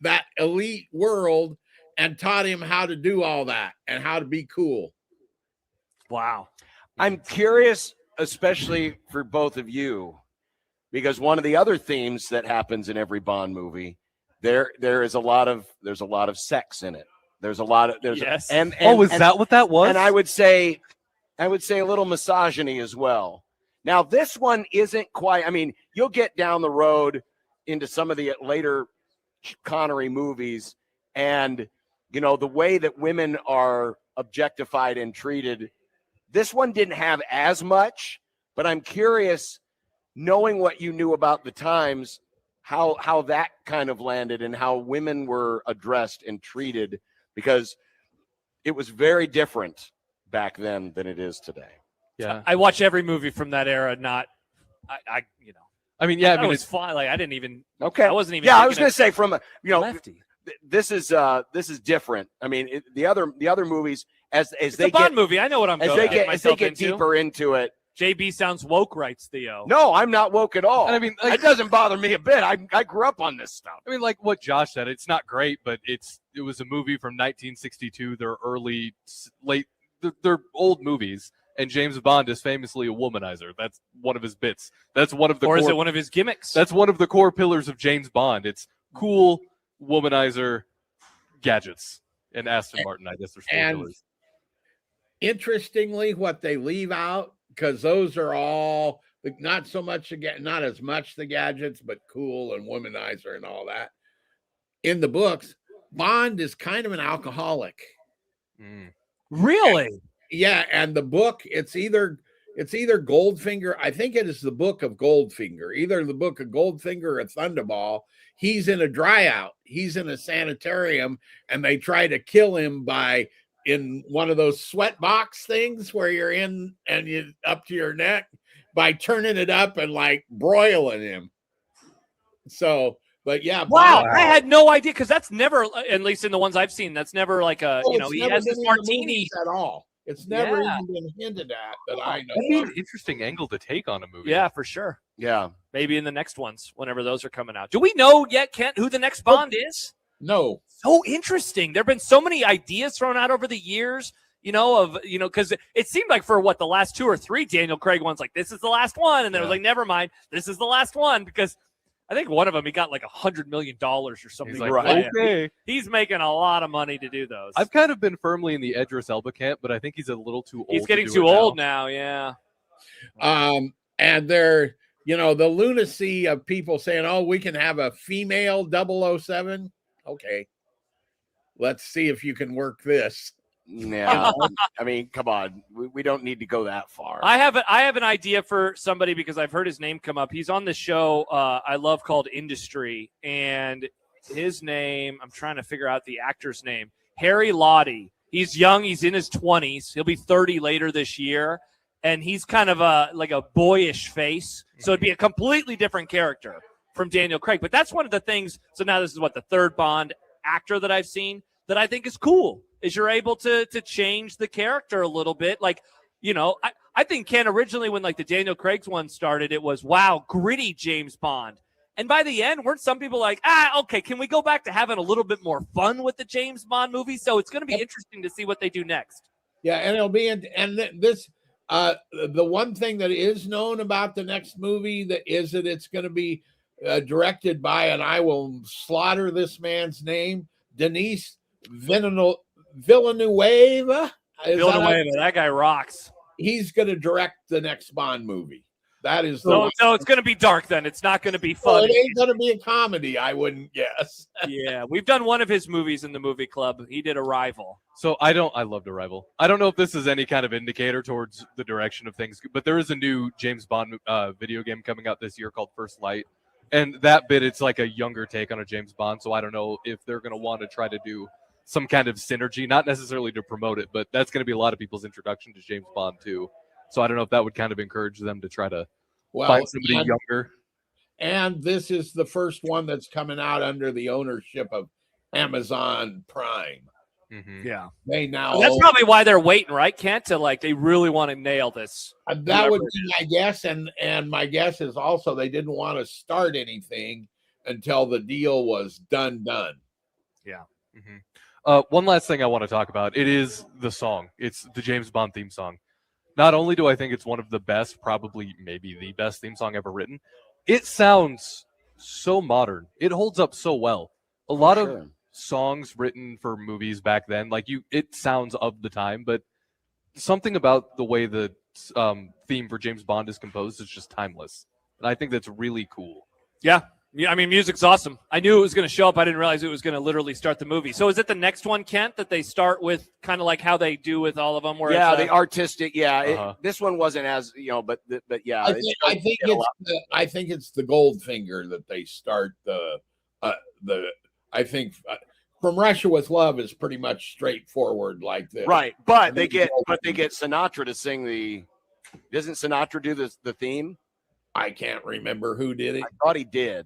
that elite world and taught him how to do all that and how to be cool. Wow. I'm curious, especially for both of you, because one of the other themes that happens in every Bond movie, there's a lot of sex in it. Is that what that was? And I would say a little misogyny as well. Now, this one isn't quite, you'll get down the road into some of the later Connery movies, and, the way that women are objectified and treated, this one didn't have as much, but I'm curious, knowing what you knew about the times, how that kind of landed and how women were addressed and treated, because it was very different back then than it is today. Yeah, I watch every movie from that era. It's fine. Like I didn't even. Okay, I wasn't even. Yeah, I was going to say from lefty. This is different. The other movies as it's they a Bond movie. I know what I'm as going. As they get deeper into it. JB sounds woke, writes Theo. No, I'm not woke at all. And it doesn't bother me a bit. I grew up on this stuff. Like what Josh said, it's not great, but it was a movie from 1962. They're old movies, and James Bond is famously a womanizer. That's one of his bits. That's one of the. Or is it one of his gimmicks? That's one of the core pillars of James Bond. It's cool womanizer gadgets and Aston Martin. I guess there's four pillars. Interestingly, what they leave out, because those are all not as much the gadgets, but cool and womanizer and all that. In the books, Bond is kind of an alcoholic. Really? And the book, it's either Goldfinger. I think it is the book of Goldfinger, either the book of Goldfinger or Thunderball. He's in a dry out. He's in a sanitarium, and they try to kill him in one of those sweat box things where you're in and you up to your neck, by turning it up and like broiling him. So, but yeah. Wow. I had no idea, because that's never, at least in the ones I've seen, that's never like he has this martini at all. It's never even been hinted at that I know. That'd be an interesting angle to take on a movie. Yeah, for sure. Yeah. Maybe in the next ones, whenever those are coming out. Do we know yet, Kent, who the next Bond is? No. So interesting. There have been so many ideas thrown out over the years, because it seemed like for the last 2 or 3 Daniel Craig ones, like this is the last one. And then it was like, never mind, this is the last one, because I think one of them, he got like $100 million or something. He's like, okay. He's making a lot of money to do those. I've kind of been firmly in the Idris Elba camp, but I think he's a little too old. He's getting too old now. Yeah. And they're, the lunacy of people saying, oh, we can have a female 007. Okay. Let's see if you can work this. Yeah. Come on. We don't need to go that far. I have an idea for somebody, because I've heard his name come up. He's on the show I love called Industry, and his name, I'm trying to figure out the actor's name, Harry Lottie. He's young. He's in his 20s. He'll be 30 later this year, and he's kind of like a boyish face. So it'd be a completely different character from Daniel Craig. But that's one of the things. So now this is the third Bond actor that I've seen that I think is cool, is you're able to change the character a little bit. Like, I think Ken, originally when like the Daniel Craig's one started, it was, wow, gritty James Bond. And by the end, weren't some people like, okay, can we go back to having a little bit more fun with the James Bond movies? So it's going to be interesting to see what they do next. Yeah, and it'll be, and this, The one thing that is known about the next movie is that it's going to be directed by, and I will slaughter this man's name, Denis Villeneuve. Villeneuve, that guy rocks. He's going to direct the next Bond movie. That is so it's going to be dark then. It's not going to be funny. Well, it ain't going to be a comedy, I wouldn't guess. Yeah, we've done one of his movies in the movie club. He did Arrival. So I loved Arrival. I don't know if this is any kind of indicator towards the direction of things, but there is a new James Bond video game coming out this year called First Light. And that bit, it's like a younger take on a James Bond. So I don't know if they're going to want to try to do some kind of synergy, not necessarily to promote it, but that's going to be a lot of people's introduction to James Bond too. So I don't know if that would kind of encourage them to try to find somebody younger. And this is the first one that's coming out under the ownership of Amazon Prime. Mm-hmm. Yeah. They now that's probably why they're waiting, right, Kent? They really want to nail this. That would be my guess. And my guess is also they didn't want to start anything until the deal was done. Yeah. Mm-hmm. One last thing I want to talk about. It is the song. It's the James Bond theme song. Not only do I think it's one of the best, probably maybe the best theme song ever written, it sounds so modern. It holds up so well. A lot of songs written for movies back then, it sounds of the time, but something about the way the theme for James Bond is composed is just timeless. And I think that's really cool. Yeah. Yeah, I mean, music's awesome. I knew it was going to show up. I didn't realize it was going to literally start the movie. So is it the next one, Kent, that they start with kind of like how they do with all of them? Where the artistic. Yeah, this one wasn't as but yeah. I think it's the Goldfinger that they start the. I think From Russia with Love is pretty much straightforward like this, right? But they get Sinatra to sing the. Doesn't Sinatra do the theme? I can't remember who did it. I thought he did.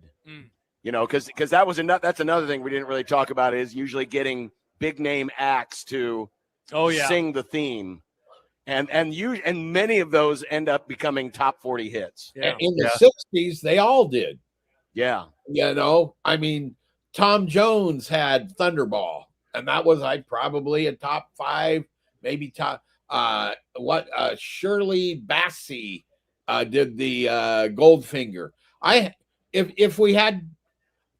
Because that was that's another thing we didn't really talk about is usually getting big name acts to sing the theme, and many of those end up becoming top 40 hits. Yeah. In the 60s, they all did. Yeah, I mean, Tom Jones had Thunderball, and that was probably a top 5, maybe top. Shirley Bassey did the Goldfinger. If we had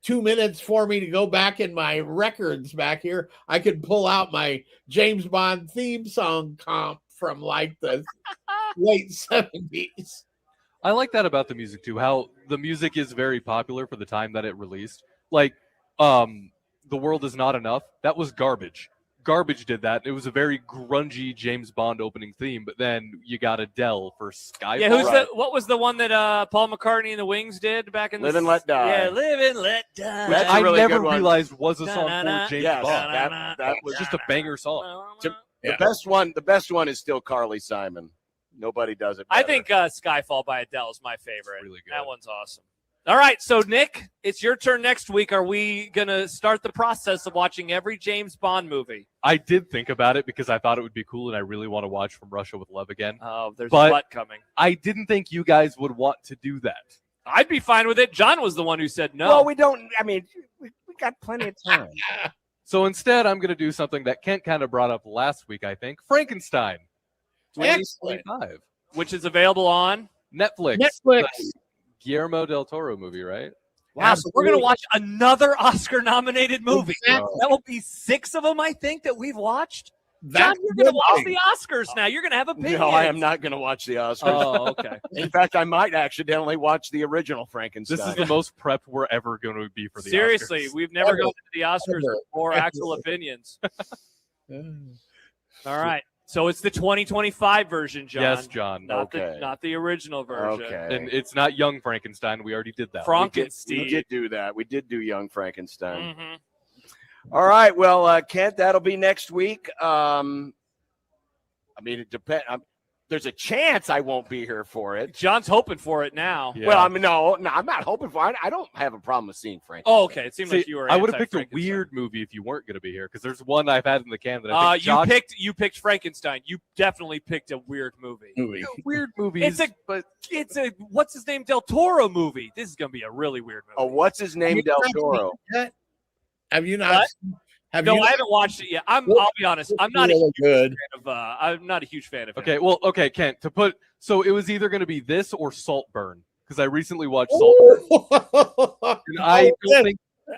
2 minutes for me to go back in my records back here, I could pull out my James Bond theme song comp from the late 70s. I like that about the music too, how the music is very popular for the time that it released. The World Is Not Enough, that was garbage. Garbage did that. It was a very grungy James Bond opening theme, but then you got Adele for Skyfall. Yeah, what was the one that Paul McCartney and the Wings did back in Live and Let Die? Yeah, Live and Let Die. That's I really never good one. realized was a song for James Bond. That was just a banger song. The best one is still Carly Simon. Nobody does it better. I think Skyfall by Adele is my favorite. Really good. That one's awesome. All right, so Nick, it's your turn next week. Are we going to start the process of watching every James Bond movie? I did think about it because I thought it would be cool, and I really want to watch From Russia with Love again. Oh, there's a butt coming. I didn't think you guys would want to do that. I'd be fine with it. John was the one who said no. Well, we don't. I mean, we got plenty of time. So instead, I'm going to do something that Kent kind of brought up last week, I think. Frankenstein. 2025. Which is available on Netflix. Netflix. Guillermo del Toro movie, right? Wow, so we're going to watch another Oscar-nominated movie. Exactly. That will be 6 of them, I think, that we've watched. John, you're going to watch the Oscars now. You're going to have opinions. No, I am not going to watch the Oscars. Oh, okay. In fact, I might accidentally watch the original Frankenstein. This is the most prepped we're ever going to be for the Seriously, Oscars. we've never gone to the Oscars before actual opinions. All right. So it's the 2025 version, John. Yes, John. Not the original version. Okay. And it's not Young Frankenstein. We already did that. Frankenstein. We did do that. We did do Young Frankenstein. Mm-hmm. All right. Well, Kent, that'll be next week. I mean, it depends. There's a chance I won't be here for it. John's hoping for it now. Yeah. Well, I mean, no, I'm not hoping for it. I don't have a problem with seeing Frankenstein. Oh, okay. It seemed like you were. I would have picked a weird movie if you weren't going to be here because there's one I've had in the can that I think you picked Frankenstein. You definitely picked a weird movie. Weird movie. It's a what's his name Del Toro movie. This is going to be a really weird movie. Oh, what's his name Del Toro? Have you not? Have No, you? I haven't watched it yet. I'll be honest. I'm not really good. I'm not a huge fan of it. Okay, well, okay, Kent. So it was either going to be this or Saltburn because I recently watched Saltburn. And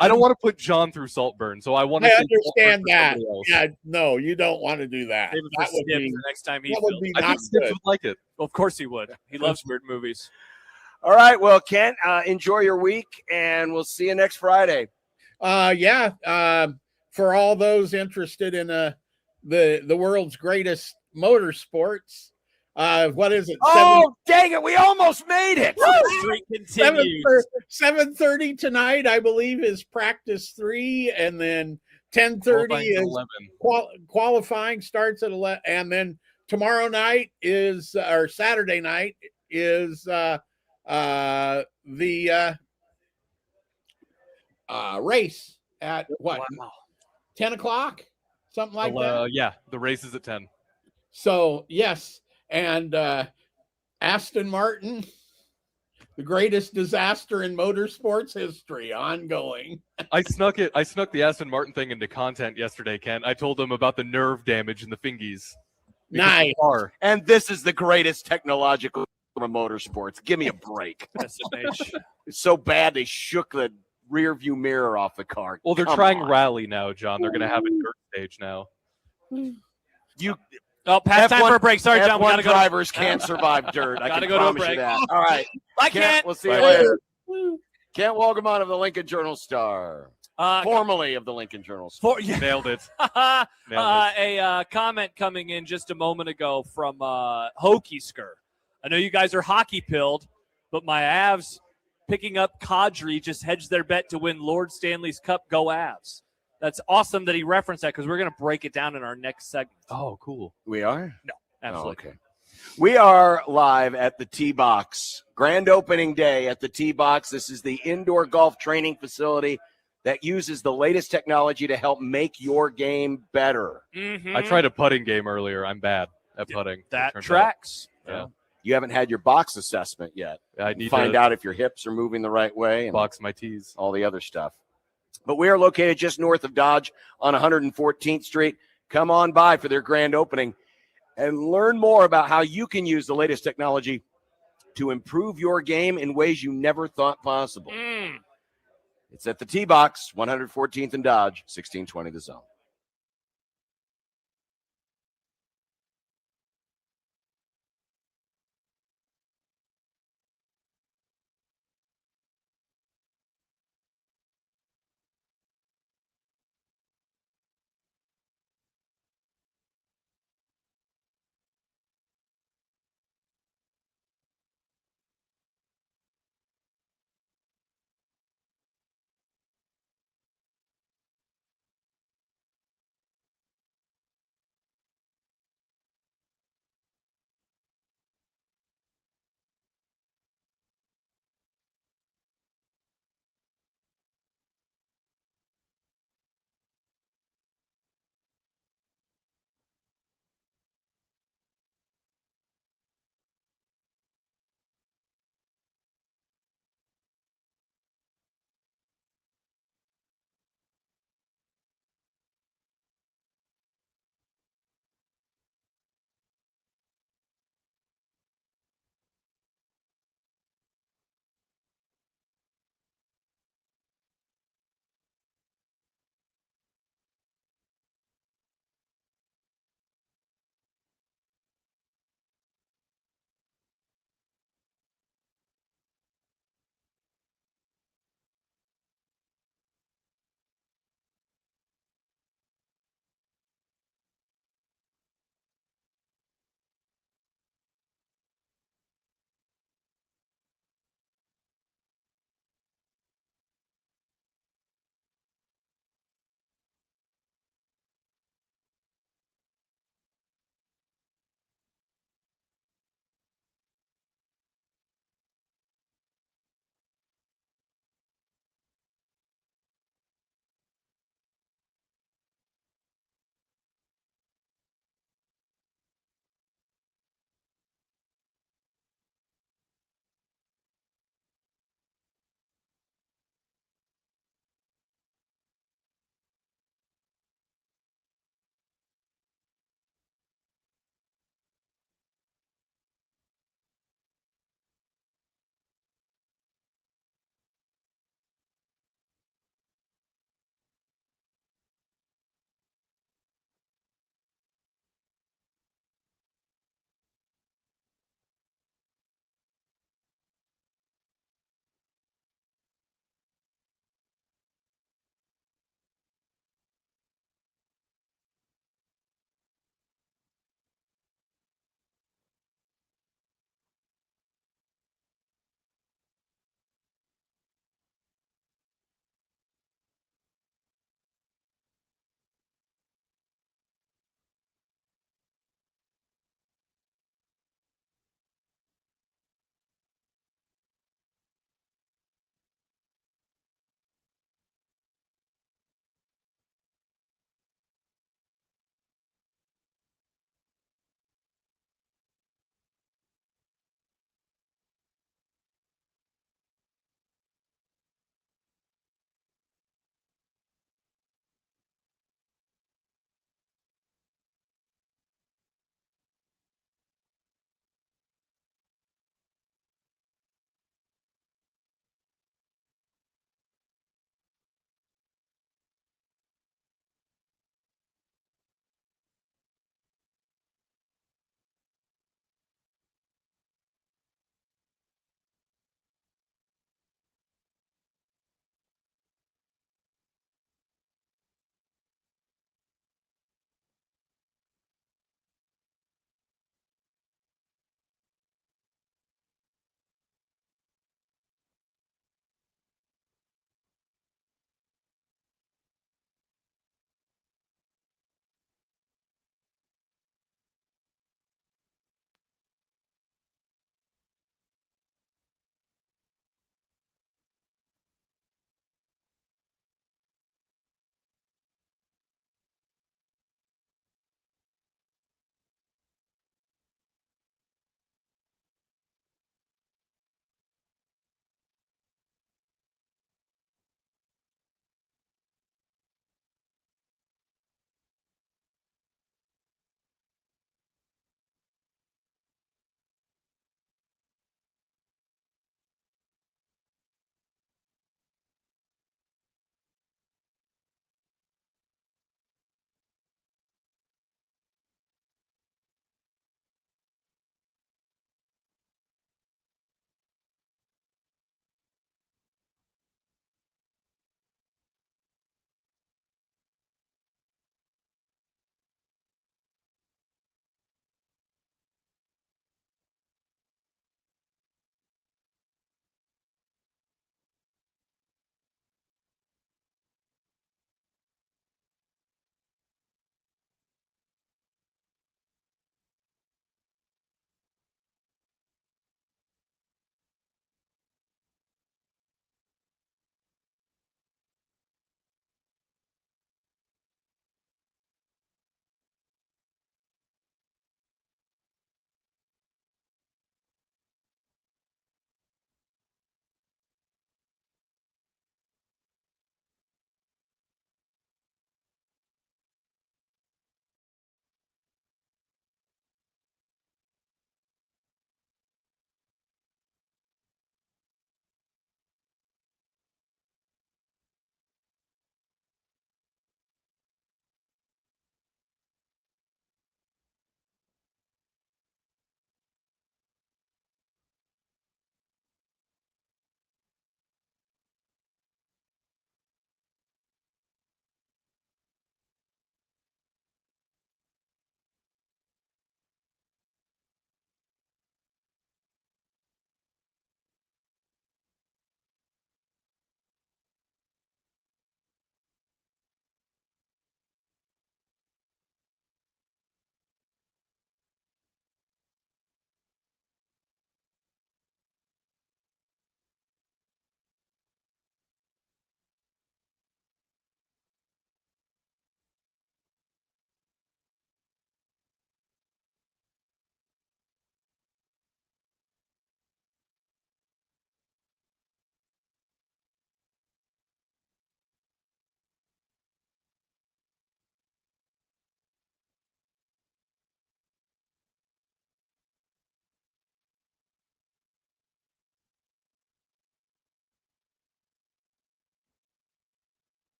I don't want to put John through Saltburn, so I want to. I understand that. Else. Yeah, no, you don't want to do that. Maybe That would be the next time he that would films. be I not think Stibbs good. would like it. Well, of course he would. He loves weird movies. All right. Well, Kent, enjoy your week, and we'll see you next Friday. For all those interested in the world's greatest motorsports, what is it? Oh, dang it! We almost made it. Streak continues. 7:30 tonight, I believe, is practice 3, and then 10:30 is qualifying starts at 11, and then tomorrow night is or Saturday night is the race at what? Wow. 10 o'clock, something like that. Yeah, the race is at 10. So yes, and Aston Martin, the greatest disaster in motorsports history, ongoing. I snuck the Aston Martin thing into content yesterday, Ken. I told them about the nerve damage in the fingies. Nice. And this is the greatest technological from motorsports. Give me a break. SMH. It's so bad they shook the rear view mirror off the car. Well, they're Come trying on. rally now, John. They're going to have a dirt stage now. Past time for a break. Sorry, John. We gotta go. Drivers can't survive dirt. I Gotta can go to a promise you break. that. All right. Bye, Kent. We'll see you later. Kent Walgamon of the Lincoln Journal Star. Formerly of the Lincoln Journal Star. Nailed it. A comment coming in just a moment ago from Hokisker. I know you guys are hockey pilled, but my Avs picking up Kadri just hedged their bet to win Lord Stanley's Cup. Go Avs. That's awesome that he referenced that because we're going to break it down in our next segment. Oh, cool. We are? No, absolutely. Oh, okay. We are live at the T-Box. Grand opening day at the T-Box. This is the indoor golf training facility that uses the latest technology to help make your game better. Mm-hmm. I tried a putting game earlier. I'm bad at putting. That tracks. Yeah. You haven't had your box assessment yet. I need Find to out if your hips are moving the right way and box my tees. all the other stuff. But we are located just north of Dodge on 114th Street. Come on by for their grand opening and learn more about how you can use the latest technology to improve your game in ways you never thought possible. It's at the T-Box, 114th and Dodge, 1620 The Zone.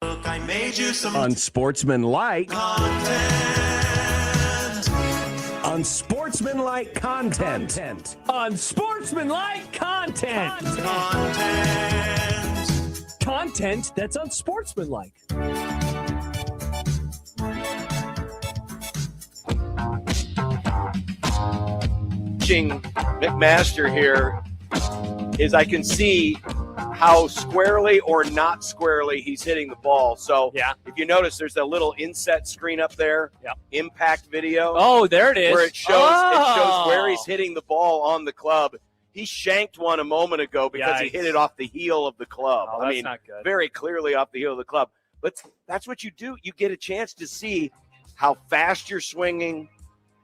Look, I made you some Unsportsmanlike content. Unsportsmanlike content. Unsportsmanlike content. Content that's unsportsmanlike. McMaster here is I can see how squarely or not squarely he's hitting the ball. So if you notice, there's a little inset screen up there, impact video. Oh, there it is. Where it shows where he's hitting the ball on the club. He shanked one a moment ago because he hit it off the heel of the club. Oh, that's not good. Very clearly off the heel of the club. But that's what you do. You get a chance to see how fast you're swinging,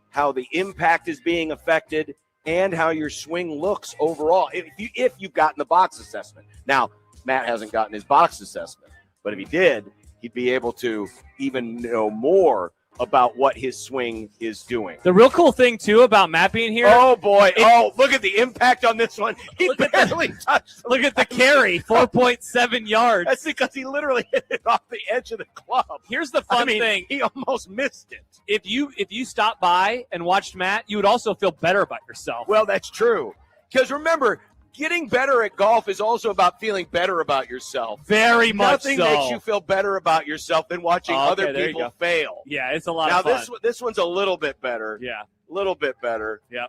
how the impact is being affected, and how your swing looks overall if you've gotten the box assessment. Now, Matt hasn't gotten his box assessment, but if he did, he'd be able to even know more about what his swing is doing. The real cool thing, too, about Matt being here. Oh, boy. Look at the impact on this one. He barely touched. Look at the carry, 4.7 yards. That's because he literally hit it off the edge of the club. Here's the fun thing. He almost missed it. If you stopped by and watched Matt, you would also feel better about yourself. Well, that's true. Because remember, getting better at golf is also about feeling better about yourself. Very much Nothing so. makes you feel better about yourself than watching other people fail. Yeah, it's a lot of fun. Now, this one's a little bit better. Yeah. A little bit better. Yeah.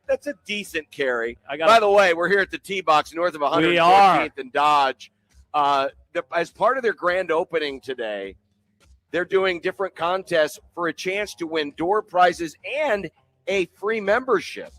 That's a decent carry. By the way, we're here at the tee box north of 114th and Dodge. As part of their grand opening today, they're doing different contests for a chance to win door prizes and a free membership.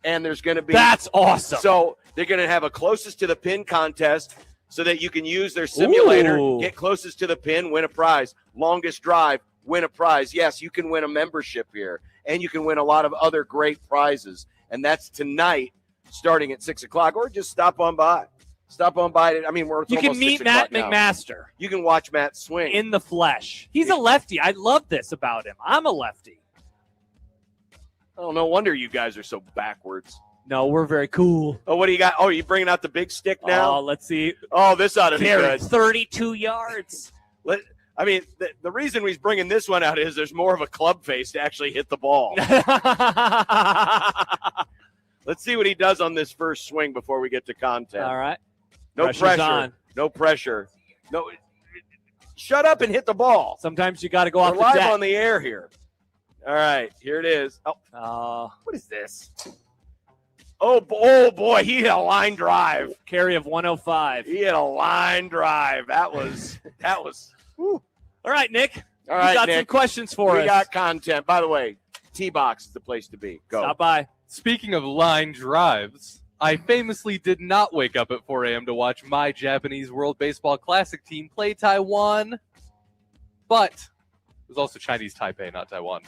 And there's going to be... That's awesome. So they're going to have a closest to the pin contest so that you can use their simulator, get closest to the pin, win a prize. Longest drive, win a prize. Yes, you can win a membership here. And you can win a lot of other great prizes. And that's tonight starting at 6 o'clock. Or just stop on by. Stop on by. I mean, you can meet Matt McMaster. You can watch Matt swing. In the flesh. He's a lefty. I love this about him. I'm a lefty. Oh, no wonder you guys are so backwards. No, we're very cool. Oh, what do you got? Oh, you bringing out the big stick now? Oh, let's see. Oh, this ought to be good. 32 yards. I mean, the reason he's bringing this one out is there's more of a club face to actually hit the ball. Let's see what he does on this first swing before we get to content. All right. No pressure. On. No pressure. No. Shut up and hit the ball. Sometimes you got to go off We're the live deck. on the air here. All right, here it is. Oh, what is this? Oh boy, he hit a line drive. Carry of 105. He hit a line drive. That was. Whew. All right, Nick. All right, you got Nick. some questions for us. We got content. By the way, T-Box is the place to be. Go. Stop by. Speaking of line drives, I famously did not wake up at 4 a.m. to watch my Japanese World Baseball Classic team play Taiwan, but it was also Chinese Taipei, not Taiwan.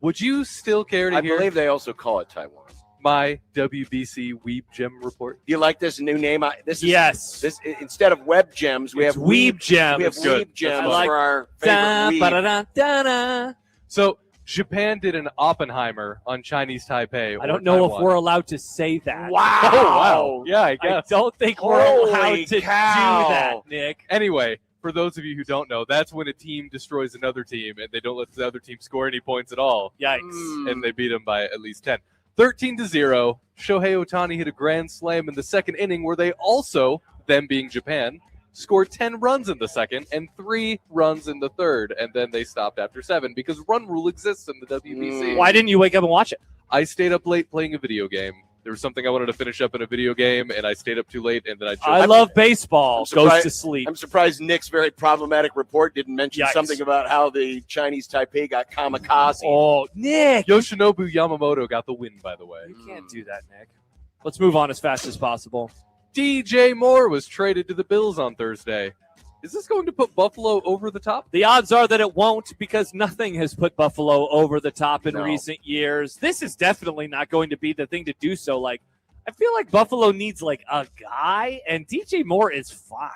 Would you still care to hear? I believe they also call it Taiwan. My WBC Weeb Gem report. Do you like this new name? Yes. This instead of Web Gems, we have Weeb Gems. We have Weeb Gems for our favorite weeb. So Japan did an Oppenheimer on Chinese Taipei. I don't know if we're allowed to say that. Wow. Oh, wow. Yeah, I guess. I don't think we're allowed to do that, Nick. Anyway, for those of you who don't know, that's when a team destroys another team and they don't let the other team score any points at all. Yikes. And they beat them by at least 10. 13-0. Shohei Ohtani hit a grand slam in the second inning where they also, them being Japan, scored 10 runs in the second and 3 runs in the third. And then they stopped after 7 because run rule exists in the WBC. Why didn't you wake up and watch it? I stayed up late playing a video game. There was something I wanted to finish up in a video game, and I stayed up too late, and then I love baseball. Goes to sleep. I'm surprised Nick's very problematic report didn't mention something about how the Chinese Taipei got kamikaze. Oh, Nick! Yoshinobu Yamamoto got the win, by the way. You can't do that, Nick. Let's move on as fast as possible. DJ Moore was traded to the Bills on Thursday. Is this going to put Buffalo over the top? The odds are that it won't because nothing has put Buffalo over the top in recent years. This is definitely not going to be the thing to do so. Like, I feel like Buffalo needs like a guy, and DJ Moore is fine.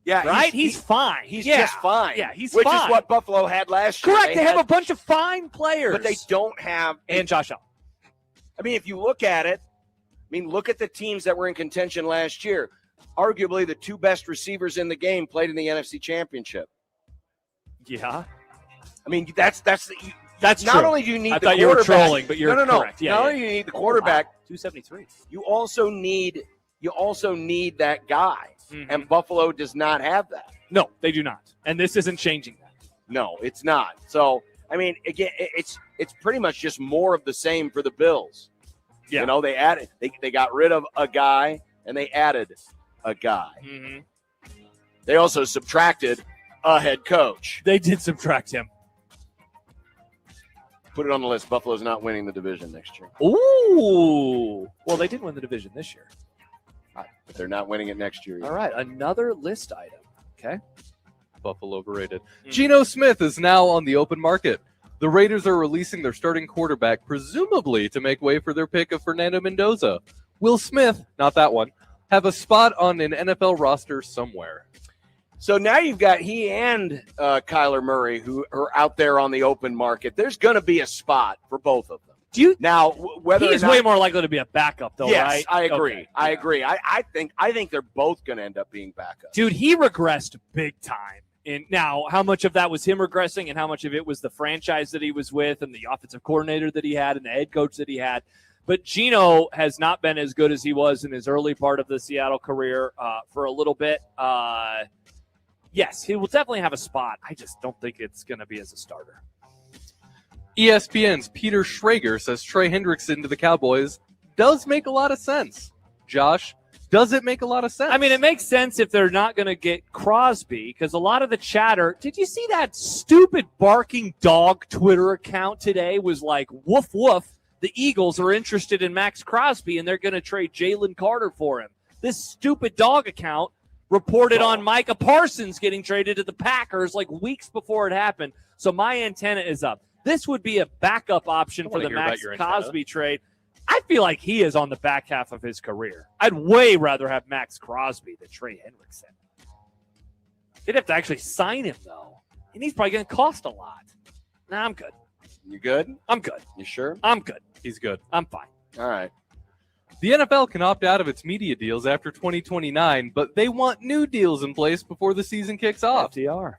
Yeah, right? He's fine. He's just fine. Yeah, he's which fine. is what Buffalo had last year. Correct. They have a bunch of fine players. But they don't have... And Josh Allen. I mean, if you look at it, look at the teams that were in contention last year. arguably the two best receivers in the game played in the NFC Championship. Yeah. I mean, that's not true. Only do you need I the thought you were quarterback. trolling, but you're no. correct. Yeah, not only do you need the quarterback, 273. You also need that guy, and Buffalo does not have that. No, they do not, and this isn't changing that. No, it's not. So, I mean, again, it's pretty much just more of the same for the Bills. Yeah. You know, they got rid of a guy and they added a guy. Mm-hmm. They also subtracted a head coach. They did subtract him. Put it on the list. Buffalo's not winning the division next year. Ooh. Well, they did win the division this year. But they're not winning it next year. All right, another list item. Okay. Buffalo overrated. Geno Smith is now on the open market. The Raiders are releasing their starting quarterback, presumably to make way for their pick of Fernando Mendoza. Will Smith, not that one, have a spot on an NFL roster somewhere? So now you've got he and Kyler Murray who are out there on the open market. There's going to be a spot for both of them. Whether he's way more likely to be a backup, though, yes, right? I agree. Okay. I agree. I think they're both going to end up being backups. Dude, he regressed big time. And now, how much of that was him regressing and how much of it was the franchise that he was with and the offensive coordinator that he had and the head coach that he had? But Geno has not been as good as he was in his early part of the Seattle career for a little bit. Yes, he will definitely have a spot. I just don't think it's going to be as a starter. ESPN's Peter Schrager says Trey Hendrickson to the Cowboys does make a lot of sense. Josh, does it make a lot of sense? I mean, it makes sense if they're not going to get Crosby because a lot of the chatter. Did you see that stupid barking dog Twitter account today was like, woof, woof. The Eagles are interested in Max Crosby and they're going to trade Jalen Carter for him. This stupid dog account reported on Micah Parsons getting traded to the Packers like weeks before it happened. So my antenna is up. This would be a backup option for the Max Crosby trade. I feel like he is on the back half of his career. I'd way rather have Max Crosby than Trey Hendrickson. They'd have to actually sign him, though. And he's probably going to cost a lot. Nah, I'm good. You good? I'm good. You sure? I'm good. He's good. I'm fine. All right. The NFL can opt out of its media deals after 2029, but they want new deals in place before the season kicks off. FDR.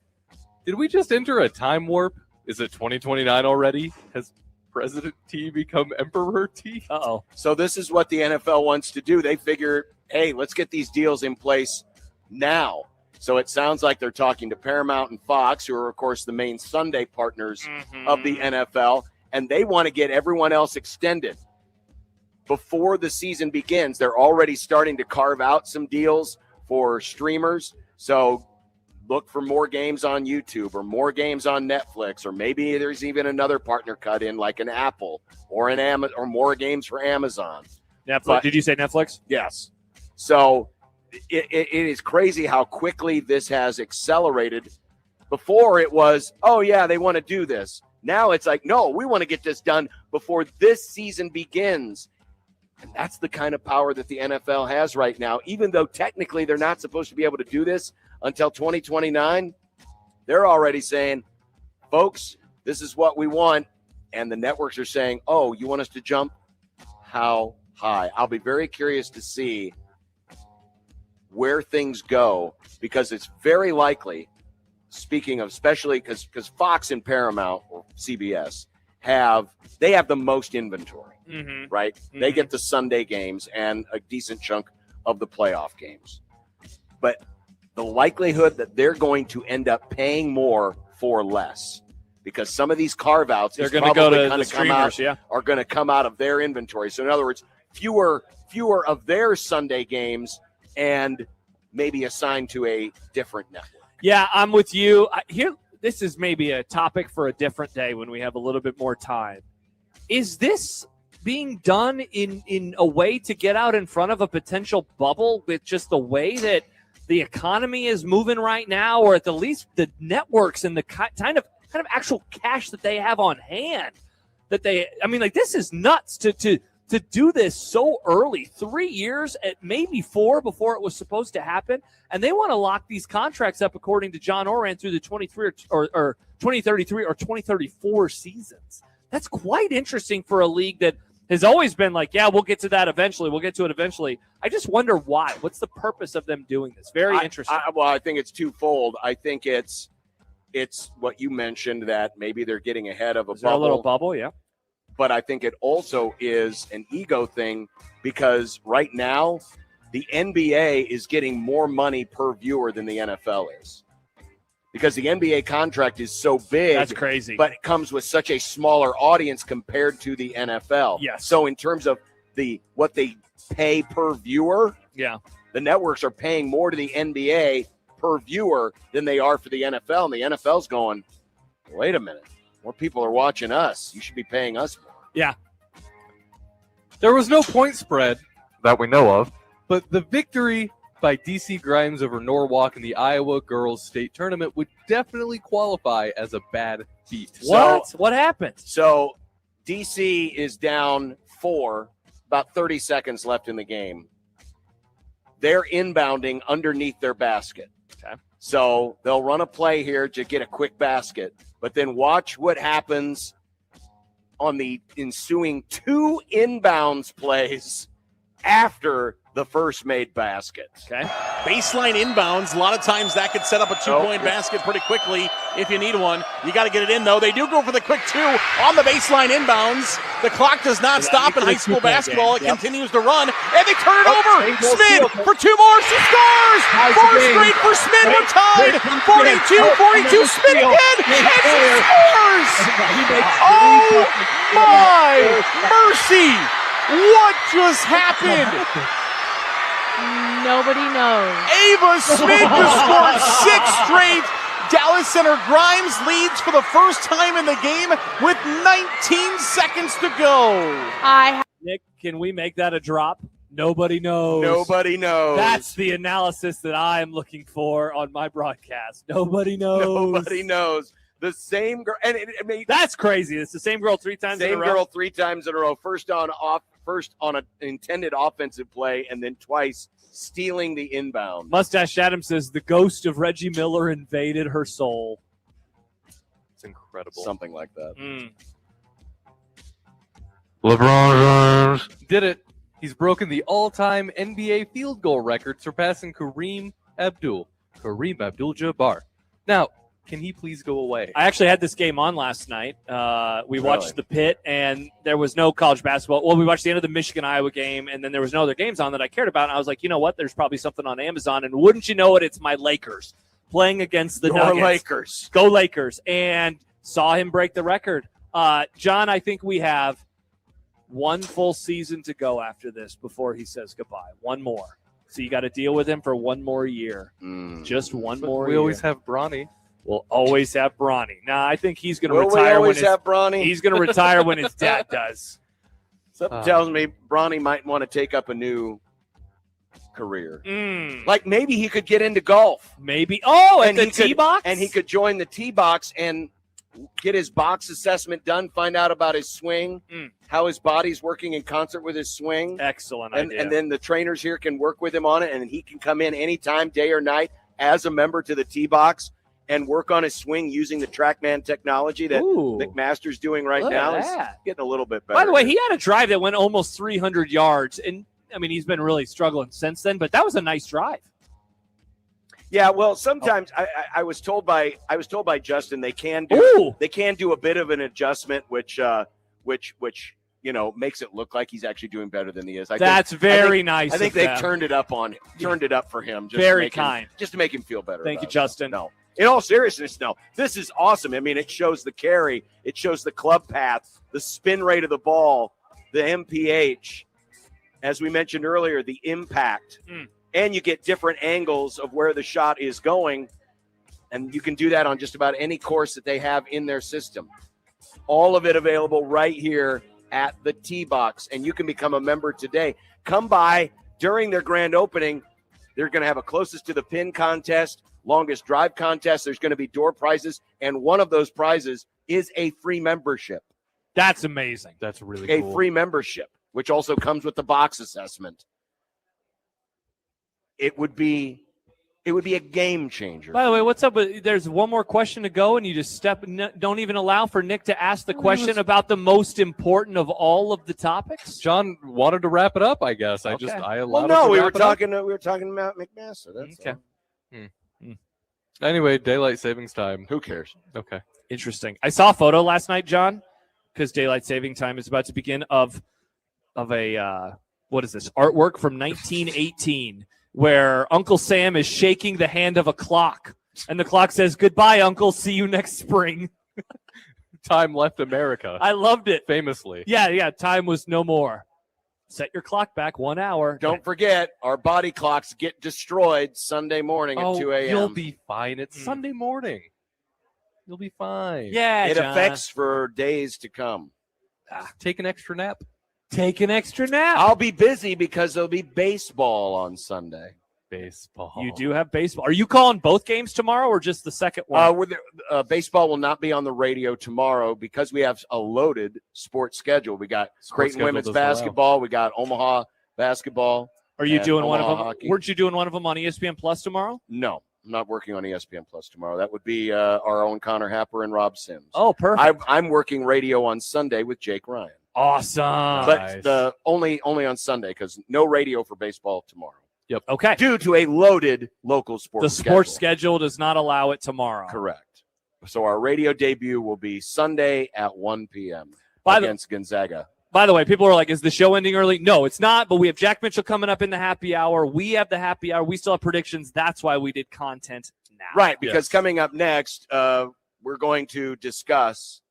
Did we just enter a time warp? Is it 2029 already? Has President T become Emperor T? Uh-oh. So this is what the NFL wants to do. They figure, hey, let's get these deals in place now. So it sounds like they're talking to Paramount and Fox, who are, of course, the main Sunday partners of the NFL, and they want to get everyone else extended. Before the season begins, they're already starting to carve out some deals for streamers. So look for more games on YouTube or more games on Netflix, or maybe there's even another partner cut in like an Apple or an Amazon, or more games for Amazon. Netflix. But, did you say Netflix? Yes. So it is crazy how quickly this has accelerated. Before it was, oh yeah, they want to do this. Now it's like, no, we want to get this done before this season begins. And that's the kind of power that the NFL has right now. Even though technically they're not supposed to be able to do this until 2029, they're already saying, folks, this is what we want. And the networks are saying, oh, you want us to jump? How high? I'll be very curious to see where things go, because it's very likely, speaking of especially because Fox and Paramount or CBS have the most inventory, right? They get the Sunday games and a decent chunk of the playoff games. But the likelihood that they're going to end up paying more for less, because some of these carve-outs they're going to go to the streamers, are going to come out of their inventory. So in other words, fewer of their Sunday games and maybe assigned to a different network. Yeah, I'm with you. Here, this is maybe a topic for a different day when we have a little bit more time. Is this being done in a way to get out in front of a potential bubble with just the way that the economy is moving right now, or at the least the networks and the kind of actual cash that they have on hand? This is nuts to do this so early, 3 years at maybe 4 before it was supposed to happen. And they want to lock these contracts up, according to John Oran, through the 23 or 2033 or 2034 seasons. That's quite interesting for a league that has always been like, yeah, we'll get to that eventually. We'll get to it eventually. I just wonder why. What's the purpose of them doing this? Very interesting. I think it's twofold. I think it's what you mentioned, that maybe they're getting ahead of a bubble. A little bubble, yeah. But I think it also is an ego thing, because right now the NBA is getting more money per viewer than the NFL is. Because the NBA contract is so big. That's crazy. But it comes with such a smaller audience compared to the NFL. Yes. So in terms of what they pay per viewer, yeah, the networks are paying more to the NBA per viewer than they are for the NFL. And the NFL's going, wait a minute, more people are watching us. You should be paying us more. Yeah. There was no point spread that we know of, but the victory by DC Grimes over Norwalk in the Iowa Girls State Tournament would definitely qualify as a bad beat. What happened? So DC is down 4, about 30 seconds left in the game. They're inbounding underneath their basket. Okay. So they'll run a play here to get a quick basket, but then watch what happens on the ensuing 2 inbounds plays after the first made basket. Okay. Baseline inbounds. A lot of times that could set up a 2-point basket pretty quickly if you need one. You got to get it in, though. They do go for the quick 2 on the baseline inbounds. The clock does not stop in high school basketball. It continues to run, and they turn it over. Smith for 2 more. She scores! 4 straight for Smith. We're tied. 42-42. Smith again, and she scores! Oh, my mercy! What just happened? Nobody knows. Ava Smith has scored 6 straight. Dallas Center Grimes leads for the first time in the game with 19 seconds to go. Nick, can we make that a drop? Nobody knows. Nobody knows. That's the analysis that I am looking for on my broadcast. Nobody knows. Nobody knows. The same girl, and that's crazy. It's the same girl 3 times in a row. Same girl 3 times in a row. First on an intended offensive play, and then twice stealing the inbound. Mustache Adams says the ghost of Reggie Miller invaded her soul. It's incredible. Something like that. LeBron James did it. He's broken the all-time NBA field goal record, surpassing Kareem Abdul-Jabbar. Now, can he please go away? I actually had this game on last night. We watched the pit, and there was no college basketball. Well, we watched the end of the Michigan-Iowa game, and then there was no other games on that I cared about. And I was like, you know what? There's probably something on Amazon. And wouldn't you know it, it's my Lakers playing against the Nuggets. Lakers. Go Lakers. And saw him break the record. John, I think we have 1 full season to go after this before he says goodbye. 1 more. So you got to deal with him for 1 more year. Just 1 more year. We always have Bronny. We'll always have Bronny. Now, I think he's going to retire. He's going to retire when his dad does. Something tells me Bronny might want to take up a new career. Like maybe he could get into golf. Maybe. Oh, and the tee box? And he could join the tee box and get his box assessment done, find out about his swing, how his body's working in concert with his swing. Excellent idea. idea. And then the trainers here can work with him on it, and he can come in anytime, day or night, as a member to the tee box and work on his swing using the TrackMan technology that McMaster's doing right now. He's getting a little bit better. By the way, he had a drive that went almost 300 yards. And, I mean, he's been really struggling since then, but that was a nice drive. Yeah, well, sometimes I was told by Justin they can do a bit of an adjustment, which you know makes it look like he's actually doing better than he is. That's very nice. I think they turned it up for him. Just very kind, just to make him feel better. Thank you, Justin. No, in all seriousness, no, this is awesome. I mean, it shows the carry, it shows the club path, the spin rate of the ball, the MPH, as we mentioned earlier, the impact. And you get different angles of where the shot is going. And you can do that on just about any course that they have in their system. All of it available right here at the Tee Box. And you can become a member today. Come by during their grand opening. They're going to have a closest to the pin contest, longest drive contest. There's going to be door prizes. And one of those prizes is a free membership. That's amazing. That's really cool. A free membership, which also comes with the box assessment. It would be It would be a game changer. By the way, what's up? There's one more question to go, and you just don't even allow for Nick to ask the question about the most important of all of the topics. John wanted to wrap it up, I guess. Okay. I allowed. Well, no, we were talking about McMaster. That's okay. Anyway, daylight savings time. Who cares? Okay. Interesting. I saw a photo last night, John, because daylight saving time is about to begin of a what is this artwork from 1918 where Uncle Sam is shaking the hand of a clock, and the clock says, "Goodbye, Uncle. See you next spring." Time left America. I loved it. Famously. Yeah. Time was no more. Set your clock back 1 hour. Don't forget, our body clocks get destroyed Sunday morning at 2 a.m. You'll be fine. It's Sunday morning. You'll be fine. Yeah, it John. affects for days to come. Take an extra nap. Take an extra nap. I'll be busy because there'll be baseball on Sunday. Baseball. You do have baseball. Are you calling both games tomorrow or just the second one? Baseball will not be on the radio tomorrow because we have a loaded sports schedule. We got Creighton women's basketball. We got Omaha basketball. Are you doing one of them? Hockey. Weren't you doing one of them on ESPN Plus tomorrow? No, I'm not working on ESPN Plus tomorrow. That would be our own Connor Happer and Rob Sims. Oh, perfect. I'm working radio on Sunday with Jake Ryan. Awesome. But only on Sunday because no radio for baseball tomorrow. Yep. Okay. Due to a loaded local sports The sports schedule does not allow it tomorrow. Correct. So our radio debut will be Sunday at 1 p.m. against Gonzaga. By the way, people are like, is the show ending early? No, it's not, but we have Jack Mitchell coming up in the happy hour. We have the happy hour. We still have predictions. That's why we did content now. Right, because coming up next, we're going to discuss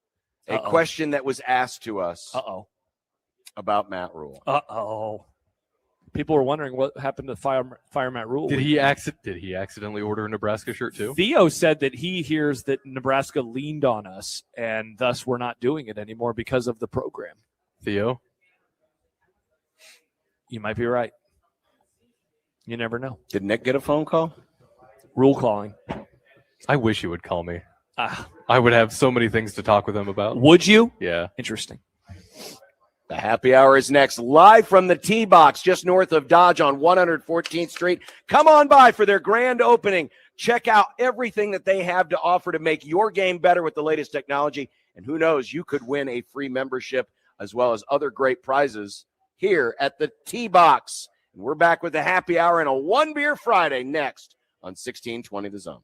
a question that was asked to us about Matt Rule. People were wondering what happened to Fire Matt Rule. Did he accidentally order a Nebraska shirt too? Theo said that he hears that Nebraska leaned on us, and thus we're not doing it anymore because of the program. Theo? You might be right. You never know. Did Nick get a phone call? Rule calling. I wish he would call me. I would have so many things to talk with him about. Would you? Yeah. Interesting. The happy hour is next, live from the T-Box just north of Dodge on 114th Street. Come on by for their grand opening. Check out everything that they have to offer to make your game better with the latest technology. And who knows, you could win a free membership as well as other great prizes here at the T-Box. And we're back with the happy hour and a One Beer Friday next on 1620 The Zone.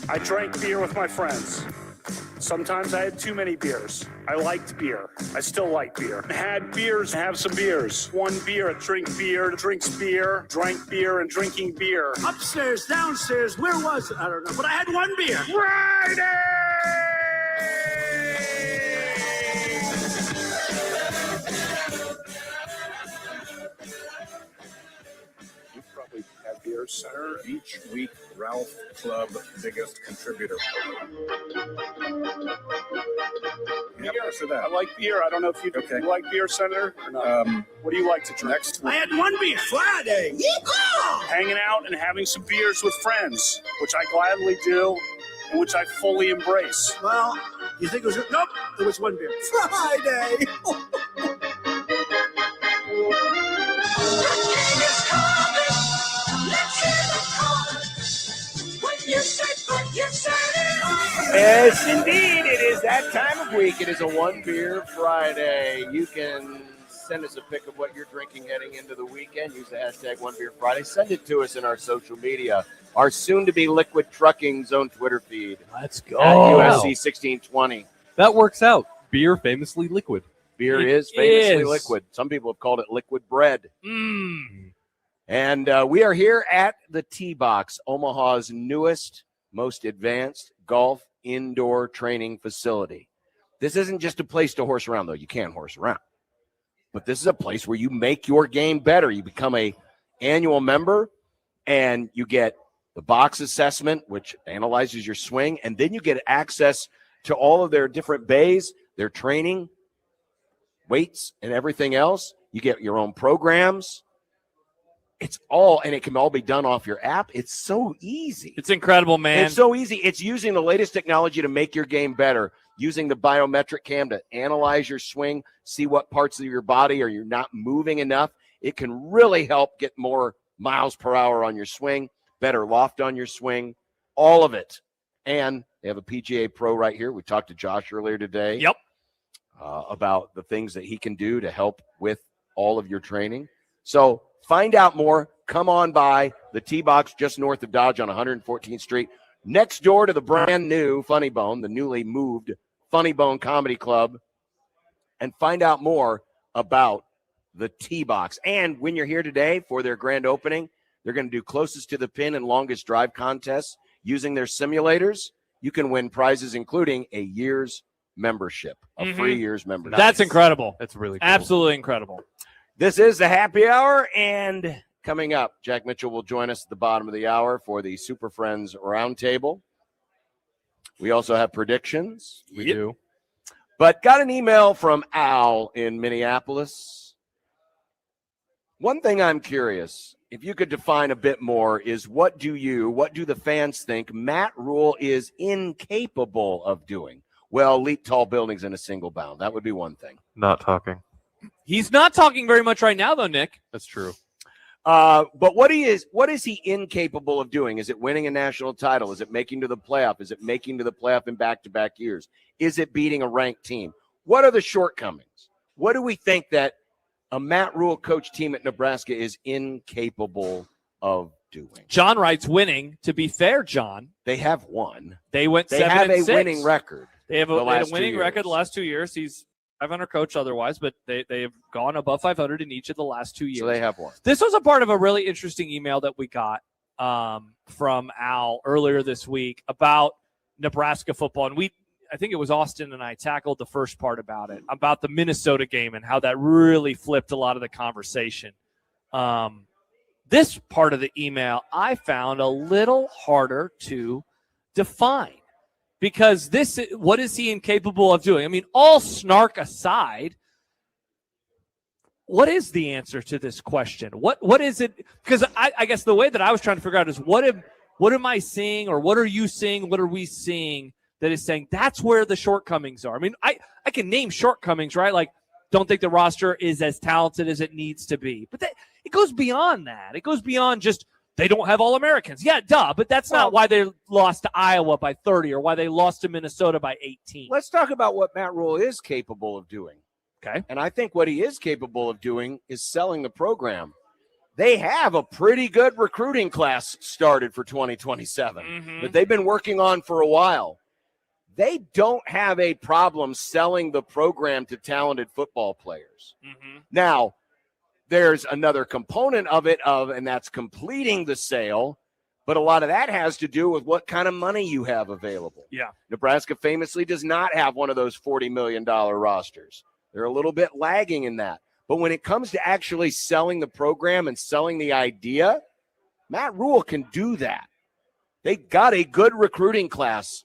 I drank beer with my friends. Sometimes I had too many beers. I liked beer. I still like beer. Had beers, have some beers. One beer, drink beer, drinks beer, drank beer, and drinking beer. Upstairs, downstairs, where was it? I don't know, but I had one beer. Friday! You probably have Beer Center each week. Ralph Club biggest contributor. Beer. I like beer. I don't know if you like Beer Center or not. What do you like to drink? I had one beer. Friday. Yeehaw! Hanging out and having some beers with friends, which I gladly do and which I fully embrace. Well, you think it was... Nope, it was one beer. Friday! Yes, indeed. It is that time of week. It is a One Beer Friday. You can send us a pic of what you're drinking heading into the weekend. Use the hashtag One Beer Friday. Send it to us in our social media. Our soon-to-be Liquid Trucking's own Twitter feed. Let's go. At USC 1620. That works out. Beer famously liquid. Beer is famously liquid. Some people have called it liquid bread. And we are here at the Tee Box, Omaha's newest, most advanced golf indoor training facility. This isn't just a place to horse around, though. You can horse around. But this is a place where you make your game better. You become a annual member, and you get the box assessment, which analyzes your swing, and then you get access to all of their different bays, their training, weights, and everything else. You get your own programs. It's all, and it can all be done off your app. It's so easy. It's incredible, man. It's so easy. It's using the latest technology to make your game better, using the biometric cam to analyze your swing, see what parts of your body are you're not moving enough. It can really help get more miles per hour on your swing, better loft on your swing, all of it. And they have a PGA Pro right here. We talked to Josh earlier today. Yep. About the things that he can do to help with all of your training. So find out more. Come on by the Tee Box just north of Dodge on 114th Street, next door to the brand new Funny Bone, the newly moved Funny Bone Comedy Club, and find out more about the Tee Box. And when you're here today for their grand opening, they're going to do closest to the pin and longest drive contests using their simulators. You can win prizes, including a year's membership, a free year's membership. That's incredible. That's really cool. Absolutely incredible. This is the happy hour, and coming up, Jack Mitchell will join us at the bottom of the hour for the Super Friends Roundtable. We also have predictions. We do. But got an email from Al in Minneapolis. One thing I'm curious, if you could define a bit more, is what do the fans think Matt Rule is incapable of doing? Well, leap tall buildings in a single bound. That would be one thing. Not talking. He's not talking very much right now, though, Nick. That's true. But what is he incapable of doing? Is it winning a national title? Is it making to the playoff? Is it making to the playoff in back-to-back years? Is it beating a ranked team? What are the shortcomings? What do we think that a Matt Rule coach team at Nebraska is incapable of doing? John writes winning. To be fair, John, they have won. They went 7-6. They have a winning record. They have a winning record the last 2 years. He's 500 coach otherwise, but they have gone above 500 in each of the last 2 years. So they have won. This was a part of a really interesting email that we got from Al earlier this week about Nebraska football. And I think it was Austin and I tackled the first part about it, about the Minnesota game and how that really flipped a lot of the conversation. This part of the email I found a little harder to define. Because what is he incapable of doing? I mean, all snark aside, what is the answer to this question? What is it? Because I guess the way that I was trying to figure out is what am I seeing, or what are you seeing? What are we seeing that is saying that's where the shortcomings are? I mean, I can name shortcomings, right? Like, don't think the roster is as talented as it needs to be. But it goes beyond that. It goes beyond just they don't have All-Americans. Yeah, duh, but that's not why they lost to Iowa by 30 or why they lost to Minnesota by 18. Let's talk about what Matt Rule is capable of doing. Okay. And I think what he is capable of doing is selling the program. they have a pretty good recruiting class started for 2027 that they've been working on for a while. They don't have a problem selling the program to talented football players. Now, there's another component of it, and that's completing the sale, but a lot of that has to do with what kind of money you have available. Yeah. Nebraska famously does not have one of those $40 million rosters. They're a little bit lagging in that. But when it comes to actually selling the program and selling the idea, Matt Rule can do that. They got a good recruiting class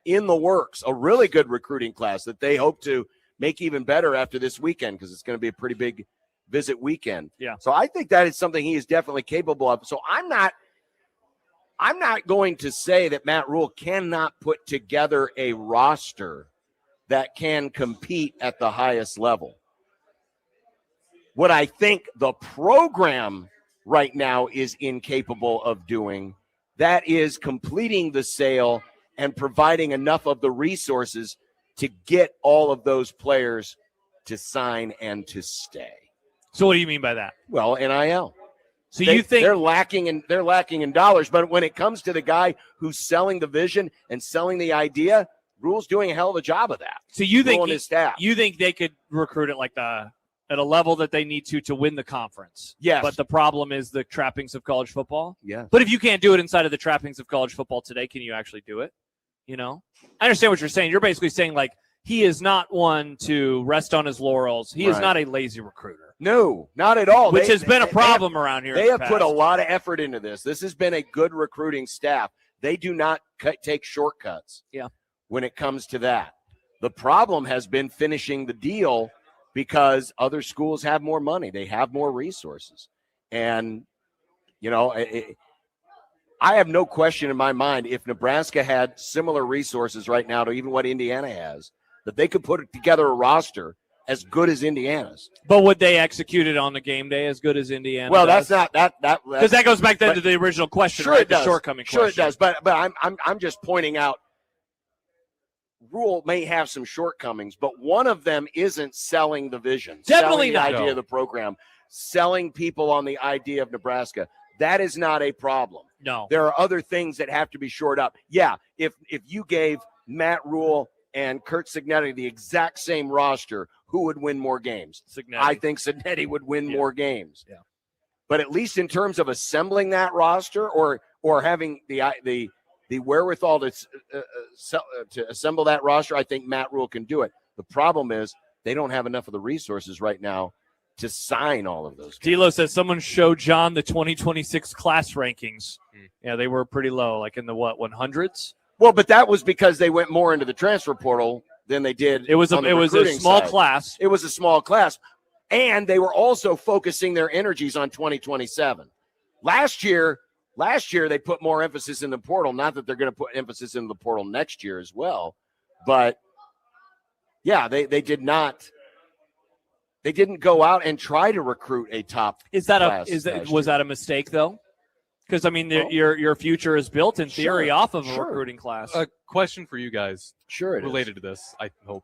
in the works, a really good recruiting class that they hope to make even better after this weekend, because it's going to be a pretty big visit weekend. Yeah. So I think that is something he is definitely capable of. So I'm not going to say that Matt Rule cannot put together a roster that can compete at the highest level. What I think the program right now is incapable of doing, that is completing the sale and providing enough of the resources to get all of those players to sign and to stay. So what do you mean by that? Well, NIL. So you think they're lacking in dollars, but when it comes to the guy who's selling the vision and selling the idea, Rule's doing a hell of a job of that. So you think his staff. You think they could recruit at a level that they need to win the conference? Yes. But the problem is the trappings of college football? Yeah. But if you can't do it inside of the trappings of college football today, can you actually do it? You know? I understand what you're saying. You're basically saying, like, he is not one to rest on his laurels. He is not a lazy recruiter. No, not at all. Which has been a problem around here. They have put a lot of effort into this. This has been a good recruiting staff. They do not take shortcuts. Yeah. When it comes to that. The problem has been finishing the deal because other schools have more money. They have more resources. And, you know, I have no question in my mind, if Nebraska had similar resources right now to even what Indiana has, that they could put together a roster as good as Indiana's. But would they execute it on the game day as good as Indiana? Well, does? that's not that because that goes back then to the original question. Sure, right? it does. The shortcoming sure question. It does. But I'm just pointing out. Rule may have some shortcomings, but one of them isn't selling the vision, Definitely selling the not. idea of the program, selling people on the idea of Nebraska. That is not a problem. No. There are other things that have to be shored up. Yeah, if you gave Matt Rule and Kurt Cignetti the exact same roster, who would win more games? Cignetti. I think Cignetti would win more games. Yeah. But at least in terms of assembling that roster or having the wherewithal to assemble that roster, I think Matt Rule can do it. The problem is they don't have enough of the resources right now to sign all of those guys. D'Lo says someone showed John the 2026 class rankings. Yeah, they were pretty low, like in the 100s. Well, but that was because they went more into the transfer portal than they did. It was a small side. class. It was a small class, and they were also focusing their energies on 2027. Last year they put more emphasis in the portal. Not that they're going to put emphasis in the portal next year as well, but yeah, they did not. They didn't go out and try to recruit a top. Was that a mistake though? Because I mean, your future is built in theory off of a recruiting class. A question for you guys. Sure, it related to this, I hope.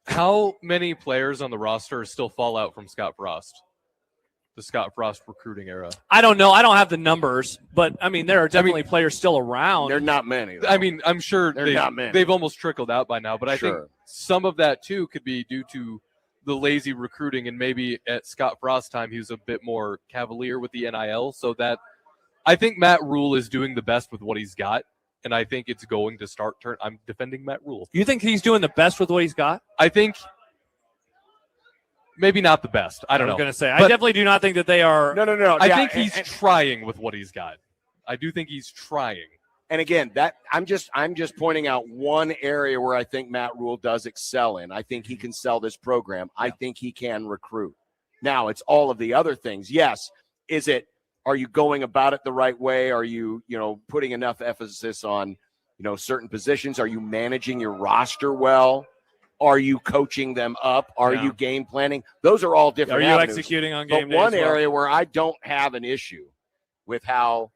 How many players on the roster still fall out from Scott Frost? The Scott Frost recruiting era. I don't know. I don't have the numbers, but I mean, there are definitely players still around. They're not many. Though. I mean, I'm sure not many. They've almost trickled out by now, but I think some of that too could be due to the lazy recruiting, and maybe at Scott Frost's time he was a bit more cavalier with the NIL. So that I think Matt Rule is doing the best with what he's got, and I think it's going to start turn. I'm defending Matt Rule. You think he's doing the best with what he's got? I think. Maybe not the best. I don't know. I was going to say, I definitely do not think that they are. No. I think he's trying with what he's got. I do think he's trying. And again, that I'm just pointing out one area where I think Matt Rule does excel in. I think he can sell this program. I think he can recruit. Now, it's all of the other things. Yes. Are you going about it the right way? Are you, putting enough emphasis on, certain positions? Are you managing your roster well? Are you coaching them up? Are you game planning? Those are all different avenues. Are you executing on game day? But one area where I don't have an issue with how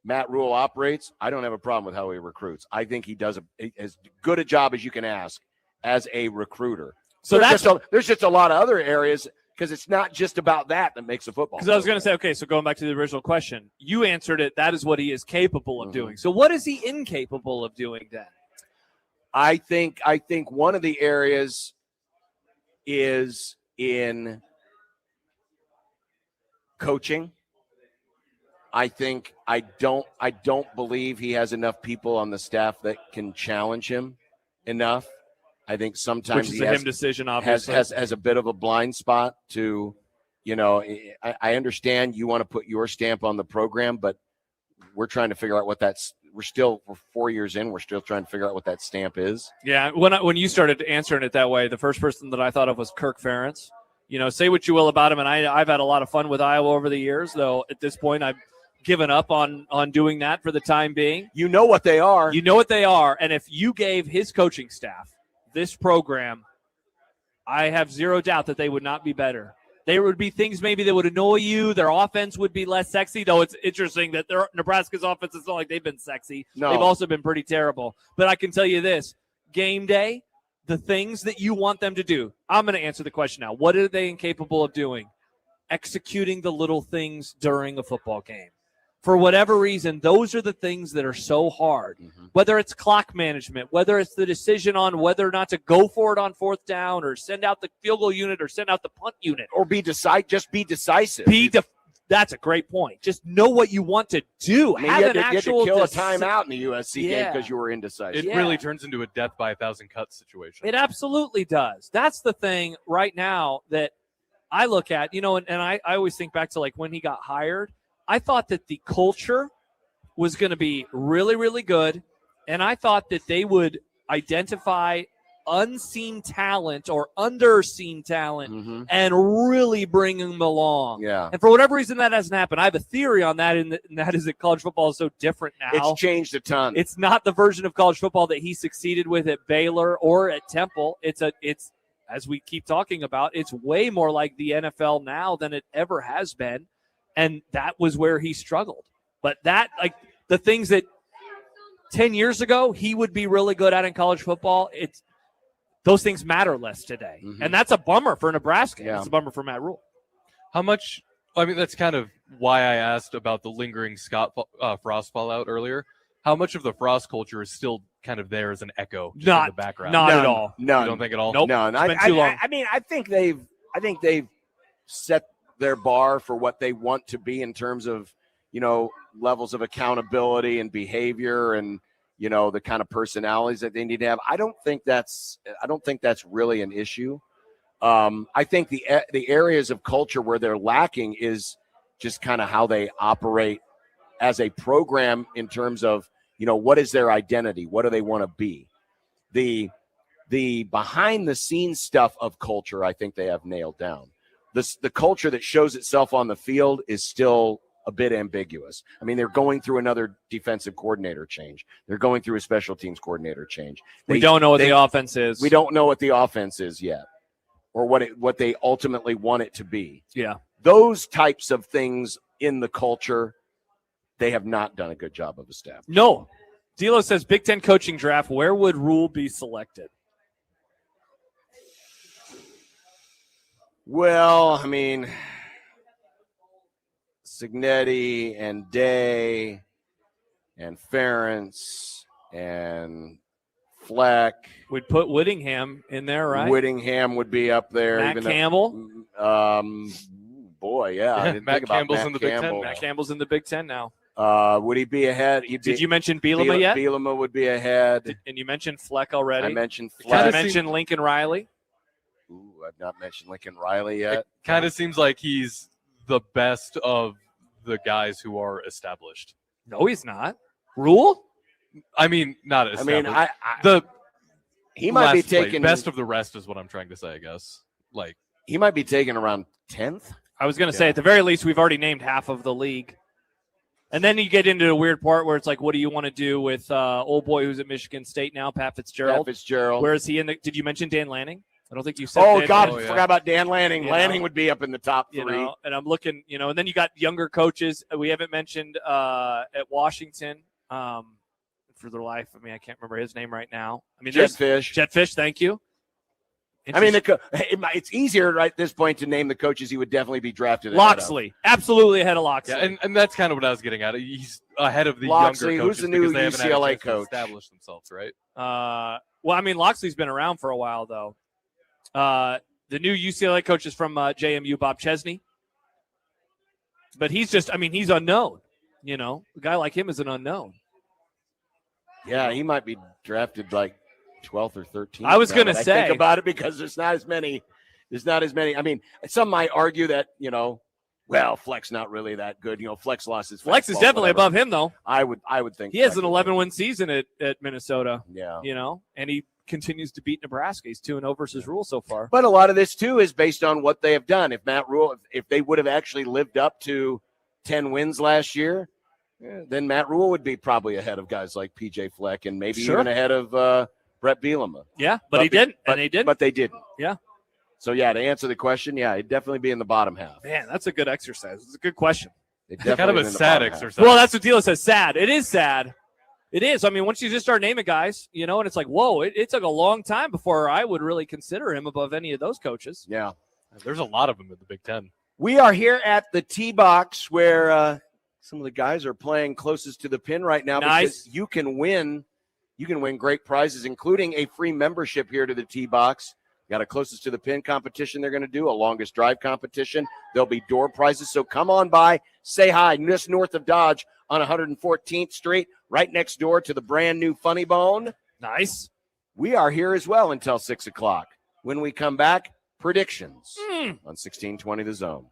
Matt Rule operates, I don't have a problem with how he recruits. I think he does as good a job as you can ask as a recruiter. So there's just a lot of other areas because it's not just about that makes a football. Because I was going to say, okay, so going back to the original question, you answered it. That is what he is capable of Mm-hmm. doing. So what is he incapable of doing then? I think one of the areas is in coaching. I don't believe he has enough people on the staff that can challenge him enough. I think sometimes Which is he a him decision, obviously. has a bit of a blind spot to, I understand you want to put your stamp on the program, but we're trying to figure out what we're 4 years in. We're still trying to figure out what that stamp is. Yeah, when you started answering it that way, the first person that I thought of was Kirk Ferentz. Say what you will about him, and I've had a lot of fun with Iowa over the years, though at this point I've given up on doing that for the time being. You know what they are. You know what they are, and if you gave his coaching staff this program, I have zero doubt that they would not be better. There would be things maybe that would annoy you. Their offense would be less sexy, though it's interesting that Nebraska's offense is not like they've been sexy. No. They've also been pretty terrible. But I can tell you this, game day, the things that you want them to do, I'm going to answer the question now. What are they incapable of doing? Executing the little things during a football game. For whatever reason, those are the things that are so hard. Mm-hmm. Whether it's clock management, whether it's the decision on whether or not to go for it on fourth down or send out the field goal unit or send out the punt unit. Or just be decisive. That's a great point. Just know what you want to do. I mean, Have you an had to actual kill a timeout in the USC game Yeah. because you were indecisive. It really turns into a death by 1,000 cuts situation. It absolutely does. That's the thing right now that I look at, and I always think back to like when he got hired. I thought that the culture was going to be really, really good, and I thought that they would identify unseen talent or underseen talent and really bring them along. Yeah. And for whatever reason, that hasn't happened. I have a theory on that, and that is that college football is so different now. It's changed a ton. It's not the version of college football that he succeeded with at Baylor or at Temple. It's as we keep talking about, it's way more like the NFL now than it ever has been. And that was where he struggled. But the things that 10 years ago he would be really good at in college football, those things matter less today. Mm-hmm. And that's a bummer for Nebraska. Yeah. It's a bummer for Matt Rule. How much – I mean, that's kind of why I asked about the lingering Scott Frost fallout earlier. How much of the Frost culture is still kind of there as an echo in the background? Not at all. None. You don't think at all? Nope. None. It's been too long. I mean, I think they've set their bar for what they want to be in terms of, levels of accountability and behavior and, the kind of personalities that they need to have. I don't think that's really an issue. I think the areas of culture where they're lacking is just kind of how they operate as a program in terms of, what is their identity? What do they want to be? The behind the scenes stuff of culture, I think they have nailed down. The culture that shows itself on the field is still a bit ambiguous. I mean, they're going through another defensive coordinator change. They're going through a special teams coordinator change. We don't know what the offense is. We don't know what the offense is yet, or what they ultimately want it to be. Yeah. Those types of things in the culture, they have not done a good job of establishing. No. D'Lo says Big Ten coaching draft, where would Rule be selected? Well, I mean, Cignetti and Day and Ferentz and Fleck. We'd put Whittingham in there, right? Whittingham would be up there. Matt Campbell. Boy, yeah. I didn't Matt think about Campbell's Matt in the Big Ten. Campbell. Matt Campbell's in the Big Ten now. Would he be ahead? Did you mention Bielema yet? Bielema would be ahead. And you mentioned Fleck already. I mentioned Did Fleck. you mention Lincoln Riley? Ooh, I've not mentioned Lincoln Riley yet. It kind of seems like he's the best of the guys who are established. No, he's not. Rule? I mean, not established. I mean, he might be taking best of the rest is what I'm trying to say, I guess. Like, he might be taken around 10th. I was going to say, at the very least, we've already named half of the league. And then you get into a weird part where it's like, what do you want to do with old boy who's at Michigan State now, Pat Fitzgerald? Pat Fitzgerald. Where is he in the – did you mention Dan Lanning? I don't think you said Oh, Dan God, Lanning. forgot about Dan Lanning. You Lanning know? would be up in the top three. You know, and I'm looking, and then you got younger coaches. We haven't mentioned at Washington for their life. I mean, I can't remember his name right now. I mean, Jed Fish. Jed Fish, thank you. I mean, it's easier right at this point to name the coaches he would definitely be drafted. Loxley, absolutely ahead of Loxley. Yeah, and that's kind of what I was getting at. He's ahead of the Loxley, younger coaches who's the new because they haven't had a UCLA chance to coach? establish themselves, right? Well, I mean, Loxley's been around for a while, though. The new UCLA coach is from JMU, Bob Chesney. But he's unknown. You know, a guy like him is an unknown. Yeah, he might be drafted like 12th or 13th. I was going to say. I think about it because there's not as many. I mean, some might argue that, well, Fleck's not really that good. Flex lost his Flex is definitely above him, though. I would think he has an 11-win season at Minnesota. Yeah. And he continues to beat Nebraska. He's 2-0 versus Rule so far. But a lot of this too is based on what they have done. If Matt Rule, if they would have actually lived up to 10 wins last year, then Matt Rule would be probably ahead of guys like PJ Fleck and maybe even ahead of Brett Bielema. Yeah, but he didn't. And they didn't. But they didn't. Yeah. So, to answer the question, it'd definitely be in the bottom half. Man, that's a good exercise. It's a good question. It's kind of a sad exercise. Well, that's what Dila says. Sad. It is sad. It is. I mean, once you just start naming guys, and it's like, whoa, it took a long time before I would really consider him above any of those coaches. Yeah. There's a lot of them in the Big Ten. We are here at the tee box where some of the guys are playing closest to the pin right now. Nice. Because you can win great prizes, including a free membership here to the tee box. Got a closest to the pin competition they're going to do, a longest drive competition. There'll be door prizes. So come on by, say hi, just north of Dodge on 114th Street, right next door to the brand new Funny Bone. Nice. We are here as well until 6 o'clock. When we come back, predictions on 1620 The Zone.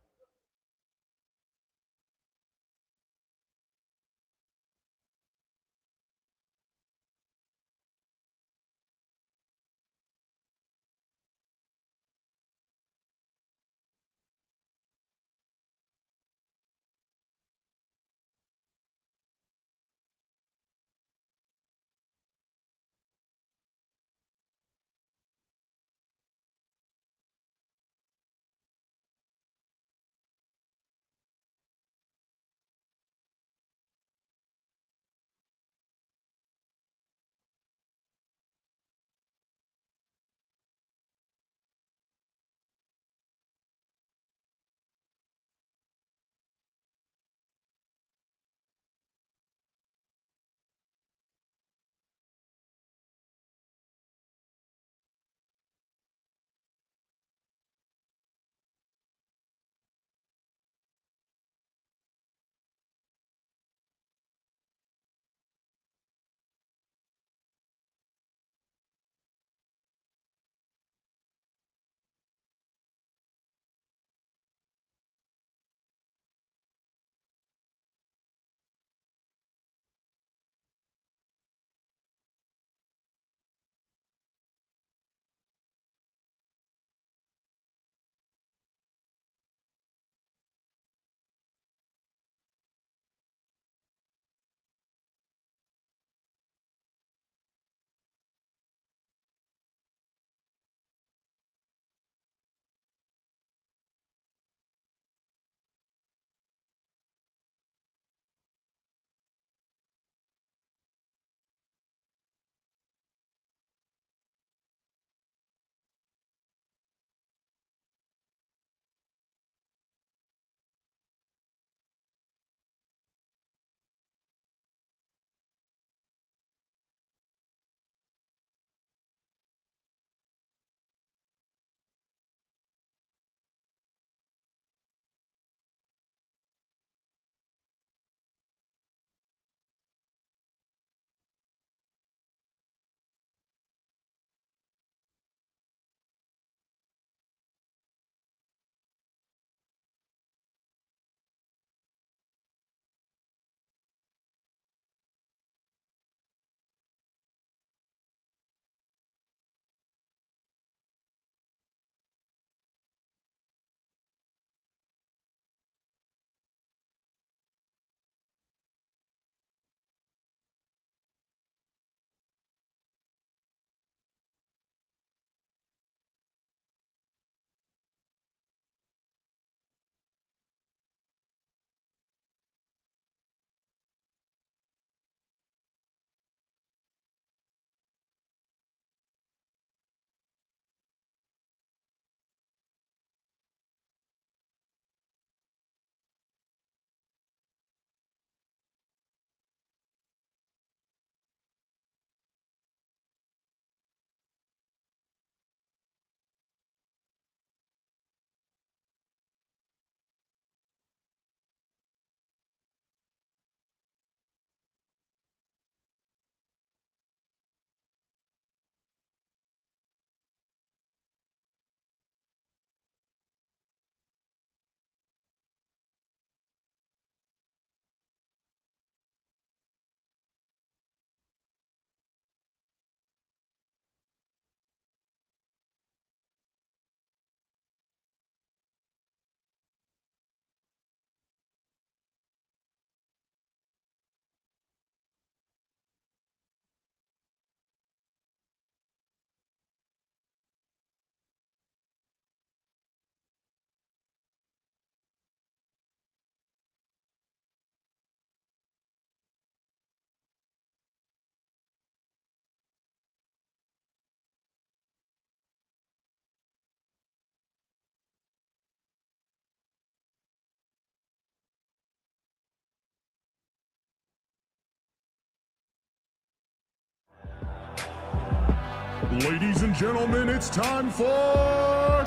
Ladies and gentlemen, it's time for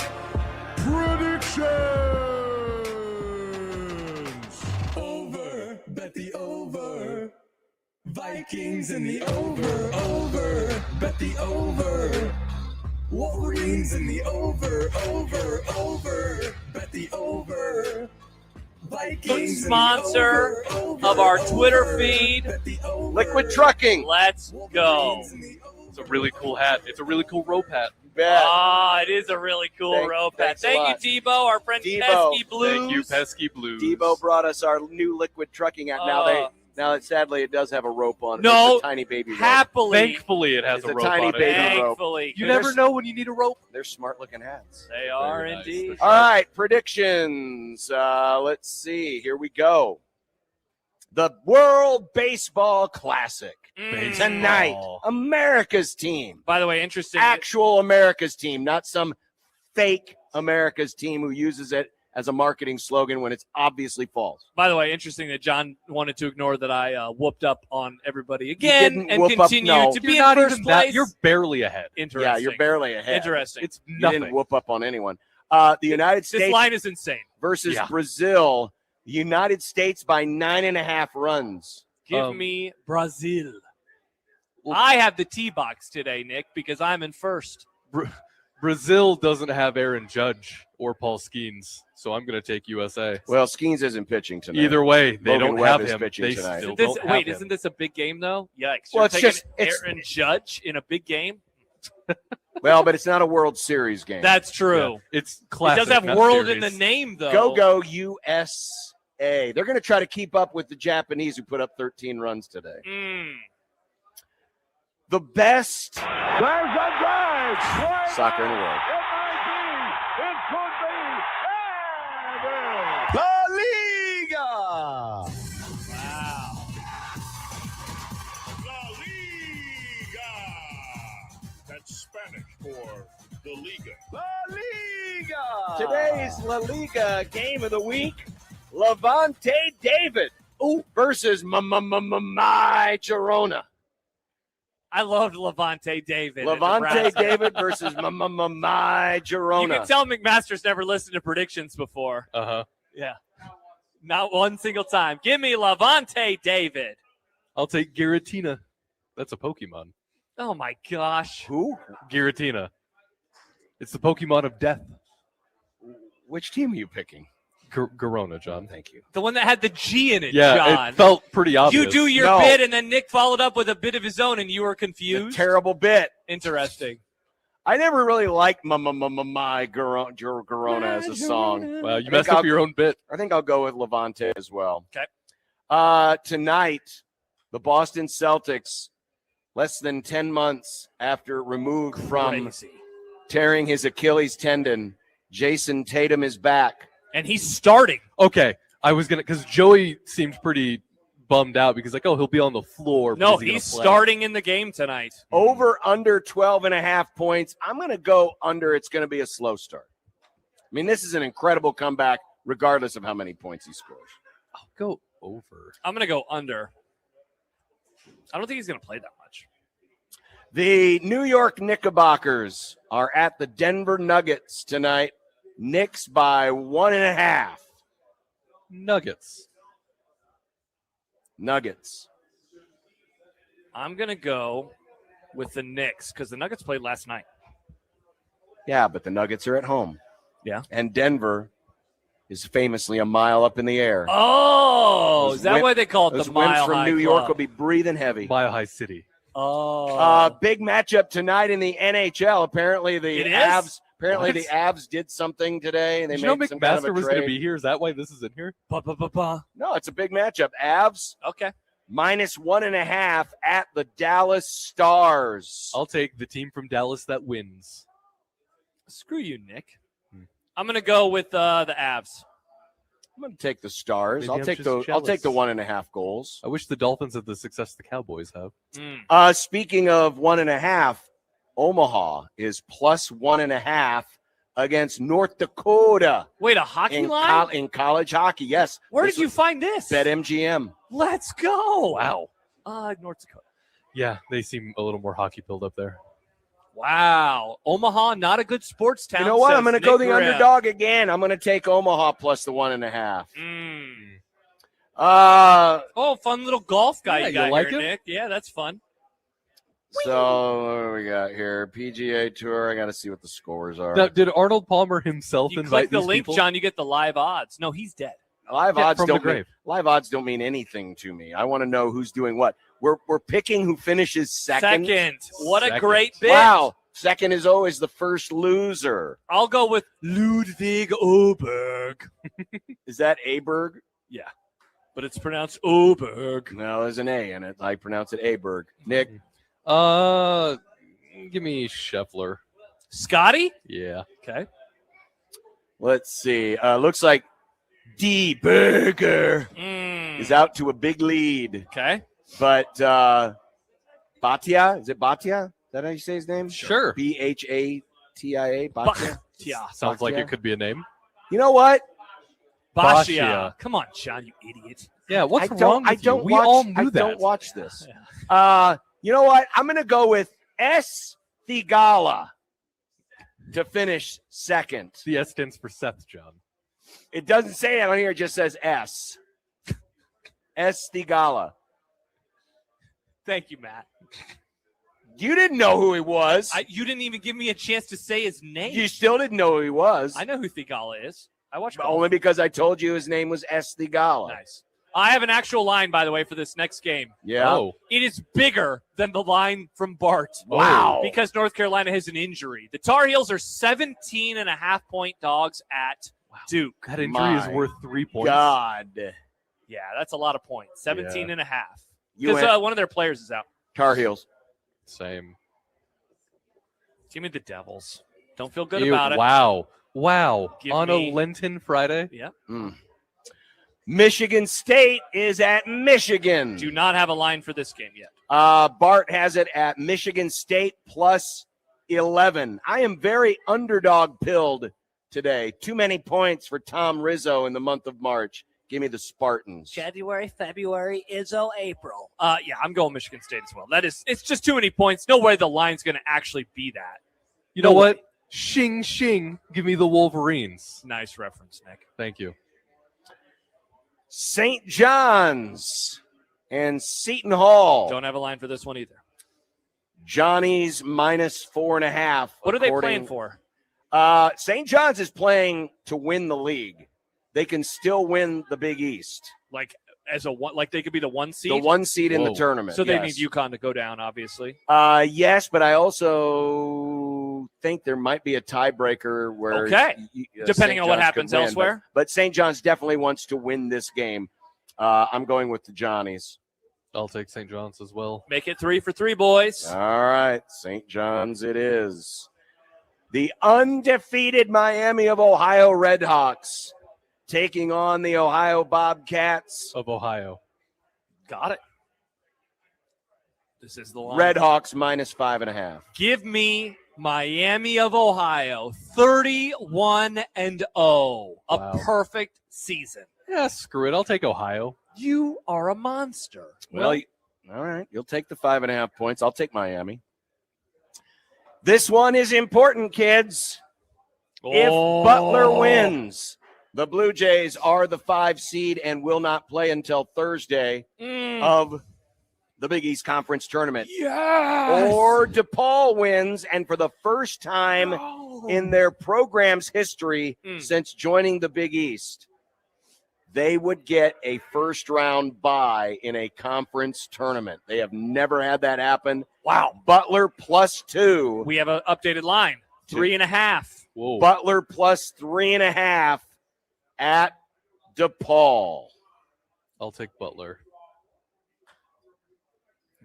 predictions. Over, bet the over. Vikings in the over, bet the over. Wolverines in the over, bet the over. Foot sponsor of our Twitter feed, Liquid Trucking. Let's go. It's a really cool hat. It's a really cool rope hat. Ah, it is a really cool rope hat. Thank you, Debo, our friend Pesky Blues. Thank you, Pesky Blues. Debo brought us our new Liquid Trucking hat. Now sadly, it does have a rope on it. No, it's a tiny baby rope. Thankfully, it has It's a a rope tiny on it. baby Thankfully. rope. You never know when you need a rope. They're smart-looking hats. They are indeed. All right, predictions. Let's see. Here we go. The World Baseball Classic tonight. America's team. By the way, interesting. Actual America's team, not some fake America's team who uses it as a marketing slogan when it's obviously false. By the way, interesting that John wanted to ignore that I whooped up on everybody again and whoop continue up, to no. be You're in not first even that. place. You're barely ahead. Interesting. Yeah, you're barely ahead. Interesting. It's You nothing. didn't whoop up on anyone. The United States This line is insane. versus Brazil. The United States by 9.5 runs. Give me Brazil. I have the tee box today, Nick, because I'm in first. Brazil doesn't have Aaron Judge or Paul Skeens, so I'm going to take USA. Well, Skeens isn't pitching tonight. Either way, they Logan don't Webb have is him. pitching They tonight. still This, don't wait, have isn't him. this a big game, though? Yikes. Well, You're it's taking just- it's- Aaron Judge in a big game? Well, but it's not a World Series game. That's true. Yeah, it's classic. It does have not world series. in the name, though. Go USA. They're going to try to keep up with the Japanese who put up 13 runs today. The best soccer in the world. La Liga. Wow. La Liga. That's Spanish for the Liga. La Liga. Today's La Liga game of the week, Levante David versus my Girona. I loved Levante David. Levante David versus my Girona. You can tell McMaster's never listened to predictions before. Uh-huh. Yeah. Not one single time. Give me Levante David. I'll take Giratina. That's a Pokemon. Oh, my gosh. Who? Giratina. It's the Pokemon of death. Which team are you picking? Girona, John. Thank you. The one that had the G in it, Yeah, John. it felt pretty obvious. You do your bit, and then Nick followed up with a bit of his own, and you were confused. Terrible bit. Interesting. I never really liked my Girona as a song. Well, you messed up your own bit. I think I'll go with Levante as well. Okay. Tonight, the Boston Celtics, less than 10 months after removed from tearing his Achilles tendon, Jason Tatum is back. And he's starting. Okay. I was going to, because Joey seemed pretty bummed out because, like, oh, he'll be on the floor. No, Is he gonna he's play? starting in the game tonight. Over under 12.5 points. I'm going to go under. It's going to be a slow start. I mean, this is an incredible comeback, regardless of how many points he scores. I'll go over. I'm going to go under. I don't think he's going to play that much. The New York Knickerbockers are at the Denver Nuggets tonight. Knicks by 1.5. Nuggets. I'm going to go with the Knicks because the Nuggets played last night. Yeah, but the Nuggets are at home. Yeah. And Denver is famously a mile up in the air. Oh, is that why they call it those the winds Mile from High New York Club? will be breathing heavy. Mile High City. Oh. Big matchup tonight in the NHL. Apparently the It is? Avs. Apparently What? the Avs did something today. They Did you know made some kind of a McMaster was going to trade. be here? Is that why this is in here? No, it's a big matchup. Avs Okay. minus 1.5 at the Dallas Stars. I'll take the team from Dallas that wins. Screw you, Nick. I'm going to go with the Avs. I'm going to take the Stars. Maybe I'll I'm take just I'll take the jealous. 1.5 goals. I wish the Dolphins had the success the Cowboys have. Speaking of 1.5, Omaha is plus 1.5 against North Dakota. Wait, a hockey in line? in college hockey. Yes. Where This did you was find this? BetMGM. Let's go. Wow. North Dakota. Yeah, they seem a little more hockey filled up there. Wow. Omaha, not a good sports town. You know what? I'm going to says go Nick the Graham. underdog again. I'm going to take Omaha plus the 1.5. Oh, fun little golf guy Yeah, you got you like here, him? Nick. Yeah, that's fun. So what do we got here? PGA Tour. I got to see what the scores are. Now, did Arnold Palmer himself You invite click the these link, people? John, you get the live odds. No, he's dead. Live Yeah, odds from the don't mean, grave. live odds don't mean anything to me. I want to know who's doing what. We're picking who finishes second. What a Second. great bit. Wow. Second is always the first loser. I'll go with Ludwig Oberg. Is that Aberg? Yeah, but it's pronounced Oberg. No, there's an A in it. I pronounce it Aberg. Nick? Give me Scheffler. Scotty? Yeah. Okay. Let's see. Looks like D. Berger is out to a big lead. Okay. But Bhatia, is it Bhatia? Is that how you say his name? Sure. Bhatia? Bhatia? Yeah. Sounds like Bhatia? it could be a name. You know what? Bashia. Come on, John, you idiot. Yeah, what's wrong with you? We all knew that. I don't watch this. You know what? I'm going to go with S. Thigala to finish second. The S stands for Seth, John. It doesn't say that on here. It just says S. S. Thigala. Thank you, Matt. You didn't know who he was. You didn't even give me a chance to say his name. You still didn't know who he was. I know who Thigala is. I watch golf. Only because I told you his name was S. Thigala. Nice. I have an actual line, by the way, for this next game. Yeah. Oh. It is bigger than the line from Bart. Wow. Because North Carolina has an injury. The Tar Heels are 17.5-point dogs at Duke. That injury is worth 3 points. God. Yeah, that's a lot of points. 17.5. You Because went- one of their players is out. Tar Heels. Same. Give me the Devils. Don't feel good Ew, about it. Wow. Give On me- a Lenten Friday? Yeah. Michigan State is at Michigan. Do not have a line for this game yet. Bart has it at Michigan State plus 11. I am very underdog pilled today. Too many points for Tom Rizzo in the month of March. Give me the Spartans. January, February, Izzo, April. Yeah, I'm going Michigan State as well. It's just too many points. No way the line's going to actually be that. You know what? Shing, shing. Give me the Wolverines. Nice reference, Nick. Thank you. St. John's and Seton Hall. Don't have a line for this one either. Johnny's minus 4.5. What are they playing for? St. John's is playing to win the league. They can still win the Big East. Like as a one, like they could be the one seed. The one seed in the tournament. So they yes. need UConn to go down, obviously. Yes, but I also think there might be a tiebreaker where Depending on what happens elsewhere. But St. John's definitely wants to win this game. I'm going with the Johnnies. I'll take St. John's as well. Make it 3 for 3, boys. All right, St. John's it is. The undefeated Miami of Ohio Redhawks taking on the Ohio Bobcats of Ohio. Got it. This is the line. Redhawks minus 5.5. Give me Miami of Ohio 31-0. A perfect season. Yeah, screw it. I'll take Ohio. You are a monster. Well, all right. You'll take the 5.5 points. I'll take Miami. This one is important, kids. If Butler wins, the Blue Jays are the 5 seed and will not play until Thursday of the Big East Conference Tournament. Yes! Or DePaul wins, and for the first time in their program's history since joining the Big East, they would get a first-round bye in a conference tournament. They have never had that happen. Wow. Butler plus 2. We have an updated line. 3.5. Whoa. Butler plus 3.5 at DePaul. I'll take Butler.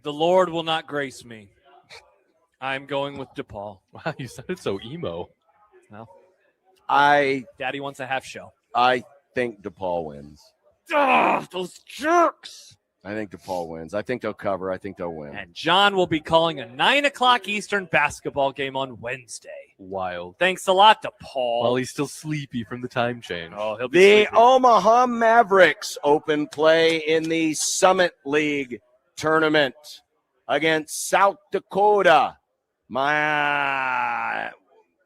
The Lord will not grace me. I'm going with DePaul. Wow, you sounded so emo. Well, Daddy wants a half show. I think DePaul wins. Those jerks. I think DePaul wins. I think they'll cover. I think they'll win. And John will be calling a 9:00 Eastern basketball game on Wednesday. Wild. Thanks a lot, DePaul. Well, he's still sleepy from the time change. Oh, he'll be The sleepy. Omaha Mavericks open play in the Summit League tournament against South Dakota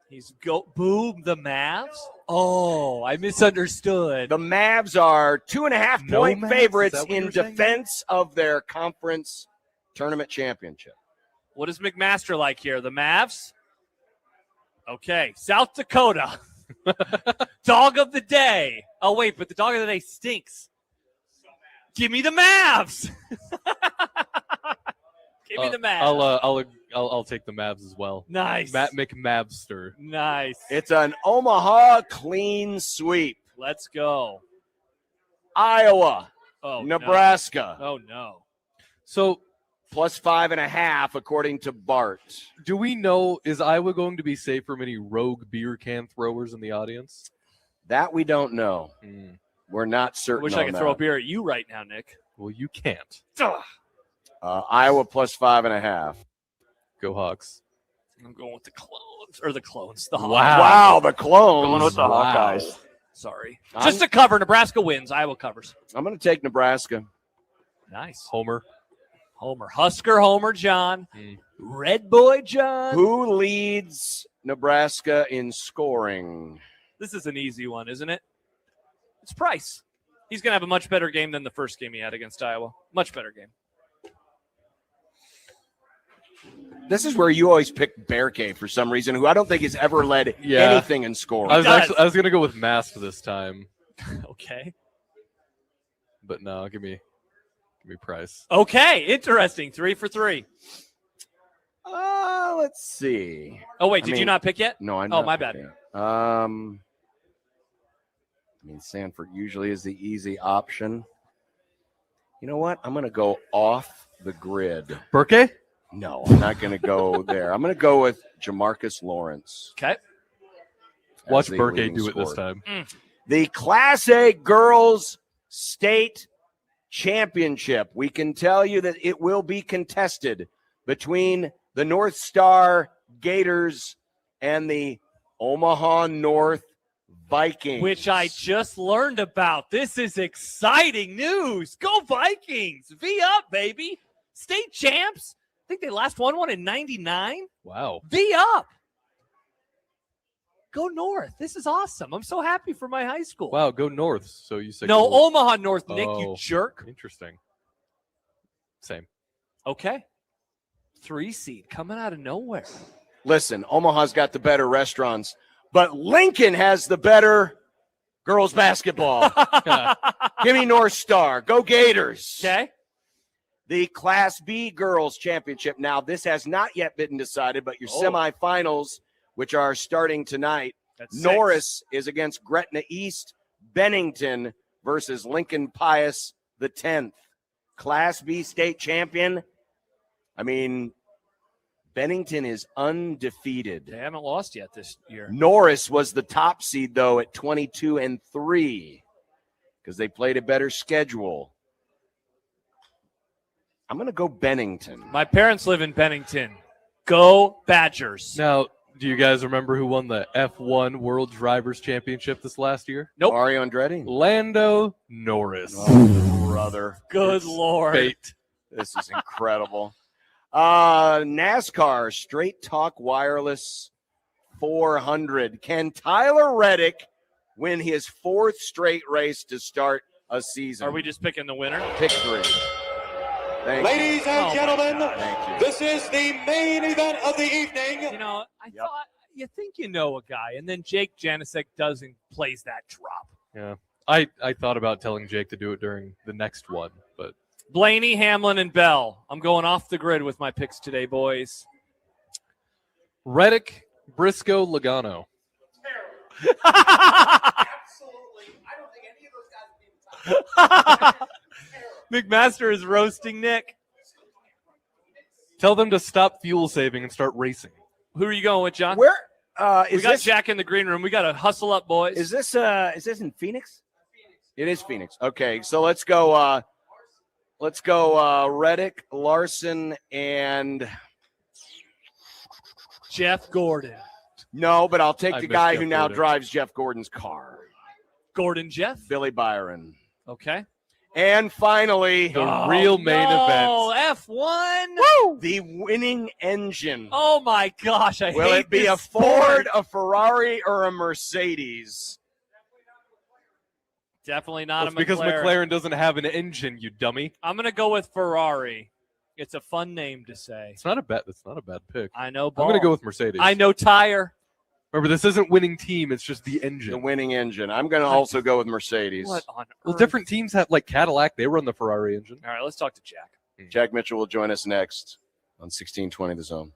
He's boom the Mavs. Oh, I misunderstood. The Mavs are 2.5-point favorites in defense of their conference tournament championship. What is McMaster like here? The Mavs? Okay, South Dakota. Dog of the day. Oh, wait, but the dog of the day stinks. Give me the Mavs. Give me the Mavs. I'll take the Mavs as well. Nice. Matt McMavster. Nice. It's an Omaha clean sweep. Let's go. Iowa. Oh, Nebraska. No. Oh, no. So plus 5.5 according to Bart. Do we know, is Iowa going to be safe from any rogue beer can throwers in the audience? That we don't know. We're not certain. I wish I could throw a beer at you right now, Nick. Well, you can't. Iowa plus 5.5. Go Hawks. I'm going with the clones. Or the clones. The Hawks. Wow, the clones. Going with the Wow. Hawkeyes. Sorry. Just to cover. Nebraska wins. Iowa covers. I'm going to take Nebraska. Nice. Homer. Husker Homer John. Red Boy John. Who leads Nebraska in scoring? This is an easy one, isn't it? It's Price. He's going to have a much better game than the first game he had against Iowa. Much better game. This is where you always pick Bear Cave for some reason, who I don't think has ever led anything in scoring. I was going to go with Mask this time. Okay. But no, give me Price. Okay, interesting. 3 for 3. Let's see. Oh, wait, did you not pick yet? No, I'm Oh, not my bad. picking. Sanford usually is the easy option. You know what? I'm going to go off the grid. Burke? No, I'm not going to go there. I'm going to go with Jamarcus Lawrence. Okay. Watch Burke do it this time. The Class A Girls State Championship. We can tell you that it will be contested between the North Star Gators and the Omaha North Vikings. Which I just learned about. This is exciting news. Go Vikings. V up, baby. State champs. I think they last won one in 99. Wow. V up. Go North. This is awesome. I'm so happy for my high school. Wow, go North. So you said no, go Omaha North, Nick, you jerk. Interesting. Same. Okay. 3 seed coming out of nowhere. Listen, Omaha's got the better restaurants, but Lincoln has the better girls basketball. Give me North Star. Go Gators. Okay. The Class B Girls Championship. Now, this has not yet been decided, but your semifinals, which are starting tonight. That's Norris is against Gretna East. Bennington versus Lincoln Pius the 10th. Class B state champion. I mean, Bennington is undefeated. They haven't lost yet this year. Norris was the top seed, though, at 22-3 because they played a better schedule. I'm going to go Bennington. My parents live in Bennington. Go Badgers. Now, do you guys remember who won the F1 World Drivers Championship this last year? Nope. Mario Andretti. Lando Norris. Oh, brother. Good Lord. Fate. This is incredible. NASCAR Straight Talk Wireless 400. Can Tyler Reddick win his 4th straight race to start a season? Are we just picking the winner? Pick 3. Thank Ladies you. and gentlemen, Thank you. this is the main event of the evening. You know, I thought you think you know a guy, and then Jake Janicek doesn't plays that drop. Yeah. I thought about telling Jake to do it during the next one, but Blaney, Hamlin, and Bell. I'm going off the grid with my picks today, boys. Reddick, Briscoe, Logano. Absolutely. I don't think any of those guys would be in the top. McMaster is roasting Nick. Tell them to stop fuel saving and start racing. Who are you going with, John? Where we got Jack in the green room. We got to hustle up, boys. Is this in Phoenix? It is Phoenix. Okay, so let's go Reddick, Larson, and Jeff Gordon. No, but I'll take I the miss guy Jeff who now Gordon. drives Jeff Gordon's car. Gordon Jeff? Billy Byron. Okay. And finally, the real main event. F1. Woo! The winning engine. Oh my gosh, Will hate it be this a Ford, sport. a Ferrari, or a Mercedes? Definitely not It's a because McLaren. McLaren doesn't have an engine, you dummy. I'm going to go with Ferrari. It's a fun name to say. It's not a bet. That's not a bad pick. I know. I'm going to go with Mercedes. I know tire. Remember, this isn't winning team. It's just the engine. The winning engine. I'm going to also go with Mercedes. What on Well, earth? different teams have, like Cadillac, they run the Ferrari engine. All right, let's talk to Jack. Jack Mitchell will join us next on 1620 The Zone.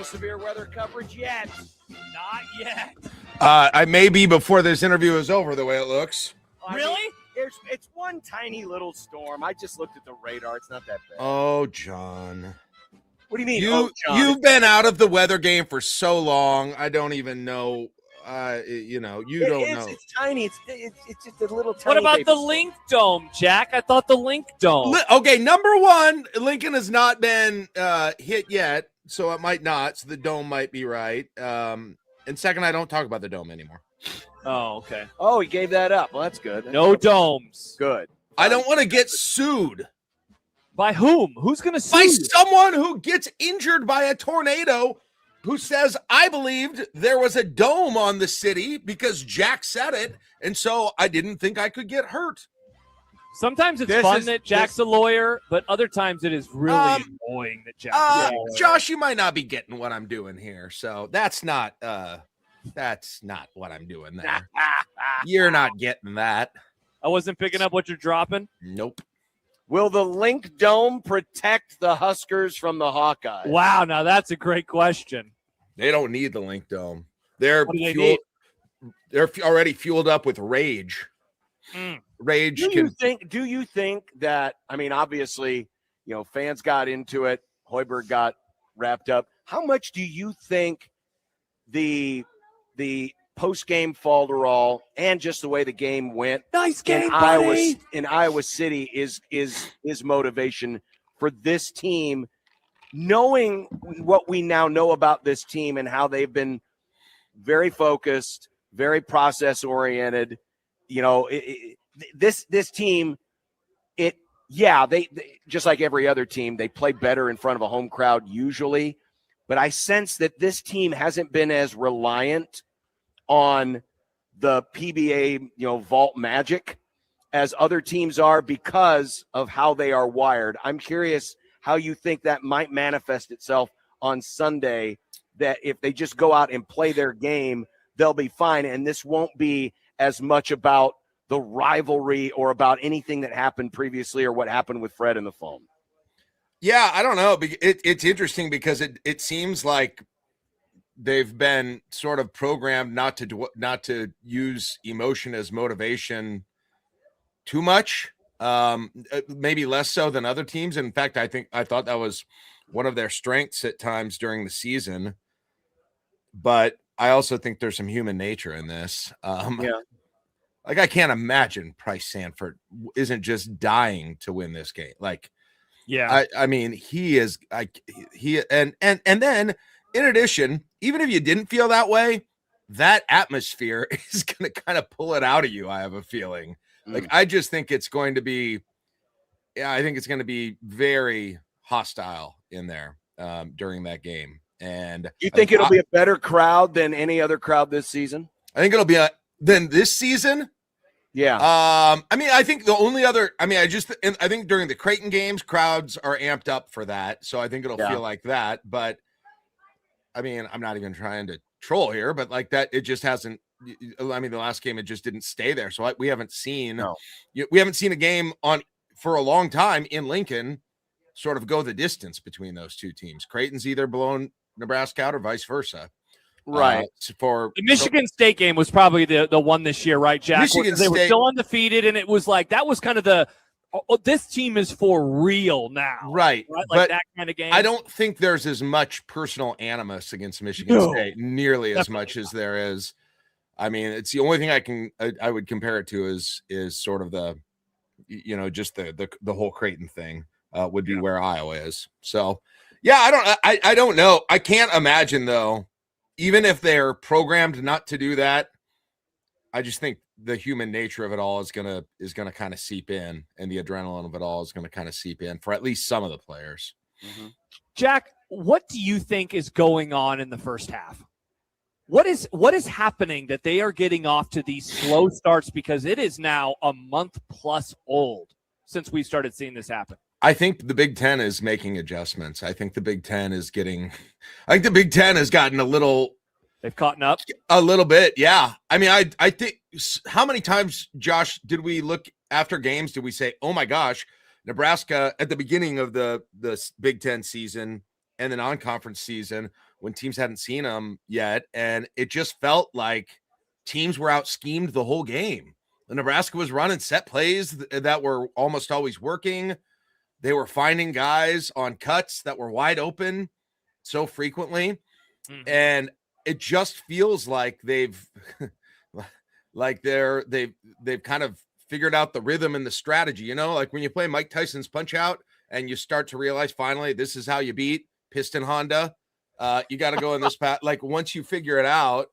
severe weather coverage yet. Not yet. I may be before this interview is over, the way it looks. Really? It's one tiny little storm. I just looked at the radar. It's not that bad. Oh, John. What do you mean? You've been out of the weather game for so long. I don't even know. You don't know. It's tiny. It's just a little tiny. What about baby the storm. Link Dome, Jack? I thought the Link Dome. Okay, number one, Lincoln has not been hit yet, so it might not. So the dome might be right. And second, I don't talk about the dome anymore. Oh, okay. Oh, he gave that up. Well, that's good. No domes. Good. I don't want to get sued. By whom? Who's going to sue? By someone who gets injured by a tornado who says, I believed there was a dome on the city because Jack said it, and so I didn't think I could get hurt. Sometimes it's fun that Jack's a lawyer, but other times it is really annoying that Jack's a lawyer. Josh, you might not be getting what I'm doing here, so that's not what I'm doing there. You're not getting that. I wasn't picking up what you're dropping? Nope. Will the Link Dome protect the Huskers from the Hawkeyes? Wow, now that's a great question. They don't need the Link Dome. They're What do they need? They're already fueled up with rage. Rage. Do you think that? I mean, obviously, fans got into it. Hoiberg got wrapped up. How much do you think the post-game falderall and just the way the game went nice game, in Iowa City is motivation for this team, knowing what we now know about this team and how they've been very focused, very process-oriented. This team, they just like every other team, they play better in front of a home crowd usually, but I sense that this team hasn't been as reliant on the PBA, vault magic as other teams are because of how they are wired. I'm curious how you think that might manifest itself on Sunday, that if they just go out and play their game, they'll be fine. And this won't be as much about the rivalry or about anything that happened previously or what happened with Fred and the phone. Yeah, I don't know. It's interesting because it seems like they've been sort of programmed not to use emotion as motivation too much, maybe less so than other teams. In fact, I thought that was one of their strengths at times during the season. But I also think there's some human nature in this. Like I can't imagine Price Sanford isn't just dying to win this game. Like, yeah, I mean, he is like and then in addition, even if you didn't feel that way, that atmosphere is going to kind of pull it out of you. I have a feeling. Like, I just think it's going to be, I think it's going to be very hostile in there during that game. And you think it'll be a better crowd than any other crowd this season? I think it'll be than this season. Yeah. I mean, I think the only other, I think during the Creighton games, crowds are amped up for that. So I think it'll feel like that. But I mean, I'm not even trying to troll here, but like that, it just hasn't. I mean, the last game, it just didn't stay there. So we haven't seen, we haven't seen a game for a long time in Lincoln sort of go the distance between those two teams. Creighton's either blown Nebraska out or vice versa. Right. The Michigan State game was probably the one this year, right, Jack? They were still undefeated, and it was like that was kind of this team is for real now. Right. Like but that kind of game. I don't think there's as much personal animus against Michigan State, nearly as much as there is. I mean, it's the only thing I would compare it to is sort of the, just the whole Creighton thing would be where Iowa is. So, yeah, I don't know. I can't imagine though, even if they're programmed not to do that, I just think the human nature of it all is gonna kind of seep in, and the adrenaline of it all is gonna kind of seep in for at least some of the players. Mm-hmm. Jack, what do you think is going on in the first half? What is happening that they are getting off to these slow starts, because it is now a month plus old since we started seeing this happen? I think the Big Ten is making adjustments. I think the Big Ten has gotten a little. They've caught up a little bit. Yeah. I mean, I think, how many times, Josh, did we look after games? Did we say, oh my gosh, Nebraska at the beginning of the Big Ten season and the non-conference season when teams hadn't seen them yet. And it just felt like teams were out schemed the whole game. Nebraska was running set plays that were almost always working. They were finding guys on cuts that were wide open so frequently. And it just feels like they've kind of figured out the rhythm and the strategy, like when you play Mike Tyson's Punch Out and you start to realize finally this is how you beat Piston Honda. You got to go in this path. Like once you figure it out,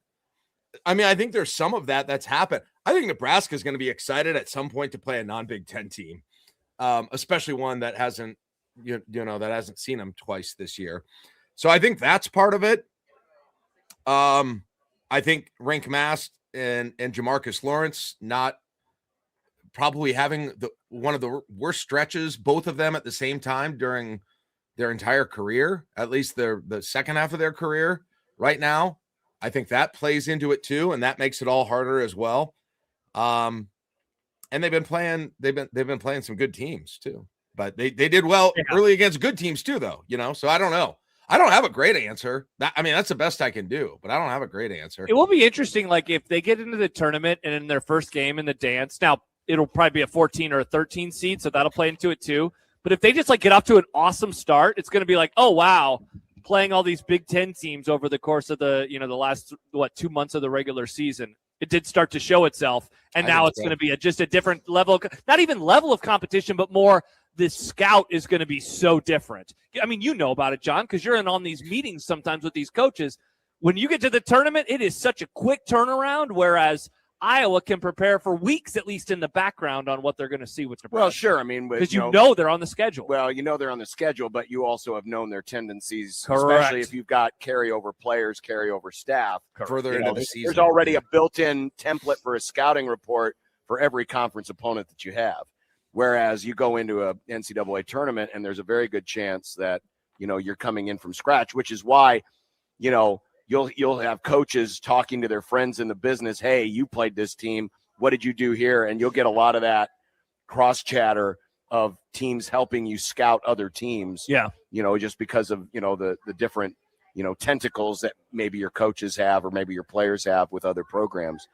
I mean, I think there's some of that's happened. I think Nebraska is going to be excited at some point to play a non-Big Ten team, especially one that hasn't, that hasn't seen them twice this year. So I think that's part of it. I think Rink Mast and Jamarcus Lawrence not probably having one of the worst stretches, both of them at the same time during their entire career, at least the second half of their career right now. I think that plays into it too, and that makes it all harder as well. And they've been playing some good teams too, but they did well early against good teams too, though. So I don't know. I don't have a great answer. That's the best I can do, but I don't have a great answer. It will be interesting, like if they get into the tournament and in their first game in the dance. Now it'll probably be a 14 or a 13 seed, so that'll play into it too. But if they just get off to an awesome start, it's going to be like, oh wow, playing all these Big Ten teams over the course of the the last 2 months of the regular season. It did start to show itself, and now it's going to be just a different level, not even level of competition, but more the scout is going to be so different. I mean, you know about it, John, because you're in on these meetings sometimes with these coaches. When you get to the tournament, it is such a quick turnaround, whereas Iowa can prepare for weeks, at least in the background, on what they're going to see with Nebraska. Well, sure. I mean, because they're on the schedule. Well, they're on the schedule, but you also have known their tendencies, Correct. especially if you've got carryover players, carryover staff. Further into the season. There's already a built-in template for a scouting report for every conference opponent that you have. Whereas you go into a NCAA tournament and there's a very good chance that, you're coming in from scratch, which is why, you'll have coaches talking to their friends in the business. Hey, you played this team. What did you do here? And you'll get a lot of that cross chatter of teams helping you scout other teams. Yeah. Just because of, the different, tentacles that maybe your coaches have or maybe your players have with other programs.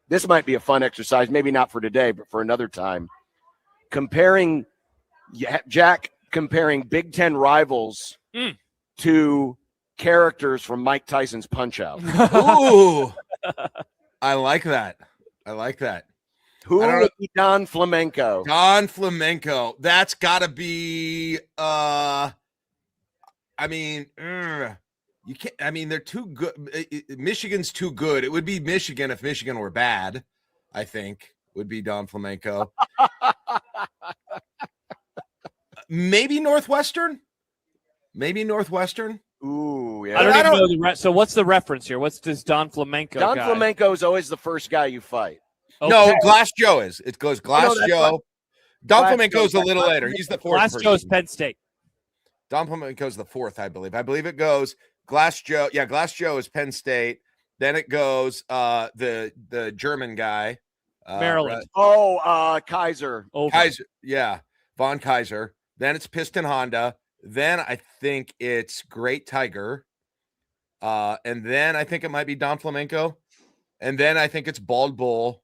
This might be a fun exercise, maybe not for today, but for another time. Comparing Big Ten rivals to characters from Mike Tyson's Punch-Out. Ooh, I like that. Who would be Don Flamenco? Don Flamenco. That's got to be. You can't. I mean, they're too good. Michigan's too good. It would be Michigan if Michigan were bad. I think would be Don Flamenco. Maybe Northwestern. Ooh, yeah. I don't know so what's the reference here? What's this Don Flamenco Don guy? Flamenco is always the first guy you fight. Okay. No, Glass Joe is. It goes Glass Joe. Don Flamenco's a little later. He's the fourth. Glass Joe's Penn State. Don Flamenco's the fourth, I believe. I believe it goes Glass Joe. Yeah, Glass Joe is Penn State. Then it goes the German guy. Maryland. Kaiser. Kaiser. Yeah, Von Kaiser. Then it's Piston Honda. Then I think it's Great Tiger. And then I think it might be Don Flamenco. And then I think it's Bald Bull.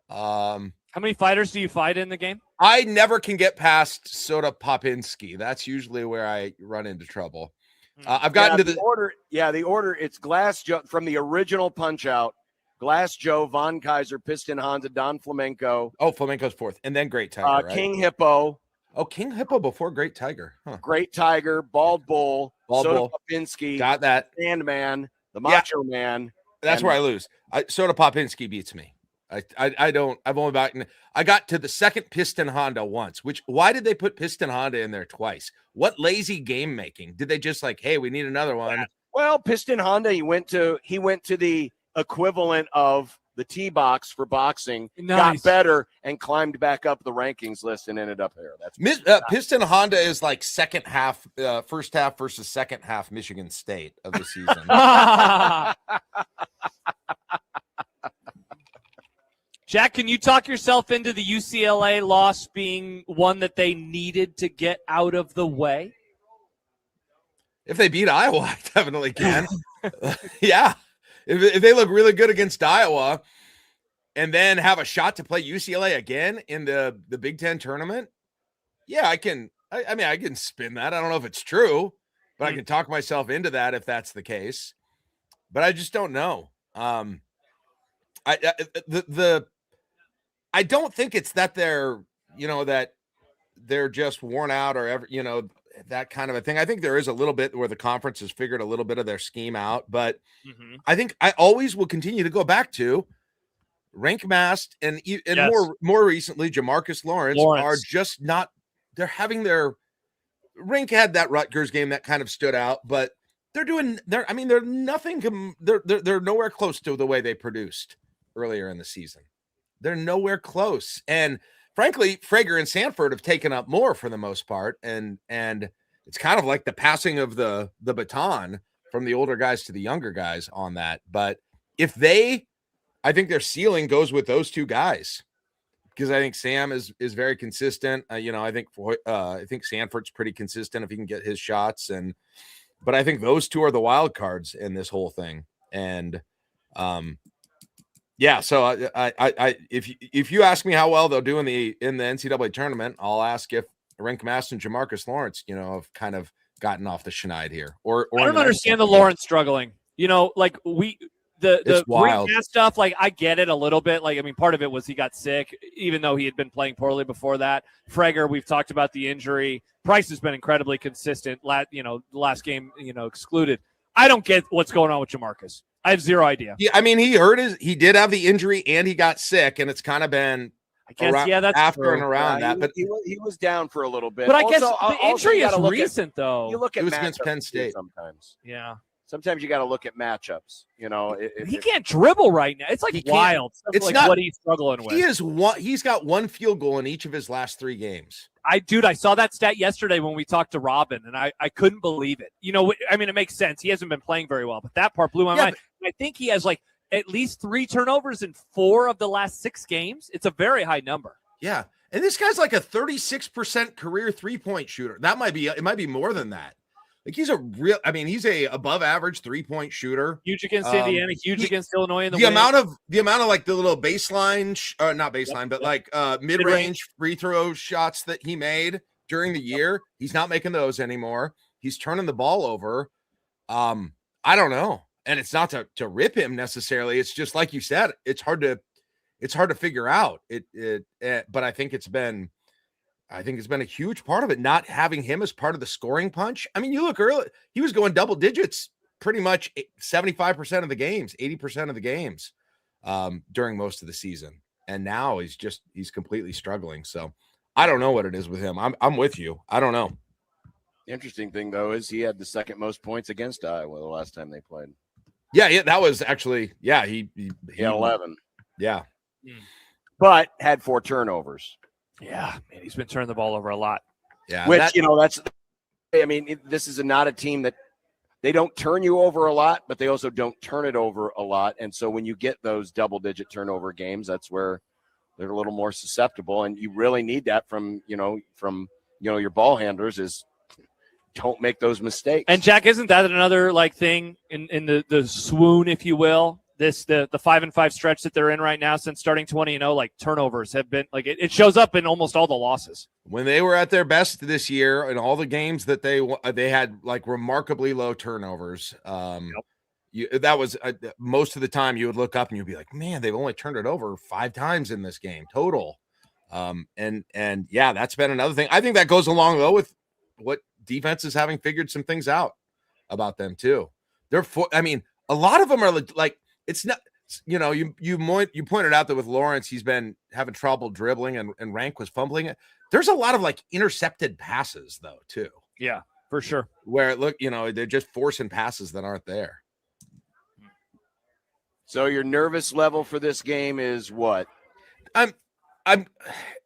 How many fighters do you fight in the game? I never can get past Soda Popinski. That's usually where I run into trouble. I've gotten to the order. Yeah, the order. It's Glass Joe from the original Punch-Out. Glass Joe, Von Kaiser, Piston Honda, Don Flamenco. Oh, Flamenco's fourth. And then Great Tiger, right? King Hippo. Oh, King Hippo before Great Tiger. Huh. Great Tiger, Bald Bull, Soda Popinski. Got that. Sandman, the Macho Man. That's where I lose. Soda Popinski beats me. I got to the second Piston Honda once, why did they put Piston Honda in there twice? What lazy game making? Did they just hey, we need another one? Well, Piston Honda, he went to the equivalent of the T box for boxing, got better and climbed back up the rankings list and ended up there. That's Piston Honda is like second half, first half versus second half Michigan State of the season. Jack, can you talk yourself into the UCLA loss being one that they needed to get out of the way? If they beat Iowa, I definitely can. Yeah. If they look really good against Iowa and then have a shot to play UCLA again in the Big Ten tournament, yeah, I can. I mean, I can spin that. I don't know if it's true, but I can talk myself into that if that's the case. But I just don't know. I don't think it's that they're, that they're just worn out or ever, that kind of a thing. I think there is a little bit where the conference has figured a little bit of their scheme out, but I think I always will continue to go back to Rank Mast and more recently Jamarcus Lawrence are just not. They're having their Rink had that Rutgers game that kind of stood out, but they're nothing. They're nowhere close to the way they produced earlier in the season. They're nowhere close. And frankly, Frager and Sanford have taken up more for the most part. And it's kind of like the passing of the baton from the older guys to the younger guys on that. But I think their ceiling goes with those two guys. Because I think Sam is very consistent. I think Sanford's pretty consistent if he can get his shots, but I think those two are the wild cards in this whole thing. And so I if you ask me how well they'll do in the NCAA tournament, I'll ask if Rink Mast and Jamarcus Lawrence, have kind of gotten off the schneid here. Or I don't understand the Lawrence struggling. The wild stuff, like I get it a little bit. Like, I mean, part of it was he got sick, even though he had been playing poorly before that. Frager, we've talked about the injury. Price has been incredibly consistent. The last game, excluded. I don't get what's going on with Jamarcus. I have zero idea. Yeah, I mean, he did have the injury and he got sick, and it's kind of been that's after true. and around that. But he was down for a little bit. But I guess the injury is recent, though. You look at it was against Penn State sometimes. Yeah. Sometimes you got to look at matchups. He can't dribble right now. It's like wild. It's like not what he's struggling with. He's got one field goal in each of his last 3 games. I saw that stat yesterday when we talked to Robin, and I couldn't believe it. It makes sense. He hasn't been playing very well, but that part blew my mind. I think he has like at least 3 turnovers in 4 of the last 6 games. It's a very high number. Yeah, and this guy's like a 36% career 3-point shooter. It might be more than that. Like he's a above average 3-point shooter. Huge against Indiana, huge against Illinois in the amount of like the little baseline, not baseline, but like mid-range free throw shots that he made during the year. He's not making those anymore. He's turning the ball over. I don't know. And it's not to rip him necessarily. It's just like you said, it's hard to figure out but I think it's been a huge part of it, not having him as part of the scoring punch. I mean, you look early, he was going double digits pretty much 75% of the games, 80% of the games during most of the season. And now he's completely struggling. So I don't know what it is with him. I'm with you. I don't know. The interesting thing, though, is he had the second most points against Iowa the last time they played. Yeah, that was actually, he had 11. Yeah. But had 4 turnovers. Yeah, man, he's been turning the ball over a lot. Yeah, this is not a team that they don't turn you over a lot, but they also don't turn it over a lot. And so when you get those double-digit turnover games, that's where they're a little more susceptible. And you really need that from your ball handlers is don't make those mistakes. And Jack, isn't that another thing in the swoon, if you will? The 5-5 stretch that they're in right now since starting 20-0, like turnovers have been it shows up in almost all the losses. When they were at their best this year in all the games that they had like remarkably low turnovers. That was most of the time you would look up and you'd be like, man, they've only turned it over 5 times in this game total. And that's been another thing. I think that goes along though with what defenses having figured some things out about them too. A lot of them are like. It's not, you pointed out that with Lawrence, he's been having trouble dribbling and Rank was fumbling it. There's a lot of intercepted passes though, too. Yeah, for sure. Where they're just forcing passes that aren't there. So your nervous level for this game is what?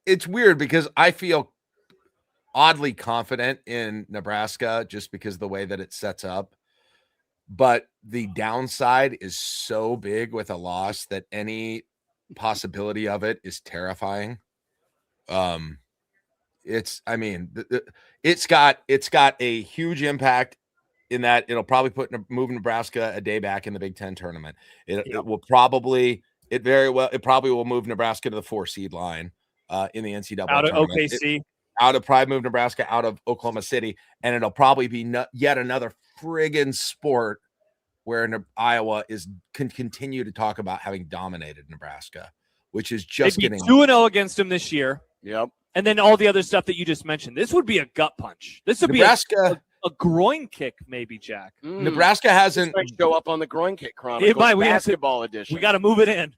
It's weird because I feel oddly confident in Nebraska just because of the way that it sets up. But the downside is so big with a loss that any possibility of it is terrifying. It's got a huge impact in that it'll probably move Nebraska a day back in the Big Ten tournament. It will probably will move Nebraska to the 4 seed line in the NCAA out of tournament. OKC. Probably move Nebraska out of Oklahoma City, and it'll probably be yet another friggin' sport where Iowa can continue to talk about having dominated Nebraska, which is just getting 2-0 against them this year. Yep. And then all the other stuff that you just mentioned. This would be a gut punch. This would Nebraska, be a groin kick, maybe, Jack. Nebraska hasn't show up on the groin kick chronicle. It might. Basketball edition. We got to move it in.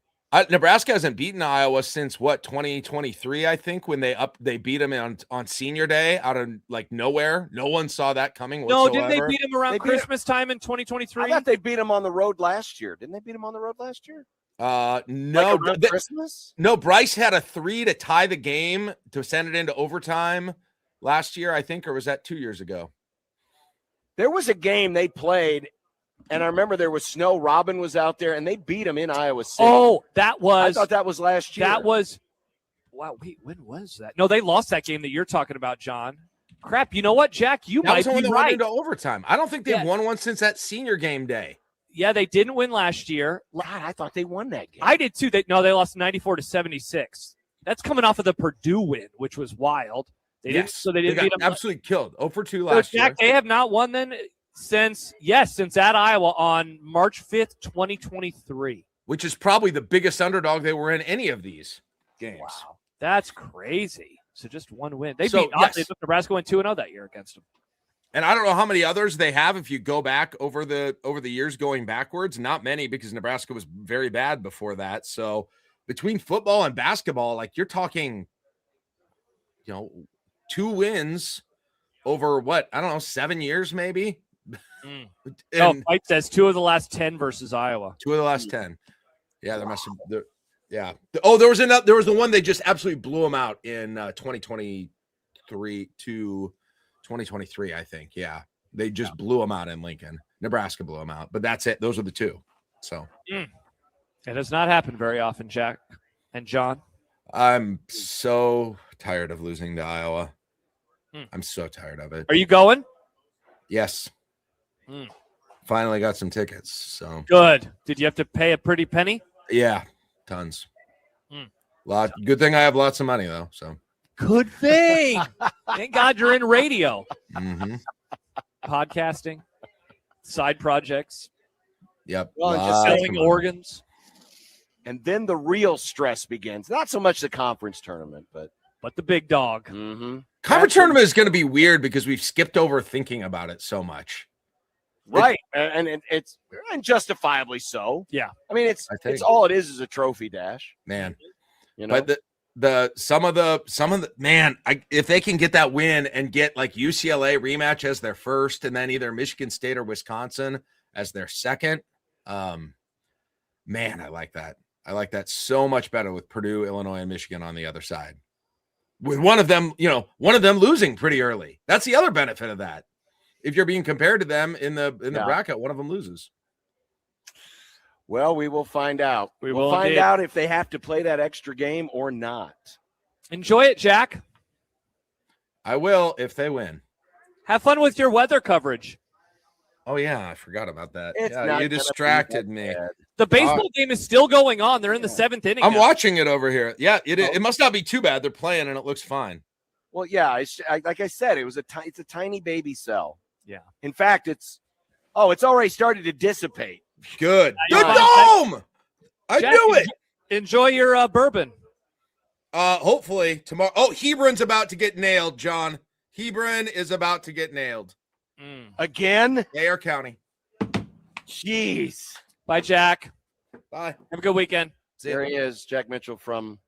Nebraska hasn't beaten Iowa since 2023, I think, when they beat them on Senior Day out of like nowhere. No one saw that coming whatsoever. No, didn't they beat them around Christmas time in 2023? I thought they beat them on the road last year. Didn't they beat them on the road last year? No. Like Christmas? No, Bryce had a 3 to tie the game to send it into overtime last year, I think, or was that 2 years ago? There was a game they played, and I remember there was snow. Robin was out there, and they beat them in Iowa City. Oh, that was. I thought that was last year. That was. Wow, wait, when was that? No, they lost that game that you're talking about, John. Crap, you know what, Jack? You might be right. Went into overtime. I don't think they've won one since that Senior game day. Yeah, they didn't win last year. God, I thought they won that game. I did too. They lost 94-76. That's coming off of the Purdue win, which was wild. They didn't beat them. Absolutely killed. 0-2 last year. Jack, they have not won then since at Iowa on March 5th, 2023. Which is probably the biggest underdog they were in any of these games. Wow. That's crazy. So just one win. They beat Nebraska went 2-0 that year against them. And I don't know how many others they have if you go back over the years going backwards. Not many, because Nebraska was very bad before that. So between football and basketball, like you're talking, 2 wins over 7 years maybe. Mike says 2 of the last 10 versus Iowa. 2 of the last 10. Yeah, there must have. Yeah. Oh, there was the one they just absolutely blew them out in 2023 to 2023, I think. Yeah, they just blew them out in Lincoln. Nebraska blew them out, but that's it. Those are the 2. So it does not happen very often, Jack and John. I'm so tired of losing to Iowa. I'm so tired of it. Are you going? Yes. Finally got some tickets. So good. Did you have to pay a pretty penny? Yeah, tons. Good thing I have lots of money though. So good thing. Thank God you're in radio, podcasting, side projects. Yep. Well, just selling organs. And then the real stress begins. Not so much the conference tournament, but the big dog. Conference tournament is going to be weird because we've skipped over thinking about it so much. Right. And it's unjustifiably so. Yeah. I mean, it's all it is a trophy dash. Man. But some of the man, if they can get that win and get like UCLA rematch as their first, and then either Michigan State or Wisconsin as their second, man, I like that. I like that so much better with Purdue, Illinois, and Michigan on the other side. With one of them losing pretty early. That's the other benefit of that. If you're being compared to them in the bracket, one of them loses. Well, we will find out. We'll find out if they have to play that extra game or not. Enjoy it, Jack. I will if they win. Have fun with your weather coverage. Oh, yeah. I forgot about that. You distracted me. The baseball game is still going on. They're in the 7th inning. I'm watching it over here. Yeah, it must not be too bad. They're playing, and it looks fine. Well, yeah. Like I said, it's a tiny baby cell. Yeah. In fact, it's already started to dissipate. Good. Good dome! I knew it. Enjoy your bourbon. Hopefully tomorrow. Oh, Hebron's about to get nailed, John. Hebron is about to get nailed. Again? Dare County. Jeez. Bye, Jack. Bye. Have a good weekend. There he is, Jack Mitchell from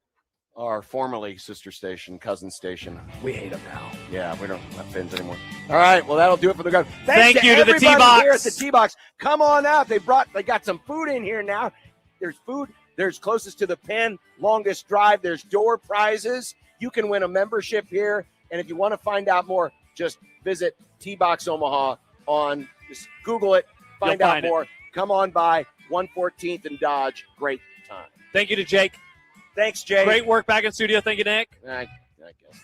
our formerly sister station, cousin station. We hate him now. Yeah, we don't have fans anymore. All right, well, that'll do it for the guys. Thank you to the T-Box. Here at the T-Box. Come on out. They got some food in here now. There's food. There's closest to the pen, longest drive. There's door prizes. You can win a membership here. And if you want to find out more, just visit T-Box Omaha just Google it, find out more. Come on by 114th and Dodge. Great time. Thank you to Jake. Thanks, Jake. Great work back in studio. Thank you, Nick. I guess.